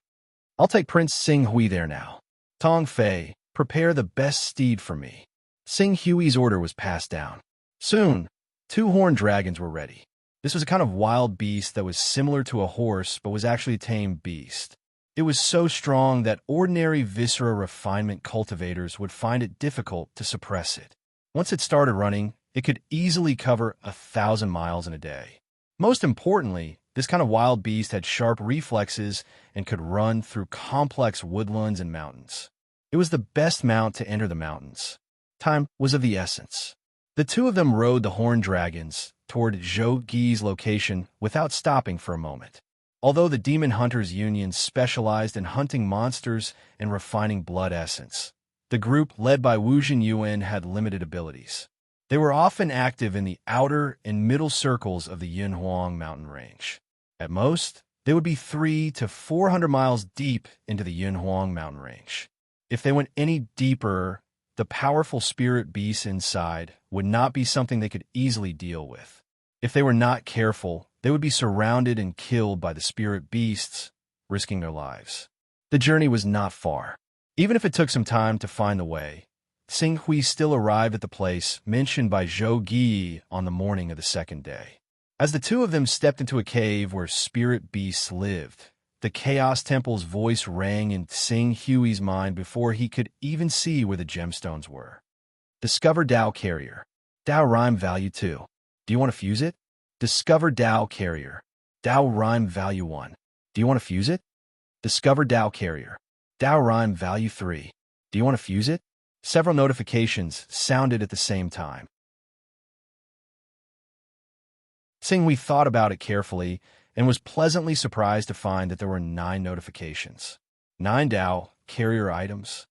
I'll take Prince Xing Hui there now. Tong Fei, prepare the best steed for me. Xing Hui's order was passed down. Soon, 2 horned dragons were ready. This was a kind of wild beast that was similar to a horse but was actually a tame beast. It was so strong that ordinary viscera refinement cultivators would find it difficult to suppress it. Once it started running, it could easily cover 1,000 miles in a day. Most importantly, this kind of wild beast had sharp reflexes and could run through complex woodlands and mountains. It was the best mount to enter the mountains. Time was of the essence. The two of them rode the horned dragons toward Zhou Gi's location without stopping for a moment. Although the demon hunters union specialized in hunting monsters and refining blood essence, the group led by Hunyuan had limited abilities. They were often active in the outer and middle circles of the Yunhuang mountain range. At most, they would be 300 to 400 miles deep into the Yunhuang mountain range. If they went any deeper, the powerful spirit beasts inside would not be something they could easily deal with. If they were not careful, they would be surrounded and killed by the spirit beasts, risking their lives. The journey was not far. Even if it took some time to find the way, Xing Hui still arrived at the place mentioned by Zhou Gi on the morning of the second day. As the two of them stepped into a cave where spirit beasts lived, the Chaos Temple's voice rang in Xing Hui's mind before he could even see where the gemstones were. Discover Dao Carrier. Dao Rhyme Value 2. Do you want to fuse it? Discover Dao Carrier. Dao Rhyme Value 1. Do you want to fuse it? Discover Dao Carrier. Dao Rhyme Value 3. Do you want to fuse it? Several notifications sounded at the same time. Xing Hui thought about it carefully and was pleasantly surprised to find that there were 9 notifications. 9 Dao Carrier items.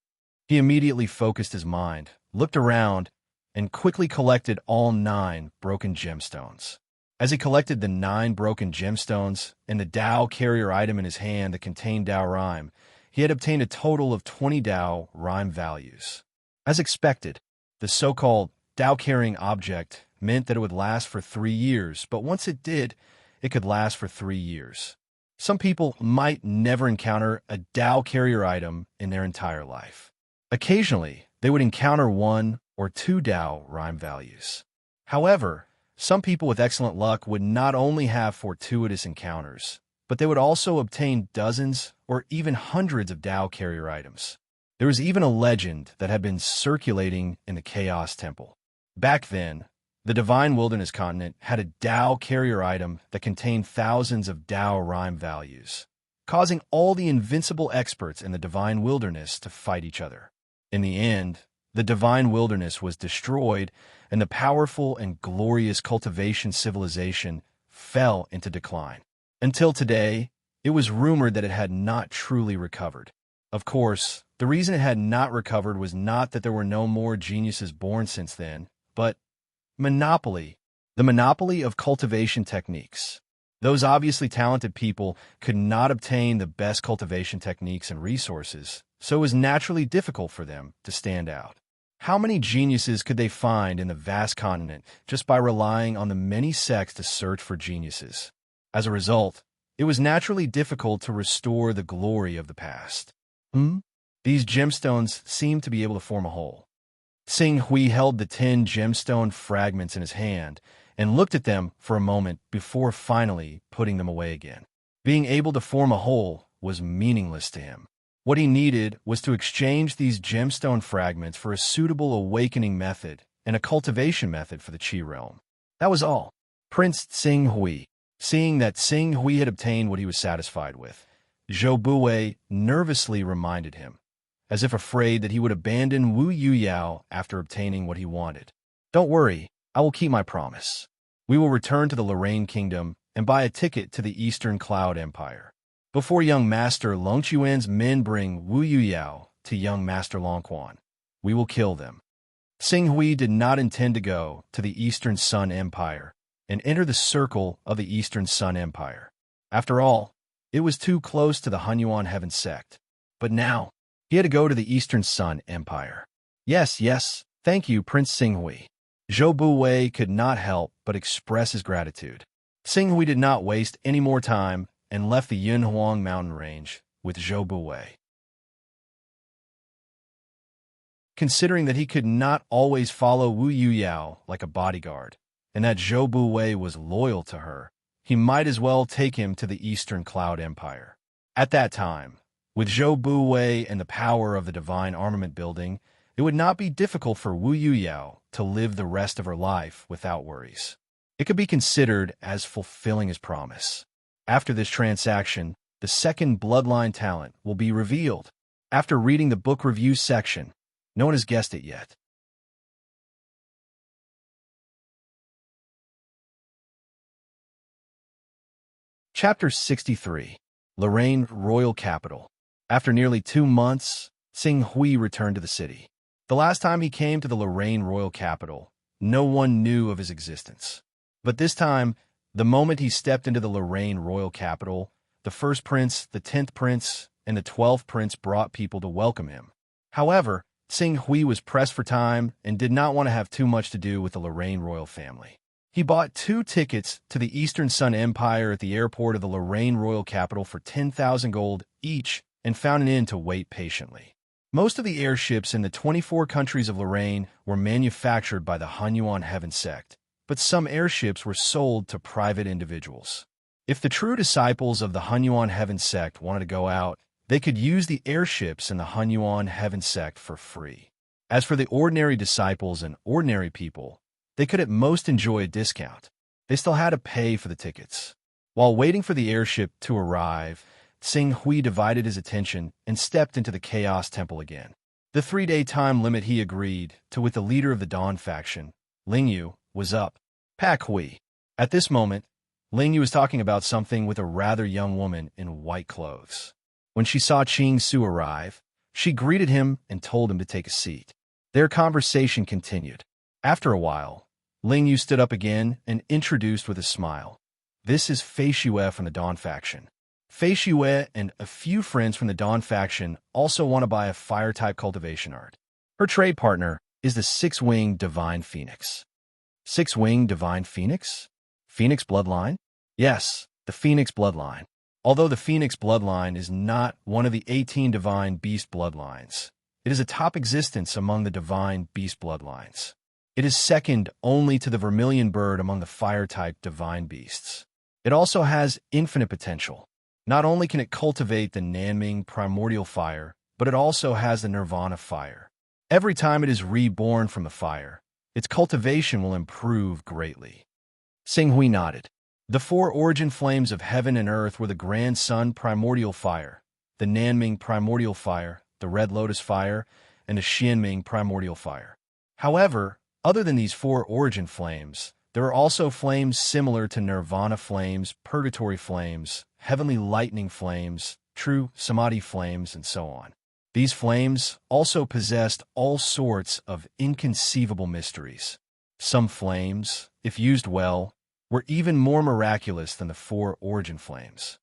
He immediately focused his mind, looked around, and quickly collected all 9 broken gemstones. As he collected the 9 broken gemstones and the Dao Carrier item in his hand that contained Dao Rhyme, he had obtained a total of 20 Dao Rhyme values. As expected, the so-called Dao-carrying object meant that it would last for 3 years, but once it did, it could last for 3 years. Some people might never encounter a Dao Carrier item in their entire life. Occasionally, they would encounter 1 or 2 Dao Rhyme values. However, some people with excellent luck would not only have fortuitous encounters, but they would also obtain dozens or even hundreds of Dao Carrier items. There was even a legend that had been circulating in the Chaos Temple. Back then, the Divine Wilderness continent had a Dao Carrier item that contained thousands of Dao Rhyme values, causing all the invincible experts in the Divine Wilderness to fight each other. In the end, the Divine Wilderness was destroyed, and the powerful and glorious cultivation civilization fell into decline. Until today, it was rumored that it had not truly recovered. Of course, the reason it had not recovered was not that there were no more geniuses born since then, but monopoly, the monopoly of cultivation techniques. Those obviously talented people could not obtain the best cultivation techniques and resources, so it was naturally difficult for them to stand out. How many geniuses could they find in the vast continent just by relying on the many sects to search for geniuses? As a result, it was naturally difficult to restore the glory of the past. These gemstones seemed to be able to form a whole. Xing Hui held the 10 gemstone fragments in his hand and looked at them for a moment before finally putting them away again. Being able to form a whole was meaningless to him. What he needed was to exchange these gemstone fragments for a suitable awakening method and a cultivation method for the Qi realm. That was all. Prince Xing Hui, seeing that Xing Hui had obtained what he was satisfied with, Zhou Buwei nervously reminded him, as if afraid that he would abandon Wu Yuyao after obtaining what he wanted. Don't worry, I will keep my promise. We will return to the Lorraine Kingdom and buy a ticket to the Eastern Cloud Empire. Before young Master Longquan's men bring Wu Yuyao to young Master Longquan, we will kill them. Xing Hui did not intend to go to the Eastern Sun Empire and enter the circle of the Eastern Sun Empire. After all, it was too close to the Hunyuan Heaven sect. But now, he had to go to the Eastern Sun Empire. Yes, thank you, Prince Xing Hui. Zhou Buwei could not help but express his gratitude. Xing Hui did not waste any more time and left the Yunhuang mountain range with Zhou Buwei. Considering that he could not always follow Wu Yuyao like a bodyguard, and that Zhou Buwei was loyal to her, he might as well take him to the Eastern Cloud Empire. At that time, with Zhou Buwei and the power of the Divine Armament Building, it would not be difficult for Wu Yuyao to live the rest of her life without worries. It could be considered as fulfilling his promise. After this transaction, the second bloodline talent will be revealed. After reading the book review section, no one has guessed it yet. Chapter 63. Lorraine Royal Capital. After nearly 2 months, Sing Hui returned to the city. The last time he came to the Lorraine Royal Capital, no one knew of his existence. But this time, the moment he stepped into the Lorraine Royal Capital, the first prince, the 10th prince, and the 12th prince brought people to welcome him. However, Sing Hui was pressed for time and did not want to have too much to do with the Lorraine royal family. He bought 2 tickets to the Eastern Sun Empire at the airport of the Lorraine royal capital for 10,000 gold each and found an inn to wait patiently. Most of the airships in the 24 countries of Lorraine were manufactured by the Hunyuan heaven sect, but some airships were sold to private individuals. If the true disciples of the Hunyuan heaven sect wanted to go out, they could use the airships in the Hunyuan heaven sect for free. As for the ordinary disciples and ordinary people, they could at most enjoy a discount. They still had to pay for the tickets. While waiting for the airship to arrive, Sing Hui divided his attention and stepped into the Chaos Temple again. The 3-day time limit he agreed to with the leader of the Dawn faction, Ling Yu, was up. Pak Hui. At this moment, Ling Yu was talking about something with a rather young woman in white clothes. When she saw Qing Su arrive, she greeted him and told him to take a seat. Their conversation continued. After a while, Ling Yu stood up again and introduced with a smile. This is Fei Xue from the Dawn faction. Fei Xue and a few friends from the Dawn faction also want to buy a fire-type cultivation art. Her trade partner is the 6-winged Divine Phoenix. 6-winged Divine Phoenix? Phoenix bloodline? Yes, the Phoenix bloodline. Although the Phoenix bloodline is not one of the 18 divine beast bloodlines, it is a top existence among the divine beast bloodlines. It is second only to the vermilion bird among the fire-type divine beasts. It also has infinite potential. Not only can it cultivate the Nanming primordial fire, but it also has the nirvana fire. Every time it is reborn from the fire, its cultivation will improve greatly. Sing Hui nodded. The 4 origin flames of heaven and earth were the Grand Sun primordial fire, the Nanming primordial fire, the Red Lotus fire, and the Xianming primordial fire. However, other than these 4 origin flames, there are also flames similar to nirvana flames, purgatory flames, heavenly lightning flames, true samadhi flames, and so on. These flames also possessed all sorts of inconceivable mysteries. Some flames, if used well, were even more miraculous than the 4 origin flames.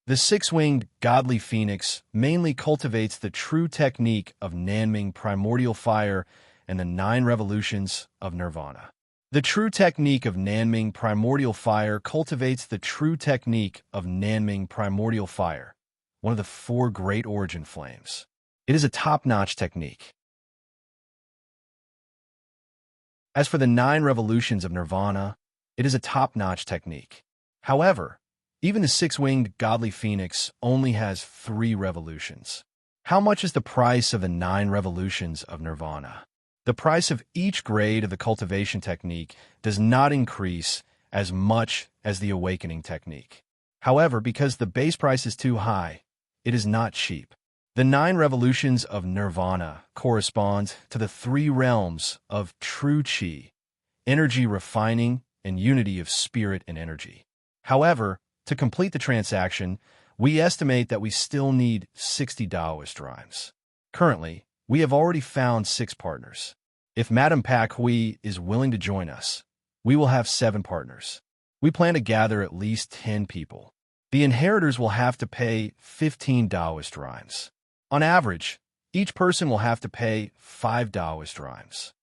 The 6-winged godly phoenix mainly cultivates the true technique of Nanming primordial fire and the 9 revolutions of nirvana. The true technique of Nanming primordial fire cultivates the true technique of Nanming primordial fire, one of the 4 great origin flames. It is a top-notch technique. As for the 9 revolutions of nirvana, it is a top-notch technique. However, even the 6-winged godly phoenix only has 3 revolutions. How much is the price of the 9 revolutions of nirvana? The price of each grade of the cultivation technique does not increase as much as the awakening technique. However, because the base price is too high, it is not cheap. The 9 revolutions of nirvana correspond to the 3 realms of true qi, energy refining, and unity of spirit and energy. However, to complete the transaction, we estimate that we still need 60 Taoist rhymes. Currently, we have already found 6 partners. If Madame Pak Hui is willing to join us, we will have 7 partners. We plan to gather at least 10 people. The inheritors will have to pay 15 Taoist rhymes. On average, each person will have to pay 5 Taoist rhymes.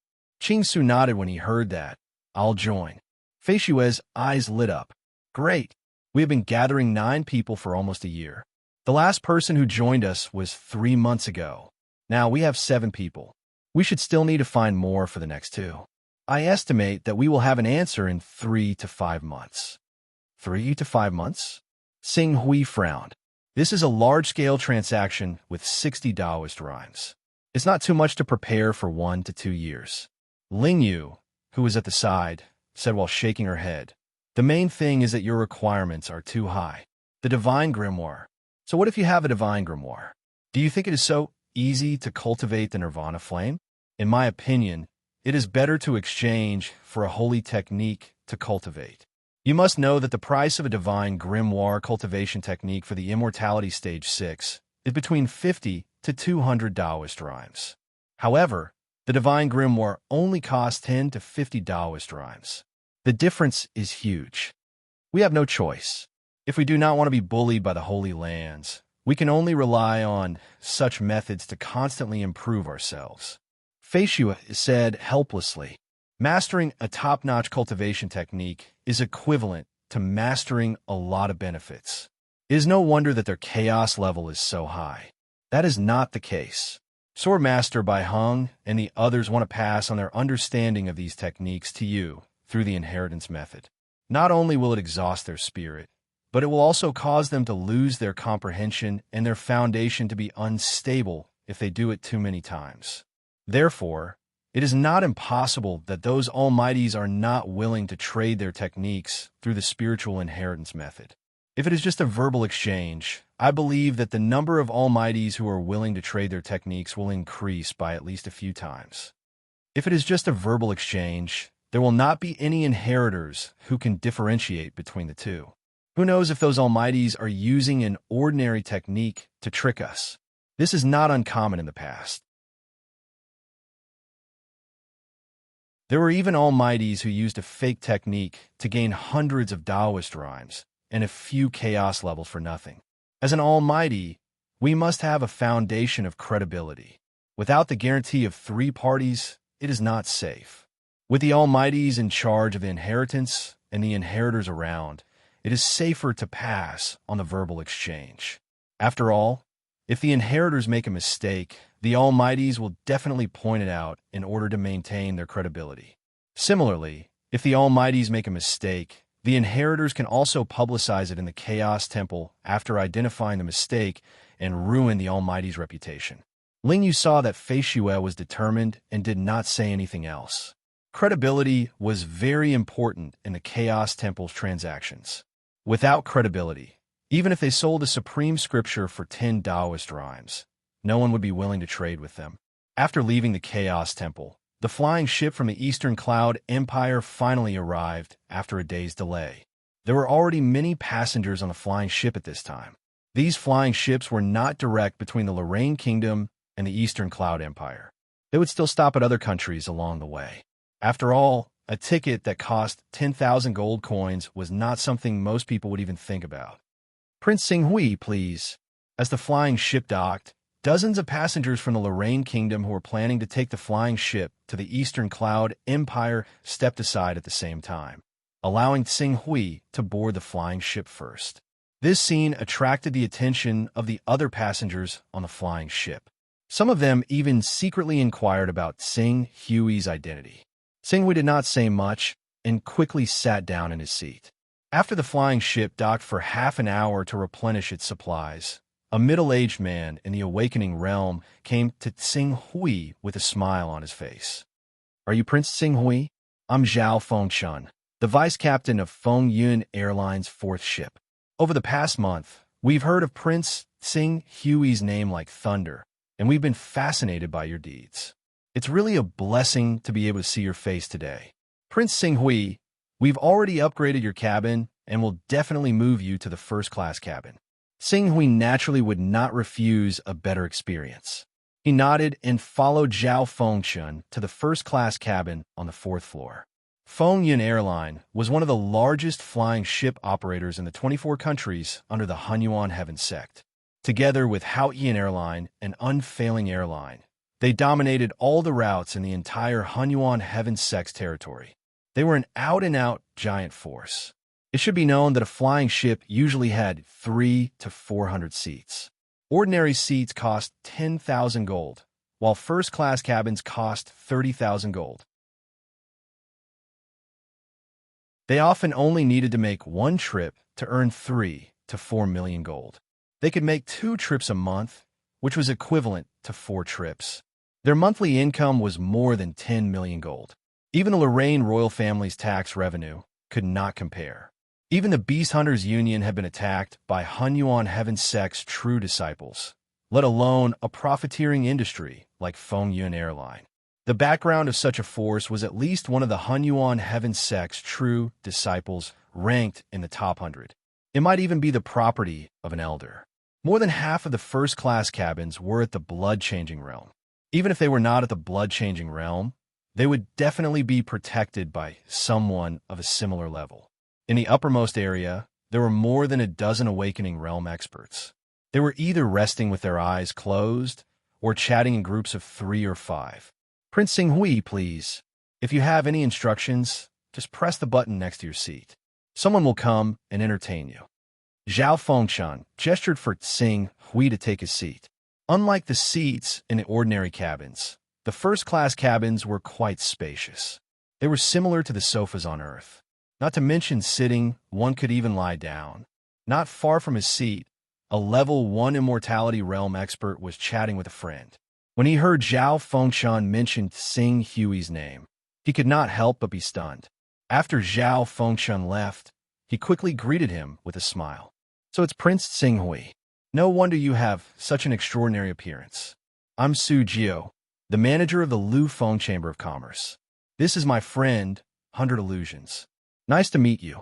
Qing Su nodded when he heard that. I'll join. Fei Xue's eyes lit up. Great. We have been gathering 9 people for almost a year. The last person who joined us was 3 months ago. Now we have 7 people. We should still need to find more for the next 2. I estimate that we will have an answer in 3 to 5 months. 3 to 5 months? Sing Hui frowned. This is a large-scale transaction with 60 Taoist rhymes. It's not too much to prepare for 1 to 2 years. Ling Yu, who was at the side, said while shaking her head, the main thing is that your requirements are too high. The Divine Grimoire. So what if you have a Divine Grimoire? Do you think it is so easy to cultivate the Nirvana flame? In my opinion, it is better to exchange for a holy technique to cultivate. You must know that the price of a divine grimoire cultivation technique for the immortality stage 6 is between 50 to 200 Taoist rhymes. However, the divine grimoire only costs 10 to 50 Taoist rhymes. The difference is huge. We have no choice. If we do not want to be bullied by the Holy Lands, we can only rely on such methods to constantly improve ourselves. Feishua said helplessly, mastering a top-notch cultivation technique is equivalent to mastering a lot of benefits. It is no wonder that their chaos level is so high. That is not the case. Swordmaster Bai Hung and the others want to pass on their understanding of these techniques to you through the inheritance method. Not only will it exhaust their spirit, but it will also cause them to lose their comprehension and their foundation to be unstable if they do it too many times. Therefore, it is not impossible that those almighties are not willing to trade their techniques through the spiritual inheritance method. If it is just a verbal exchange, I believe that the number of almighties who are willing to trade their techniques will increase by at least a few times. If it is just a verbal exchange, there will not be any inheritors who can differentiate between the two. Who knows if those almighties are using an ordinary technique to trick us? This is not uncommon in the past. There were even almighties who used a fake technique to gain hundreds of Taoist rhymes and a few chaos levels for nothing. As an almighty, we must have a foundation of credibility. Without the guarantee of 3 parties, it is not safe. With the almighties in charge of the inheritance and the inheritors around, it is safer to pass on the verbal exchange. After all, if the inheritors make a mistake, the almighties will definitely point it out in order to maintain their credibility. Similarly, if the almighties make a mistake, the inheritors can also publicize it in the Chaos Temple after identifying the mistake and ruin the almighty's reputation. Ling Yu saw that Feishua was determined and did not say anything else. Credibility was very important in the Chaos Temple's transactions. Without credibility, even if they sold a supreme scripture for 10 Taoist rhymes, no one would be willing to trade with them. After leaving the Chaos Temple, the flying ship from the Eastern Cloud Empire finally arrived after a day's delay. There were already many passengers on the flying ship at this time. These flying ships were not direct between the Lorraine Kingdom and the Eastern Cloud Empire. They would still stop at other countries along the way. After all, a ticket that cost 10,000 gold coins was not something most people would even think about. Prince Xinghui, please. As the flying ship docked, dozens of passengers from the Lorraine Kingdom who were planning to take the flying ship to the Eastern Cloud Empire stepped aside at the same time, allowing Xinghui to board the flying ship first. This scene attracted the attention of the other passengers on the flying ship. Some of them even secretly inquired about Xinghui's identity. Xinghui did not say much and quickly sat down in his seat. After the flying ship docked for half an hour to replenish its supplies, a middle-aged man in the awakening realm came to Xinghui with a smile on his face. "Are you Prince Xinghui? I'm Zhao Fengchun, the vice captain of Hunyuan Airlines' 4th ship. Over the past month, we've heard of Prince Xinghui's name like thunder, and we've been fascinated by your deeds. It's really a blessing to be able to see your face today. Prince Xinghui, we've already upgraded your cabin and will definitely move you to the first-class cabin." Xinghui naturally would not refuse a better experience. He nodded and followed Zhao Fengchun to the first-class cabin on the 4th floor. Hunyuan Airline was one of the largest flying ship operators in the 24 countries under the Hunyuan Heaven sect. Together with Hunyuan Airline, an unfailing airline, they dominated all the routes in the entire Hunyuan Heaven sect's territory. They were an out-and-out giant force. It should be known that a flying ship usually had 300 to 400 seats. Ordinary seats cost 10,000 gold, while first-class cabins cost 30,000 gold. They often only needed to make one trip to earn 3 to 4 million gold. They could make 2 trips a month, which was equivalent to 4 trips. Their monthly income was more than 10 million gold. Even the Lorraine royal family's tax revenue could not compare. Even the Beast Hunters Union had been attacked by Hunyuan Heaven sect's true disciples, let alone a profiteering industry like Hunyuan Airline. The background of such a force was at least one of the Hunyuan Heaven sect's true disciples ranked in the top 100. It might even be the property of an elder. More than half of the first-class cabins were at the blood-changing realm. Even if they were not at the blood-changing realm, they would definitely be protected by someone of a similar level. In the uppermost area, there were more than a dozen awakening realm experts. They were either resting with their eyes closed or chatting in groups of 3 or 5. Prince Xinghui, please. If you have any instructions, just press the button next to your seat. Someone will come and entertain you. Zhao Fengshan gestured for Xing Hui to take his seat. Unlike the seats in the ordinary cabins, the first-class cabins were quite spacious. They were similar to the sofas on Earth. Not to mention sitting, one could even lie down. Not far from his seat, a level 1 immortality realm expert was chatting with a friend. When he heard Zhao Fengshan mention Xing Hui's name, he could not help but be stunned. After Zhao Fengshan left, he quickly greeted him with a smile. So it's Prince Xinghui. No wonder you have such an extraordinary appearance. I'm Su Jiao, the manager of the Lu Feng Chamber of Commerce. This is my friend, 100 Illusions. Nice to meet you.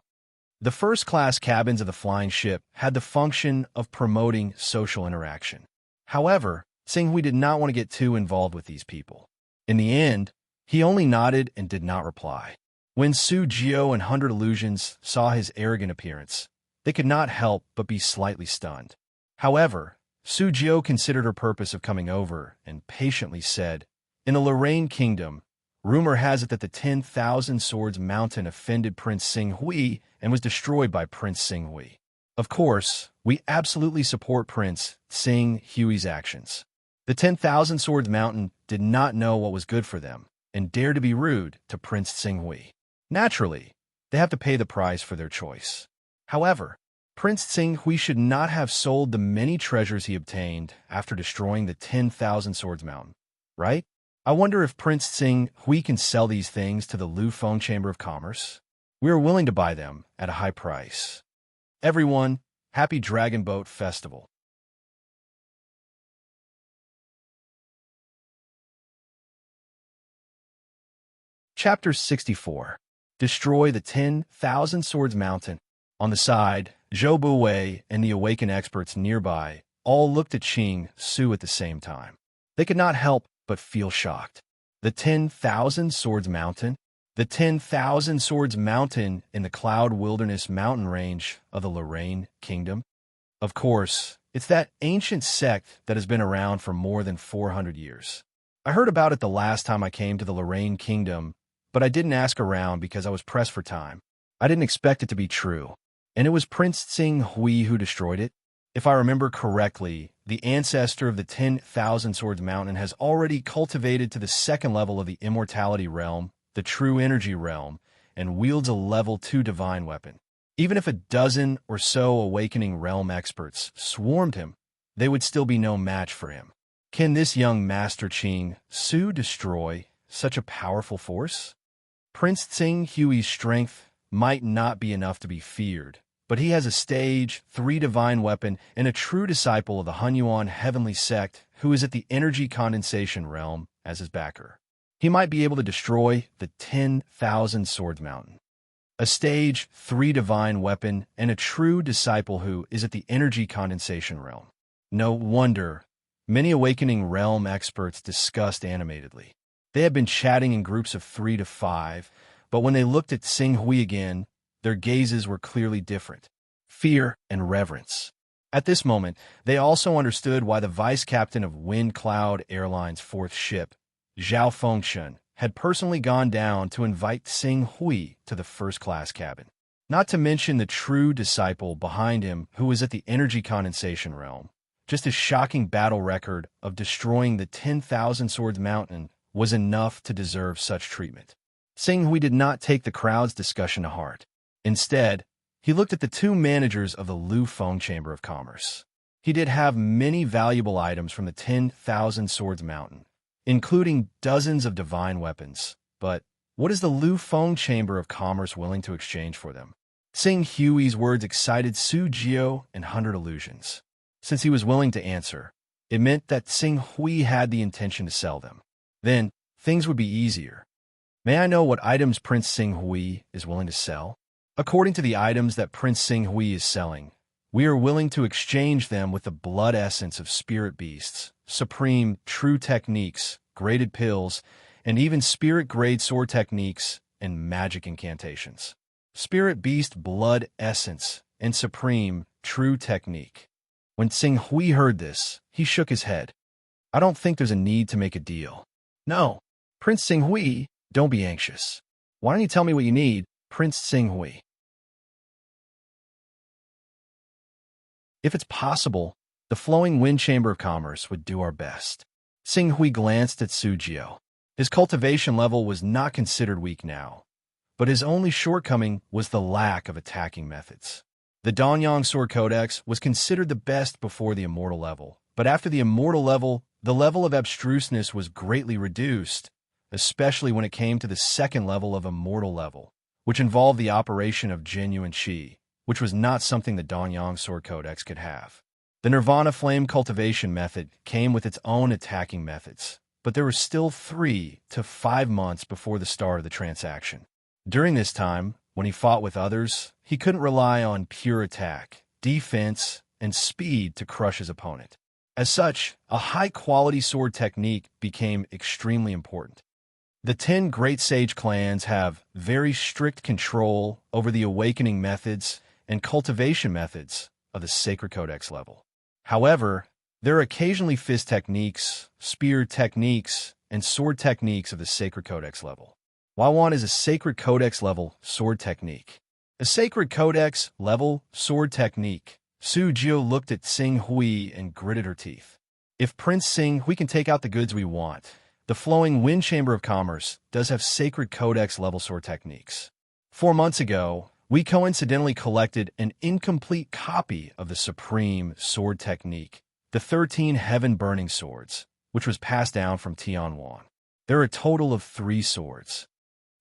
The first-class cabins of the flying ship had the function of promoting social interaction. However, Xinghui did not want to get too involved with these people. In the end, he only nodded and did not reply. When Su Jiao and 100 Illusions saw his arrogant appearance, they could not help but be slightly stunned. However, Su Jiao considered her purpose of coming over and patiently said, "In the Lorraine Kingdom, rumor has it that the 10,000 Swords Mountain offended Prince Xinghui and was destroyed by Prince Xinghui. Of course, we absolutely support Prince Xinghui's actions. The 10,000 Swords Mountain did not know what was good for them and dared to be rude to Prince Xinghui. Naturally, they have to pay the price for their choice. However, Prince Xinghui should not have sold the many treasures he obtained after destroying the 10,000 Swords Mountain, right? I wonder if Prince Xinghui can sell these things to the Lu Feng Chamber of Commerce. We are willing to buy them at a high price. Everyone, happy Dragon Boat Festival." Chapter 64. Destroy the 10,000 Swords Mountain. On the side, Zhou Buwei and the awakened experts nearby all looked at Qing Su at the same time. They could not help but feel shocked. The 10,000 Swords Mountain? The 10,000 Swords Mountain in the Cloud Wilderness mountain range of the Lorraine Kingdom? Of course, it's that ancient sect that has been around for more than 400 years. I heard about it the last time I came to the Lorraine Kingdom, but I didn't ask around because I was pressed for time. I didn't expect it to be true. And it was Prince Xinghui who destroyed it. If I remember correctly, the ancestor of the 10,000 Swords Mountain has already cultivated to the second level of the immortality realm, the true energy realm, and wields a level 2 divine weapon. Even if a dozen or so awakening realm experts swarmed him, they would still be no match for him. Can this young Master Qing Su destroy such a powerful force? Prince Xinghui's strength might not be enough to be feared, but he has a stage 3 divine weapon and a true disciple of the Hunyuan heavenly sect who is at the energy condensation realm as his backer. He might be able to destroy the 10,000 Swords Mountain. A stage 3 divine weapon and a true disciple who is at the energy condensation realm. No wonder many awakening realm experts discussed animatedly. They had been chatting in groups of 3 to 5, but when they looked at Xinghui again, their gazes were clearly different. Fear and reverence. At this moment, they also understood why the vice captain of Wind Cloud Airlines' 4th ship, Zhao Fengshan, had personally gone down to invite Xinghui to the first-class cabin. Not to mention the true disciple behind him who was at the energy condensation realm. Just a shocking battle record of destroying the 10,000 Swords Mountain was enough to deserve such treatment. Xinghui did not take the crowd's discussion to heart. Instead, he looked at the 2 managers of the Lu Feng Chamber of Commerce. He did have many valuable items from the 10,000 Swords Mountain, including dozens of divine weapons. But what is the Lu Feng Chamber of Commerce willing to exchange for them? Xinghui's words excited Su Jiao and 100 Illusions. Since he was willing to answer, it meant that Xinghui had the intention to sell them. Then, things would be easier. May I know what items Prince Xinghui is willing to sell? According to the items that Prince Xinghui is selling, we are willing to exchange them with the blood essence of spirit beasts, supreme true techniques, graded pills, and even spirit-grade sword techniques and magic incantations. Spirit beast blood essence and supreme true technique. When Xinghui heard this, he shook his head. I don't think there's a need to make a deal. No, Prince Xinghui, don't be anxious. Why don't you tell me what you need, Prince Xinghui? If it's possible, the flowing wind chamber of commerce would do our best. Xinghui glanced at Sujio. His cultivation level was not considered weak now, but his only shortcoming was the lack of attacking methods. The Danyang Sword Codex was considered the best before the immortal level, but after the immortal level, the level of abstruseness was greatly reduced, especially when it came to the second level of immortal level, which involved the operation of genuine qi, which was not something the Danyang Sword Codex could have. The Nirvana Flame cultivation method came with its own attacking methods, but there were still 3 to 5 months before the start of the transaction. During this time, when he fought with others, he couldn't rely on pure attack, defense, and speed to crush his opponent. As such, a high-quality sword technique became extremely important. The 10 Great Sage clans have very strict control over the awakening methods and cultivation methods of the Sacred Codex level. However, there are occasionally fist techniques, spear techniques, and sword techniques of the Sacred Codex level. Hunyuan is a Sacred Codex level sword technique. A Sacred Codex level sword technique. Su Jiu looked at Xinghui and gritted her teeth. If Prince Xinghui can take out the goods we want, the flowing wind chamber of commerce does have Sacred Codex level sword techniques. 4 months ago, we coincidentally collected an incomplete copy of the supreme sword technique, the 13 heaven-burning swords, which was passed down from Tianwan. There are a total of 3 swords.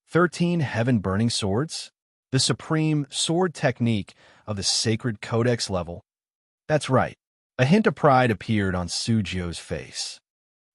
13 heaven-burning swords? The supreme sword technique of the Sacred Codex level? That's right. A hint of pride appeared on Sujio's face.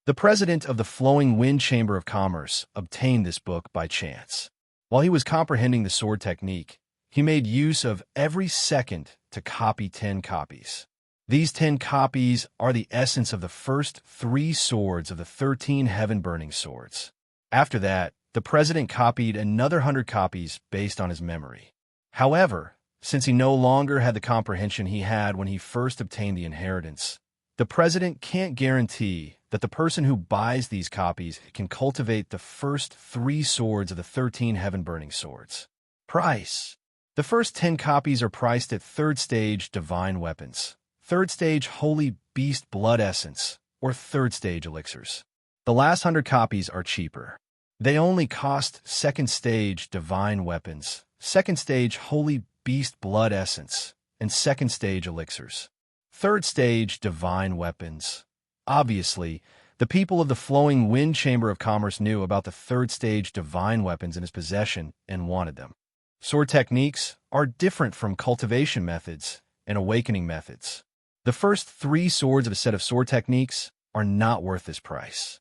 The president of the Flowing Wind Chamber of Commerce obtained this book by chance. While he was comprehending the sword technique, he made use of every second to copy 10 copies. These 10 copies are the essence of the first 3 swords of the 13 heaven-burning swords. After that, the president copied another 100 copies based on his memory. However, since he no longer had the comprehension he had when he first obtained the inheritance, the president can't guarantee that the person who buys these copies can cultivate the first 3 swords of the 13 heaven-burning swords. Price. The first 10 copies are priced at 3rd stage divine weapons, 3rd stage holy beast blood essence, or 3rd stage elixirs. The last 100 copies are cheaper. They only cost 2nd stage divine weapons, 2nd stage holy beast blood essence, and 2nd stage elixirs. 3rd stage divine weapons. Obviously, the people of the Flowing Wind Chamber of Commerce knew about the 3rd stage divine weapons in his possession and wanted them. Sword techniques are different from cultivation methods and awakening methods. The first 3 swords of a set of sword techniques are not worth this price.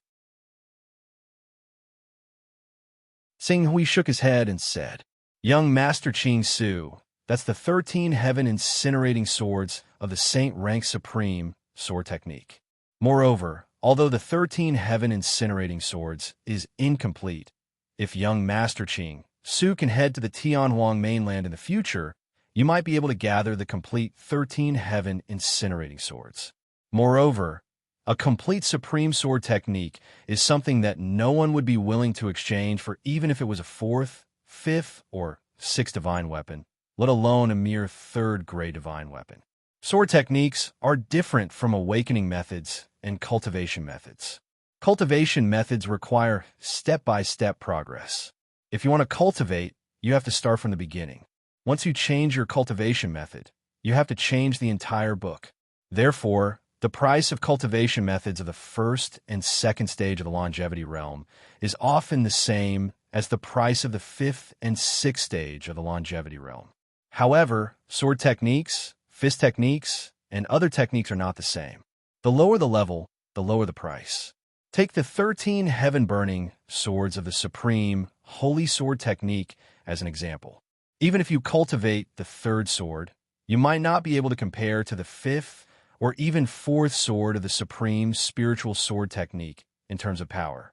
Xinghui shook his head and said, Young Master Qing Su, that's the 13 heaven incinerating swords of the Saint Rank Supreme sword technique. Moreover, although the 13 heaven incinerating swords is incomplete, if young Master Qing Su can head to the Tianhuang mainland in the future, you might be able to gather the complete 13 heaven incinerating swords. Moreover, a complete supreme sword technique is something that no one would be willing to exchange for even if it was a 4th, 5th, or 6th divine weapon, let alone a mere 3rd grade divine weapon. Sword techniques are different from awakening methods and cultivation methods. Cultivation methods require step-by-step progress. If you want to cultivate, you have to start from the beginning. Once you change your cultivation method, you have to change the entire book. Therefore, the price of cultivation methods of the 1st and 2nd stage of the longevity realm is often the same as the price of the 5th and 6th stage of the longevity realm. However, sword techniques, fist techniques, and other techniques are not the same. The lower the level, the lower the price. Take the 13 heaven-burning swords of the supreme holy sword technique as an example. Even if you cultivate the third sword, you might not be able to compare to the fifth or even fourth sword of the supreme spiritual sword technique in terms of power.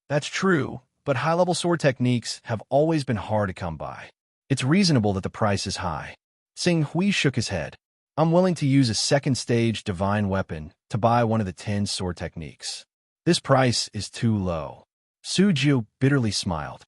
That's true, but high-level sword techniques have always been hard to come by. It's reasonable that the price is high. Xing Hui shook his head. I'm willing to use a second-stage divine weapon to buy one of the 10 sword techniques. This price is too low. Su Jiu bitterly smiled.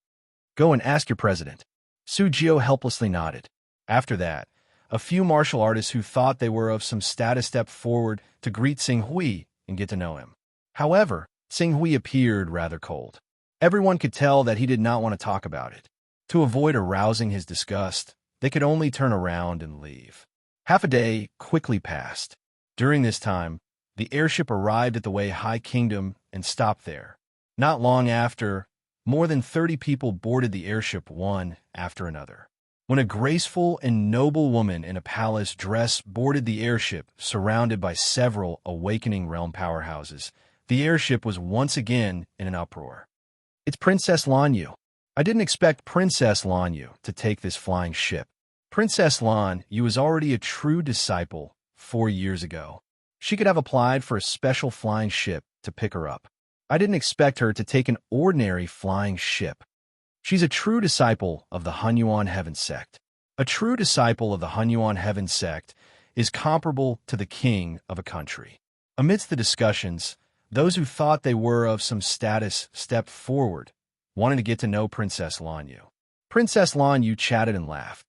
Go and ask your president. Su Jiu helplessly nodded. After that, a few martial artists who thought they were of some status stepped forward to greet Xing Hui and get to know him. However, Xing Hui appeared rather cold. Everyone could tell that he did not want to talk about it. To avoid arousing his disgust, they could only turn around and leave. Half a day quickly passed. During this time, the airship arrived at the Wei High Kingdom and stopped there. Not long after, more than 30 people boarded the airship one after another. When a graceful and noble woman in a palace dress boarded the airship, surrounded by several awakening realm powerhouses, the airship was once again in an uproar. It's Princess Lan Yu. I didn't expect Princess Lan Yu to take this flying ship. Princess Lan Yu was already a true disciple 4 years ago. She could have applied for a special flying ship to pick her up. I didn't expect her to take an ordinary flying ship. She's a true disciple of the Hunyuan Heaven Sect. A true disciple of the Hunyuan Heaven Sect is comparable to the king of a country. Amidst the discussions, those who thought they were of some status stepped forward, wanting to get to know Princess Lan Yu. Princess Lan Yu chatted and laughed.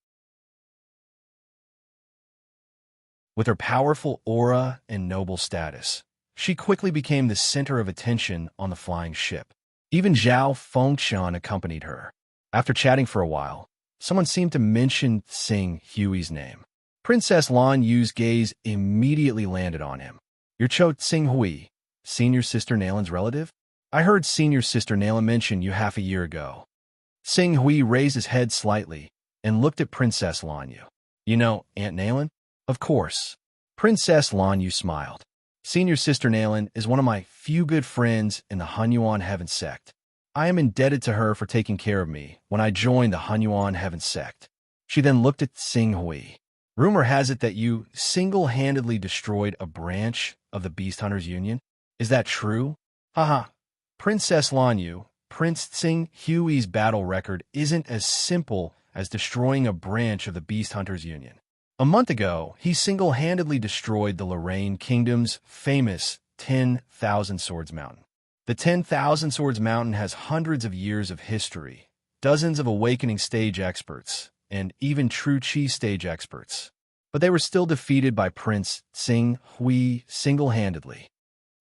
With her powerful aura and noble status, she quickly became the center of attention on the flying ship. Even Zhao Fengshan accompanied her. After chatting for a while, someone seemed to mention Xing Hui's name. Princess Lan Yu's gaze immediately landed on him. You're Cho Xing Hui, senior sister Nalan's relative? I heard senior sister Nalan mention you half a year ago. Xing Hui raised his head slightly and looked at Princess Lan Yu. You know Aunt Nalan? Of course. Princess Lan Yu smiled. Senior sister Nalan is one of my few good friends in the Hunyuan Heaven Sect. I am indebted to her for taking care of me when I joined the Hunyuan Heaven Sect. She then looked at Xing Hui. Rumor has it that you single-handedly destroyed a branch of the Beast Hunters Union. Is that true? Haha. Princess Lan Yu, Prince Xing Hui's battle record isn't as simple as destroying a branch of the Beast Hunters Union. A month ago, he single-handedly destroyed the Lorraine Kingdom's famous 10,000 Swords Mountain. The 10,000 Swords Mountain has hundreds of years of history, dozens of awakening stage experts, and even true chi stage experts. But they were still defeated by Prince Xing Hui single-handedly.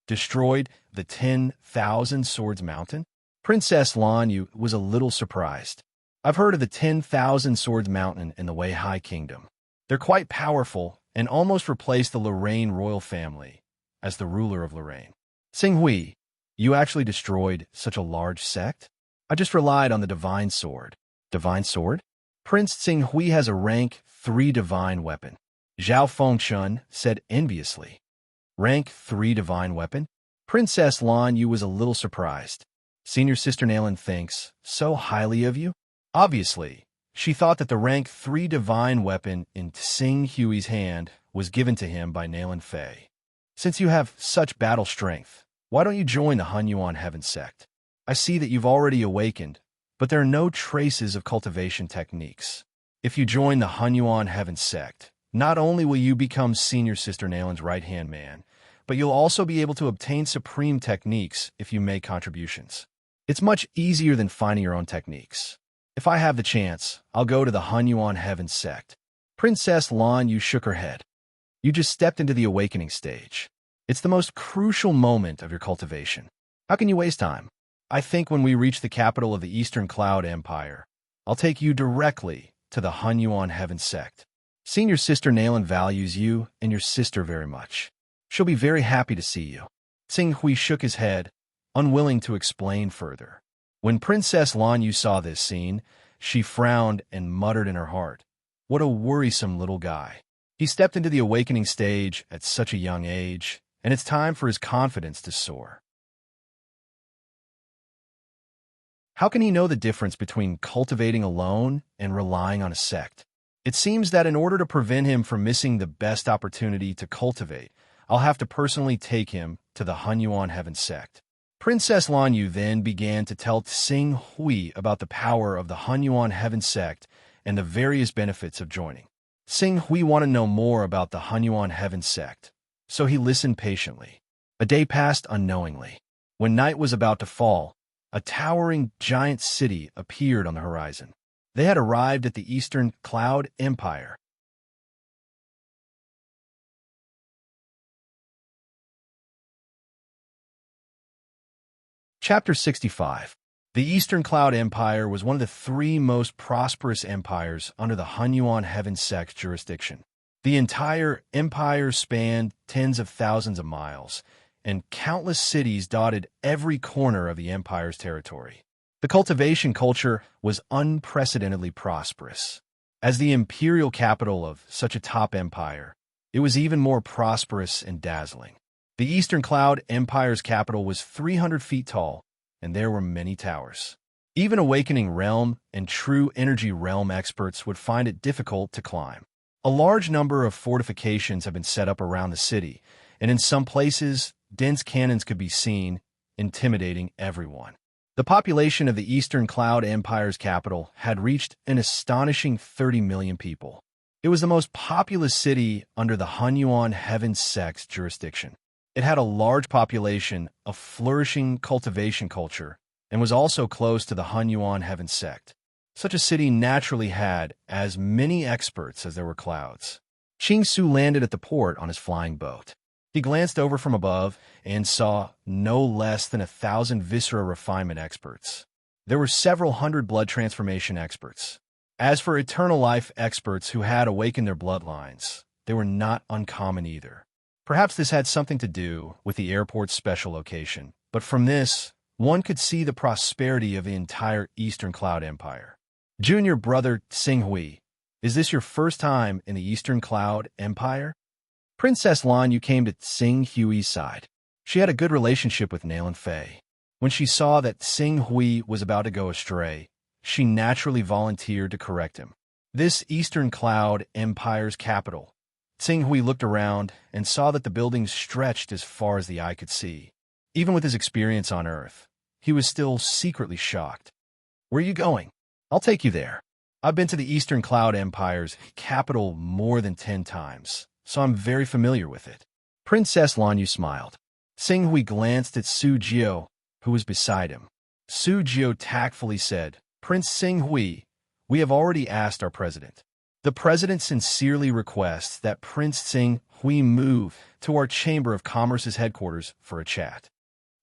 Destroyed the 10,000 Swords Mountain? Princess Lan Yu was a little surprised. I've heard of the 10,000 Swords Mountain in the Wei High Kingdom. They're quite powerful and almost replaced the Lorraine royal family as the ruler of Lorraine. Xing Hui, you actually destroyed such a large sect? I just relied on the divine sword. Divine sword? Prince Xing Hui has a rank 3 divine weapon. Zhao Fengshan said enviously. Rank 3 divine weapon? Princess Lan Yu was a little surprised. Senior sister Nalan thinks so highly of you? Obviously, she thought that the rank 3 divine weapon in Xing Hui's hand was given to him by Nalan Fei. Since you have such battle strength, why don't you join the Hunyuan Heaven Sect? I see that you've already awakened, but there are no traces of cultivation techniques. If you join the Hunyuan Heaven Sect, not only will you become Senior Sister Nalan's right-hand man, but you'll also be able to obtain supreme techniques if you make contributions. It's much easier than finding your own techniques. If I have the chance, I'll go to the Hunyuan Heaven Sect. Princess Lan Yu shook her head. You just stepped into the awakening stage. It's the most crucial moment of your cultivation. How can you waste time? I think when we reach the capital of the Eastern Cloud Empire, I'll take you directly to the Hunyuan Heaven Sect. Senior Sister Nalan values you and your sister very much. She'll be very happy to see you. Xing Hui shook his head, unwilling to explain further. When Princess Lan Yu saw this scene, she frowned and muttered in her heart, what a worrisome little guy. He stepped into the awakening stage at such a young age, and it's time for his confidence to soar. How can he know the difference between cultivating alone and relying on a sect? It seems that in order to prevent him from missing the best opportunity to cultivate, I'll have to personally take him to the Hunyuan Heaven sect. Princess Lanyu then began to tell Tsing Hui about the power of the Hunyuan Heaven sect and the various benefits of joining. Tsing Hui wanted to know more about the Hunyuan Heaven sect, so he listened patiently. A day passed unknowingly. When night was about to fall, a towering giant city appeared on the horizon. They had arrived at the Eastern Cloud Empire. Chapter 65. The Eastern Cloud Empire was one of the three most prosperous empires under the Hunyuan Heaven Sect jurisdiction. The entire empire spanned tens of thousands of miles, and countless cities dotted every corner of the empire's territory. The cultivation culture was unprecedentedly prosperous. As the imperial capital of such a top empire, it was even more prosperous and dazzling. The Eastern Cloud Empire's capital was 300 feet tall, and there were many towers. Even Awakening Realm and True Energy Realm experts would find it difficult to climb. A large number of fortifications have been set up around the city, and in some places, dense cannons could be seen, intimidating everyone. The population of the Eastern Cloud Empire's capital had reached an astonishing 30 million people. It was the most populous city under the Hunyuan Heaven Sect's jurisdiction. It had a large population, a flourishing cultivation culture, and was also close to the Hunyuan Heaven Sect. Such a city naturally had as many experts as there were clouds. Ching Su landed at the port on his flying boat. He glanced over from above and saw no less than 1,000 viscera refinement experts. There were several hundred blood transformation experts. As for eternal life experts who had awakened their bloodlines, they were not uncommon either. Perhaps this had something to do with the airport's special location, but from this, one could see the prosperity of the entire Eastern Cloud Empire. Junior brother Tsing Hui, is this your first time in the Eastern Cloud Empire? Princess Lanyu came to Tsing Hui's side. She had a good relationship with Nalan Fei. When she saw that Tsing Hui was about to go astray, she naturally volunteered to correct him. This Eastern Cloud Empire's capital. Tsing Hui looked around and saw that the buildings stretched as far as the eye could see. Even with his experience on Earth, he was still secretly shocked. Where are you going? I'll take you there. I've been to the Eastern Cloud Empire's capital more than 10 times, so I'm very familiar with it. Princess Lanyu smiled. Tsing Hui glanced at Su Jiao, who was beside him. Su Jiao tactfully said, Prince Tsing Hui, we have already asked our president. The president sincerely requests that Prince Tsing Hui move to our Chamber of Commerce's headquarters for a chat.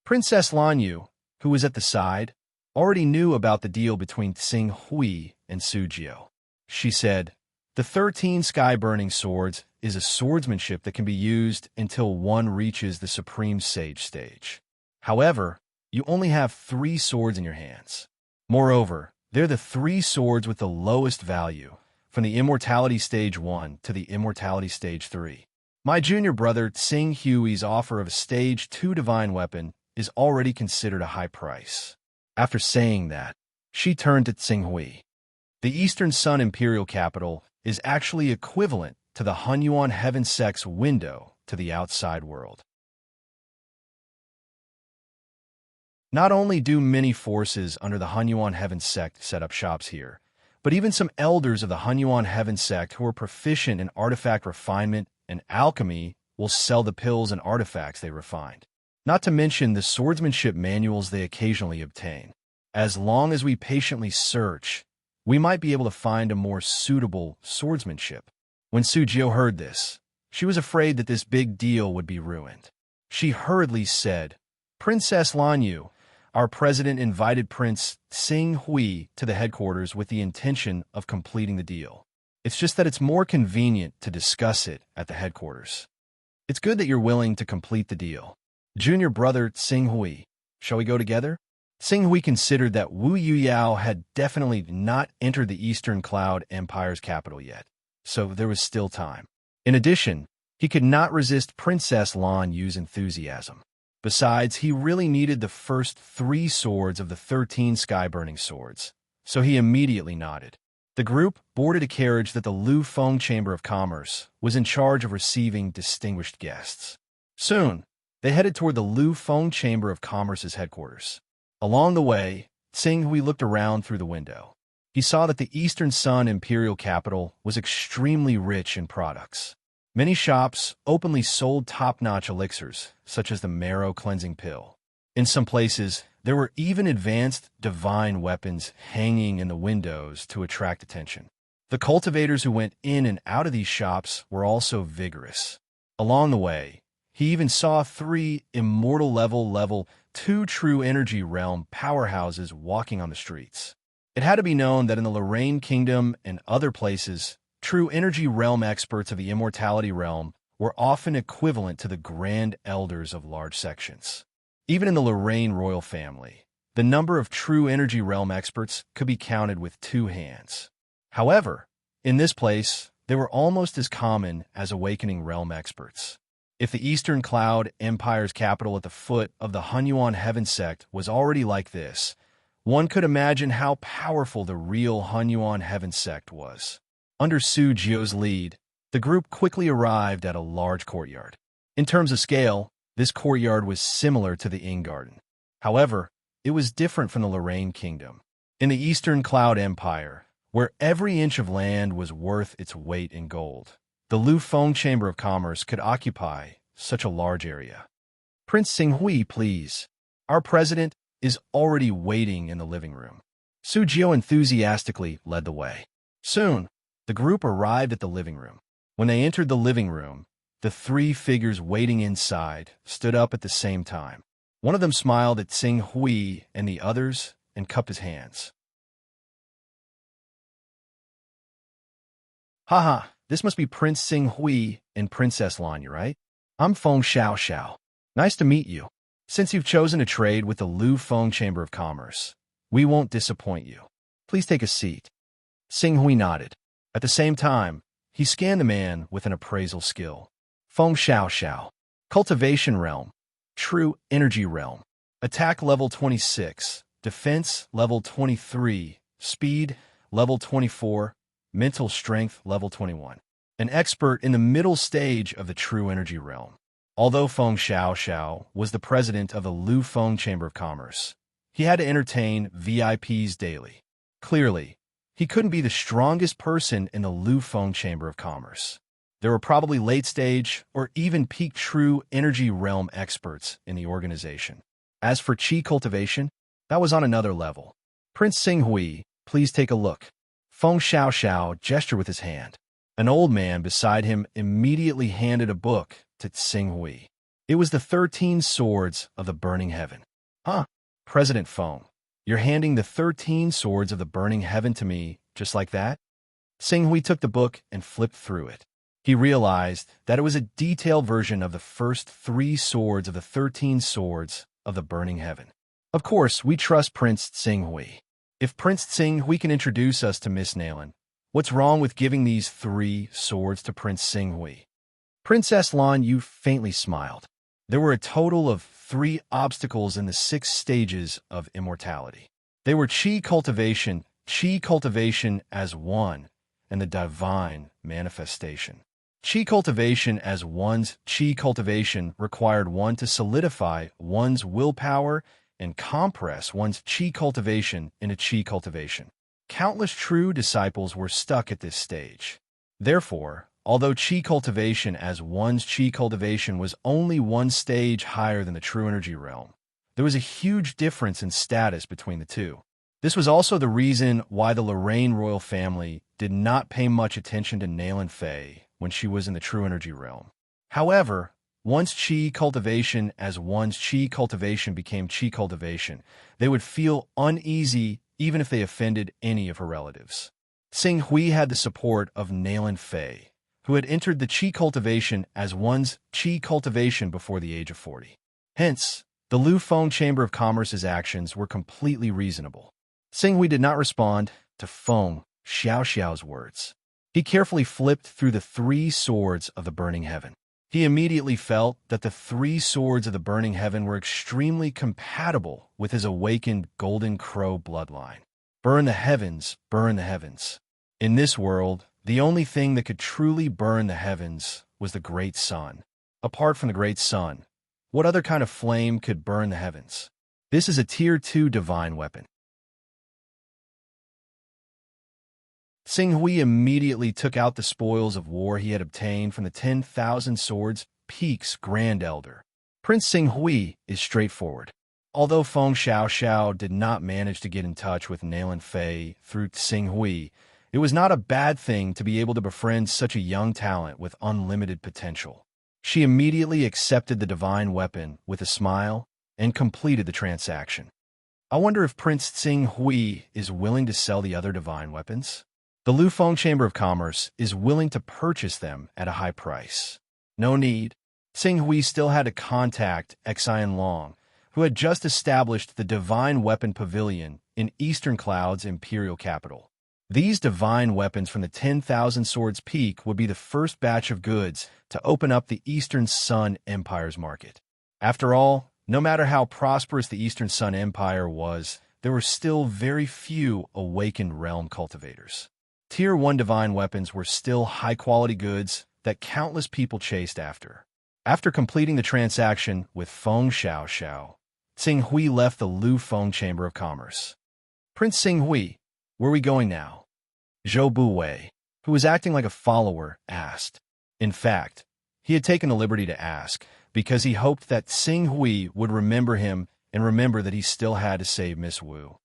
Princess Lanyu, who was at the side, already knew about the deal between Tsing Hui and Su Jiao. She said, the 13 sky-burning swords is a swordsmanship that can be used until one reaches the Supreme Sage stage. However, you only have 3 swords in your hands. Moreover, they're the 3 swords with the lowest value, from the Immortality Stage 1 to the Immortality Stage 3. My junior brother Tsing Hui's offer of a Stage 2 divine weapon is already considered a high price. After saying that, she turned to Tsing Hui. The Eastern Sun Imperial Capital is actually equivalent to the Hunyuan Heaven Sect's window to the outside world. Not only do many forces under the Hunyuan Heaven Sect set up shops here, but even some elders of the Hunyuan Heaven Sect who are proficient in artifact refinement and alchemy will sell the pills and artifacts they refined. Not to mention the swordsmanship manuals they occasionally obtain. As long as we patiently search, we might be able to find a more suitable swordsmanship. When Su Jiao heard this, she was afraid that this big deal would be ruined. She hurriedly said, Princess Lanyu, our president invited Prince Tsing Hui to the headquarters with the intention of completing the deal. It's just that it's more convenient to discuss it at the headquarters. It's good that you're willing to complete the deal. Junior brother Tsing Hui, shall we go together? Tsing Hui considered that Wu Yuyao had definitely not entered the Eastern Cloud Empire's capital yet, so there was still time. In addition, he could not resist Princess Lan Yu's enthusiasm. Besides, he really needed the first 3 swords of the 13 sky-burning swords, so he immediately nodded. The group boarded a carriage that the Lu Feng Chamber of Commerce was in charge of receiving distinguished guests. Soon, they headed toward the Lu Feng Chamber of Commerce's headquarters. Along the way, Tsing Hui looked around through the window. He saw that the Eastern Sun imperial capital was extremely rich in products. Many shops openly sold top-notch elixirs, such as the marrow cleansing pill. In some places, there were even advanced divine weapons hanging in the windows to attract attention. The cultivators who went in and out of these shops were also vigorous. Along the way, he even saw 3 immortal level 2 true energy realm powerhouses walking on the streets. It had to be known that in the Lorraine Kingdom and other places, true energy realm experts of the immortality realm were often equivalent to the grand elders of large sections. Even in the Lorraine royal family, the number of true energy realm experts could be counted with 2 hands. However, in this place, they were almost as common as awakening realm experts. If the Eastern Cloud Empire's capital at the foot of the Hunyuan heaven sect was already like this, one could imagine how powerful the real Hunyuan heaven sect was. Under Su Jio's lead, the group quickly arrived at a large courtyard. In terms of scale, this courtyard was similar to the Ing Garden. However, it was different from the Lorraine Kingdom. In the Eastern Cloud Empire, where every inch of land was worth its weight in gold, the Lu Feng Chamber of Commerce could occupy such a large area. "Prince Tsing Hui, please. Our president is already waiting in the living room." Su Jio enthusiastically led the way. Soon, the group arrived at the living room. When they entered the living room, the 3 figures waiting inside stood up at the same time. One of them smiled at Tsing Hui and the others and cupped his hands. "Haha, this must be Prince Tsing Hui and Princess Lanya, right? I'm Feng Xiao. Nice to meet you. Since you've chosen to trade with the Lu Feng Chamber of Commerce, we won't disappoint you. Please take a seat." Tsing Hui nodded. At the same time, he scanned the man with an appraisal skill. Feng Xiao. Cultivation realm. True energy realm. Attack level 26. Defense level 23. Speed level 24. Mental strength level 21. An expert in the middle stage of the true energy realm. Although Feng Xiao was the president of the Lu Feng Chamber of Commerce, he had to entertain VIPs daily. Clearly, he couldn't be the strongest person in the Lu Feng Chamber of Commerce. There were probably late-stage or even peak true energy realm experts in the organization. As for qi cultivation, that was on another level. "Prince Tsing Hui, please take a look." Feng Xiao gestured with his hand. An old man beside him immediately handed a book to Tsing Hui. It was the 13 Swords of the Burning Heaven. "Huh, President Feng, you're handing the 13 Swords of the Burning Heaven to me just like that?" Tsing Hui took the book and flipped through it. He realized that it was a detailed version of the first 3 swords of the 13 Swords of the Burning Heaven. "Of course, we trust Prince Tsing Hui. If Prince Tsing Hui can introduce us to Miss Nalan, what's wrong with giving these 3 swords to Prince Tsing Hui?" Princess Lan Yu faintly smiled. There were a total of 3 obstacles in the 6 stages of immortality. They were qi cultivation as one, and the divine manifestation. Qi cultivation as one's qi cultivation required one to solidify one's willpower and compress one's qi cultivation into qi cultivation. Countless true disciples were stuck at this stage. Therefore, although qi cultivation as one's qi cultivation was only 1 stage higher than the true energy realm, there was a huge difference in status between the 2. This was also the reason why the Lorraine royal family did not pay much attention to Nalan Fei when she was in the true energy realm. However, once qi cultivation as one's qi cultivation became qi cultivation, they would feel uneasy even if they offended any of her relatives. Tsing Hui had the support of Nalan Fei, who had entered the qi cultivation as one's qi cultivation before the age of 40. Hence, the Lu Feng Chamber of Commerce's actions were completely reasonable. Tsing Hui did not respond to Feng Xiao's words. He carefully flipped through the 3 swords of the Burning Heaven. He immediately felt that the three swords of the burning heaven were extremely compatible with his awakened golden crow bloodline. Burn the heavens, burn the heavens. In this world, the only thing that could truly burn the heavens was the great sun. Apart from the great sun, what other kind of flame could burn the heavens? This is a Tier 2 divine weapon. Sing Hui immediately took out the spoils of war he had obtained from the 10,000 Swords Peak's Grand Elder. Prince Sing Hui is straightforward. Although Feng Xiao did not manage to get in touch with Nalan Fei through Sing Hui, it was not a bad thing to be able to befriend such a young talent with unlimited potential. She immediately accepted the divine weapon with a smile and completed the transaction. I wonder if Prince Sing Hui is willing to sell the other divine weapons? The Lufeng Chamber of Commerce is willing to purchase them at a high price. No need. Sing Hui still had to contact Xian Long, who had just established the Divine Weapon Pavilion in Eastern Cloud's imperial capital. These divine weapons from the 10,000 Swords Peak would be the first batch of goods to open up the Eastern Sun Empire's market. After all, no matter how prosperous the Eastern Sun Empire was, there were still very few awakened realm cultivators. Tier 1 divine weapons were still high-quality goods that countless people chased after. After completing the transaction with Feng Xiao, Sing Hui left the Lufeng Chamber of Commerce. Prince Sing Hui, where are we going now? Zhou Buwei, who was acting like a follower, asked. In fact, he had taken the liberty to ask because he hoped that Sing Hui would remember him and remember that he still had to save Miss Wu.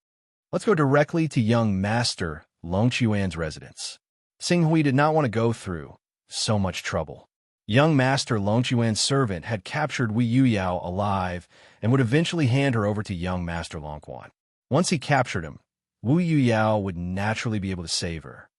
Let's go directly to young Master Hunyuan's residence. Sing Hui did not want to go through so much trouble. Young Master Hunyuan's servant had captured Wu Yuyao alive and would eventually hand her over to young Master Longquan. Once he captured him, Wu Yuyao would naturally be able to save her.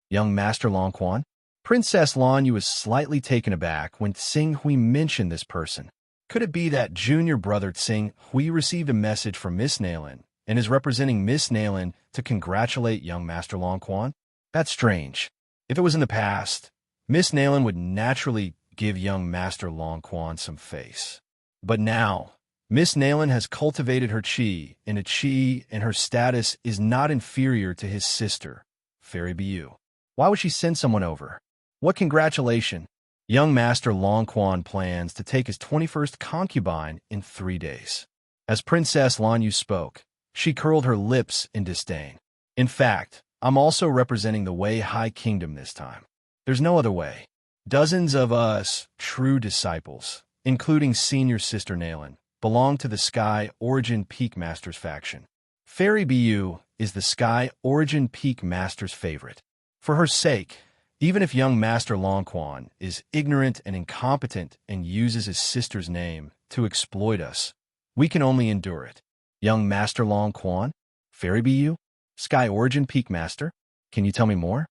Young Master Longquan? Princess Lan Yu was slightly taken aback when Sing Hui mentioned this person. Could it be that junior brother Sing Hui received a message from Miss Nalan and is representing Miss Nalan to congratulate young Master Longquan? That's strange. If it was in the past, Miss Nalan would naturally give young Master Longquan some face. But now, Miss Nalan has cultivated her chi, and her status is not inferior to his sister, Fairy Bu. Why would she send someone over? What congratulation! Young Master Longquan plans to take his 21st concubine in 3 days. As Princess Lan Yu spoke, she curled her lips in disdain. In fact, I'm also representing the Wei High Kingdom this time. There's no other way. Dozens of us, true disciples, including senior sister Nalan, belong to the Sky Origin Peak Masters faction. Fairy Bu is the Sky Origin Peak Masters favorite. For her sake, even if young Master Longquan is ignorant and incompetent and uses his sister's name to exploit us, we can only endure it. Young Master Longquan? Fairy Bu? Sky Origin Peak Master? Can you tell me more?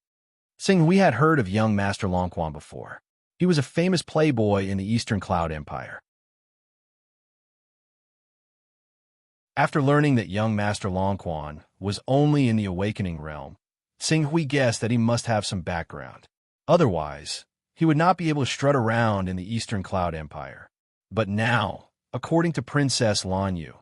Sing Hui had heard of young Master Longquan before. He was a famous playboy in the Eastern Cloud Empire. After learning that young Master Longquan was only in the Awakening Realm, Sing Hui guessed that he must have some background. Otherwise, he would not be able to strut around in the Eastern Cloud Empire. But now, according to Princess Lan Yu,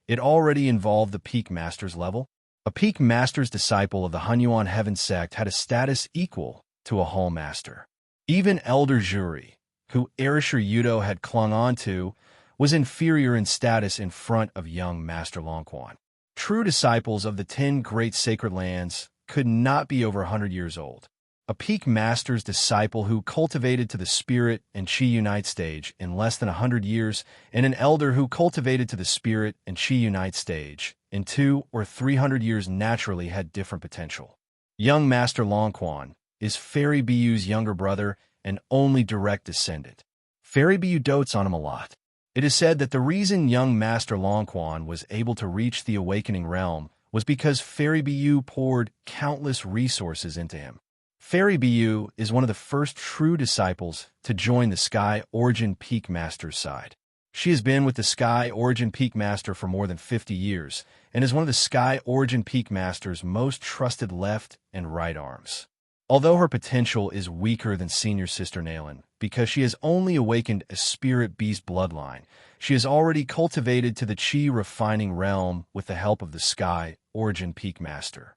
it already involved the Peak Master's level. A Peak Master's disciple of the Hunyuan Heaven sect had a status equal to a Hall Master. Even Elder Juri, who Erisher Yudo had clung on to, was inferior in status in front of young Master Longquan. True disciples of the 10 great sacred lands could not be over 100 years old. A Peak Master's disciple who cultivated to the Spirit and Chi Unite stage in less than 100 years, and an elder who cultivated to the Spirit and Chi Unite stage in 200 or 300 years naturally had different potential. Young Master Longquan is Fairy Bu's younger brother and only direct descendant. Fairy Bu dotes on him a lot. It is said that the reason young Master Longquan was able to reach the Awakening Realm was because Fairy Bu poured countless resources into him. Fairy Bu is one of the first true disciples to join the Sky Origin Peak Master's side. She has been with the Sky Origin Peak Master for more than 50 years and is one of the Sky Origin Peak Master's most trusted left and right arms. Although her potential is weaker than senior sister Nalan, because she has only awakened a spirit beast bloodline, she is already cultivated to the chi refining realm with the help of the Sky Origin Peak Master.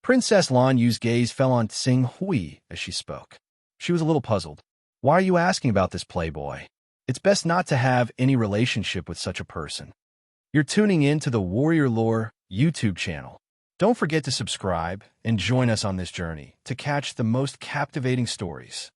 Princess Lan Yu's gaze fell on Tsing Hui as she spoke. She was a little puzzled. Why are you asking about this playboy? It's best not to have any relationship with such a person. You're tuning in to the Warrior Lore YouTube channel. Don't forget to subscribe and join us on this journey to catch the most captivating stories.